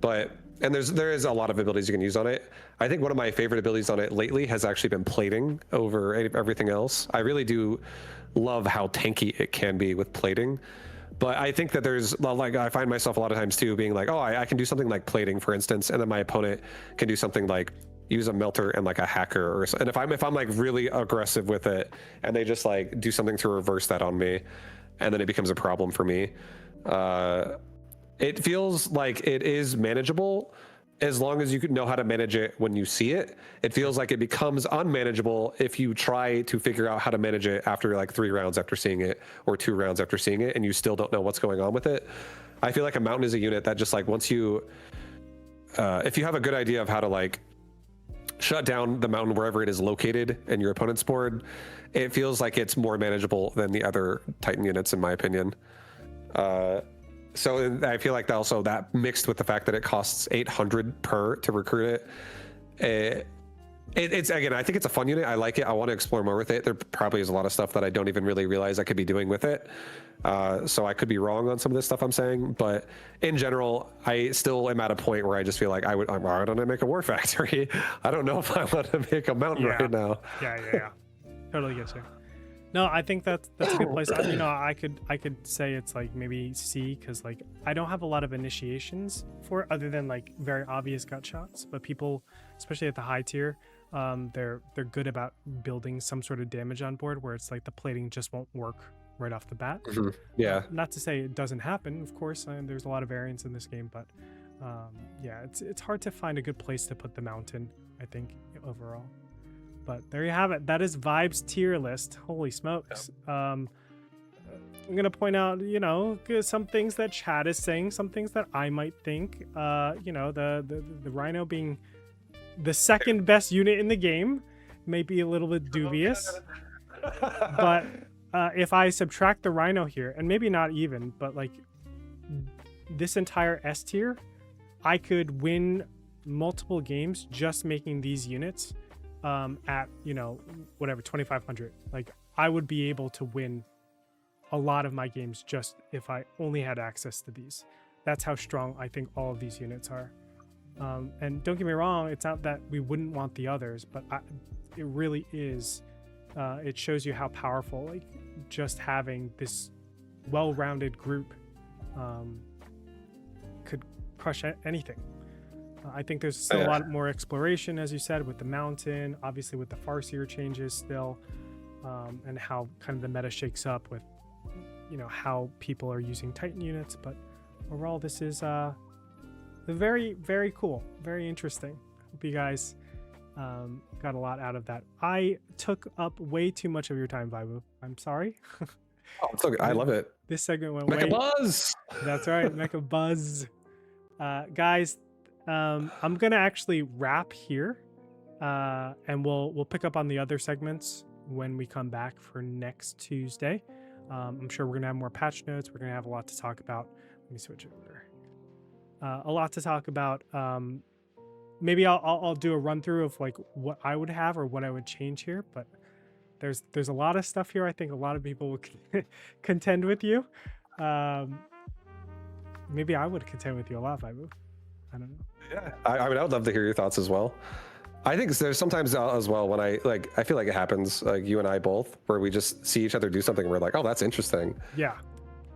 And there is a lot of abilities you can use on it. I think one of my favorite abilities on it lately has actually been plating over everything else. I really do love how tanky it can be with plating. But I think that there's like, I find myself a lot of times too being like, oh, I can do something like plating, for instance, and then my opponent can do something like use a melter and like a hacker, or and if I'm like really aggressive with it, and they just like do something to reverse that on me, and then it becomes a problem for me. It feels like it is manageable as long as you can know how to manage it when you see it. It feels like it becomes unmanageable if you try to figure out how to manage it after like 3 rounds after seeing it, or 2 rounds after seeing it, and you still don't know what's going on with it. I feel like a Mountain is a unit that just like once you, if you have a good idea of how to like shut down the Mountain wherever it is located in your opponent's board, it feels like it's more manageable than the other Titan units, in my opinion. So I feel like that mixed with the fact that it costs 800 per to recruit it, it's again, I think it's a fun unit. I like it. I want to explore more with it. There probably is a lot of stuff that I don't even really realize I could be doing with it. So I could be wrong on some of this stuff I'm saying, but in general, I still am at a point where I just feel like why don't I make a War Factory? I don't know if I want to make a Mountain right now. Yeah. Totally get you. No, I think that's a good place. I could say it's like maybe C, because like I don't have a lot of initiations for it other than like very obvious gut shots. But people, especially at the high tier, they're good about building some sort of damage on board where it's like the plating just won't work right off the bat. Yeah. Not to say it doesn't happen, of course. There's a lot of variance in this game, but it's hard to find a good place to put the Mountain, I think, overall. But there you have it. That is Vibe's tier list. Holy smokes. I'm gonna point out, you know, some things that chat is saying, some things that I might think. You know, the Rhino being the second best unit in the game may be a little bit dubious. But if I subtract the Rhino here, and maybe not even, but like this entire S tier, I could win multiple games just making these units at, you know, whatever, 2,500. Like I would be able to win a lot of my games just if I only had access to these. That's how strong I think all of these units are. And don't get me wrong, it's not that we wouldn't want the others, but it really is. It shows you how powerful, like, just having this well-rounded group could crush anything. I think there's still a lot more exploration, as you said, with the mountain, obviously with the Farseer changes still, and how kind of the meta shakes up with, you know, how people are using Titan units. But overall, this is very, very cool, very interesting. Hope you guys got a lot out of that. I took up way too much of your time, Vibu. I'm sorry. Oh, it's okay. I love it. This segment went Mechabuzz. That's right, Mechabuzz. Guys, I'm gonna actually wrap here, and we'll pick up on the other segments when we come back for next Tuesday. I'm sure we're gonna have more patch notes. We're gonna have a lot to talk about. Let me switch over. A lot to talk about. Maybe I'll do a run through of like what I would have or what I would change here, but there's a lot of stuff here. I think a lot of people will contend with you. Maybe I would contend with you a lot, Vibu. I don't know. Yeah, I mean, I would love to hear your thoughts as well. I think there's sometimes as well when I feel like it happens, like you and I both, where we just see each other do something and we're like, oh, that's interesting. Yeah,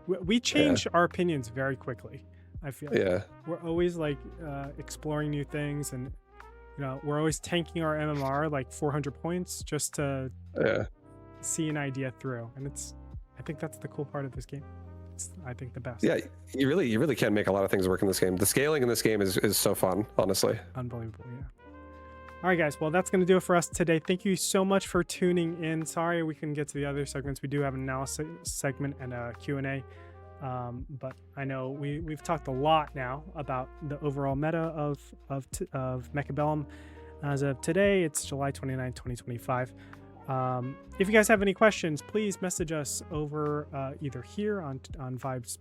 we change our opinions very quickly. I feel like we're always like exploring new things, and you know, we're always tanking our MMR like 400 points just to see an idea through, and I think that's the cool part of this game. It's, I think, the best. Yeah, you really can make a lot of things work in this game. The scaling in this game is so fun, honestly. Unbelievable. Yeah. All right, guys. Well, that's going to do it for us today. Thank you so much for tuning in. Sorry we couldn't get to the other segments. We do have an analysis segment and a Q&A. But I know we've talked a lot now about the overall meta of Mechabellum. As of today, it's July 29, 2025. If you guys have any questions, please message us over either here on Vibe's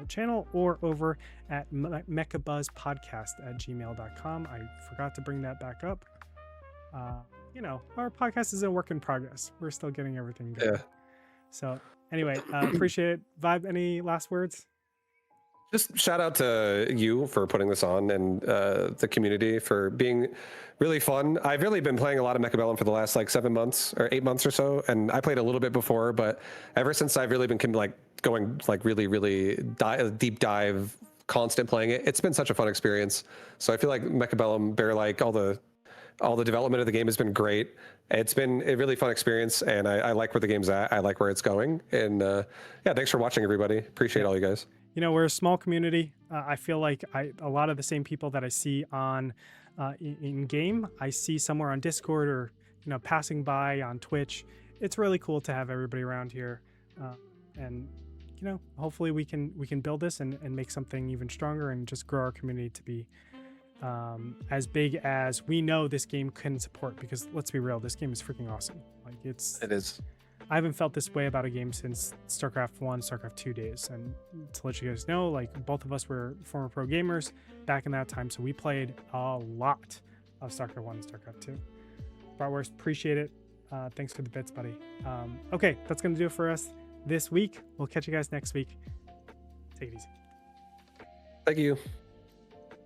channel or over at MechabuzzPodcast@gmail.com. I forgot to bring that back up. You know, our podcast is a work in progress. We're still getting everything going. Yeah. So anyway, appreciate it. Vibe, any last words? Just shout out to you for putting this on, and the community for being really fun. I've really been playing a lot of Mechabellum for the last like 7 months or 8 months or so, and I played a little bit before, but ever since I've really been going like really deep dive, constant playing it, it's been such a fun experience. So I feel like Mechabellum, like all the development of the game has been great. It's been a really fun experience, and I like where the game's at. I like where it's going, and yeah, thanks for watching, everybody. Appreciate all you guys. You know, we're a small community. I feel like a lot of the same people that I see on in game, I see somewhere on Discord or, you know, passing by on Twitch. It's really cool to have everybody around here, and you know, hopefully we can build this and make something even stronger and just grow our community to be as big as we know this game can support. Because let's be real, this game is freaking awesome. Like it is. I haven't felt this way about a game since StarCraft 1, StarCraft 2 days. And to let you guys know, like, both of us were former pro gamers back in that time, so we played a lot of StarCraft 1 and StarCraft 2. Bratwurst, appreciate it. Thanks for the bits, buddy. Okay, that's going to do it for us this week. We'll catch you guys next week. Take it easy. Thank you.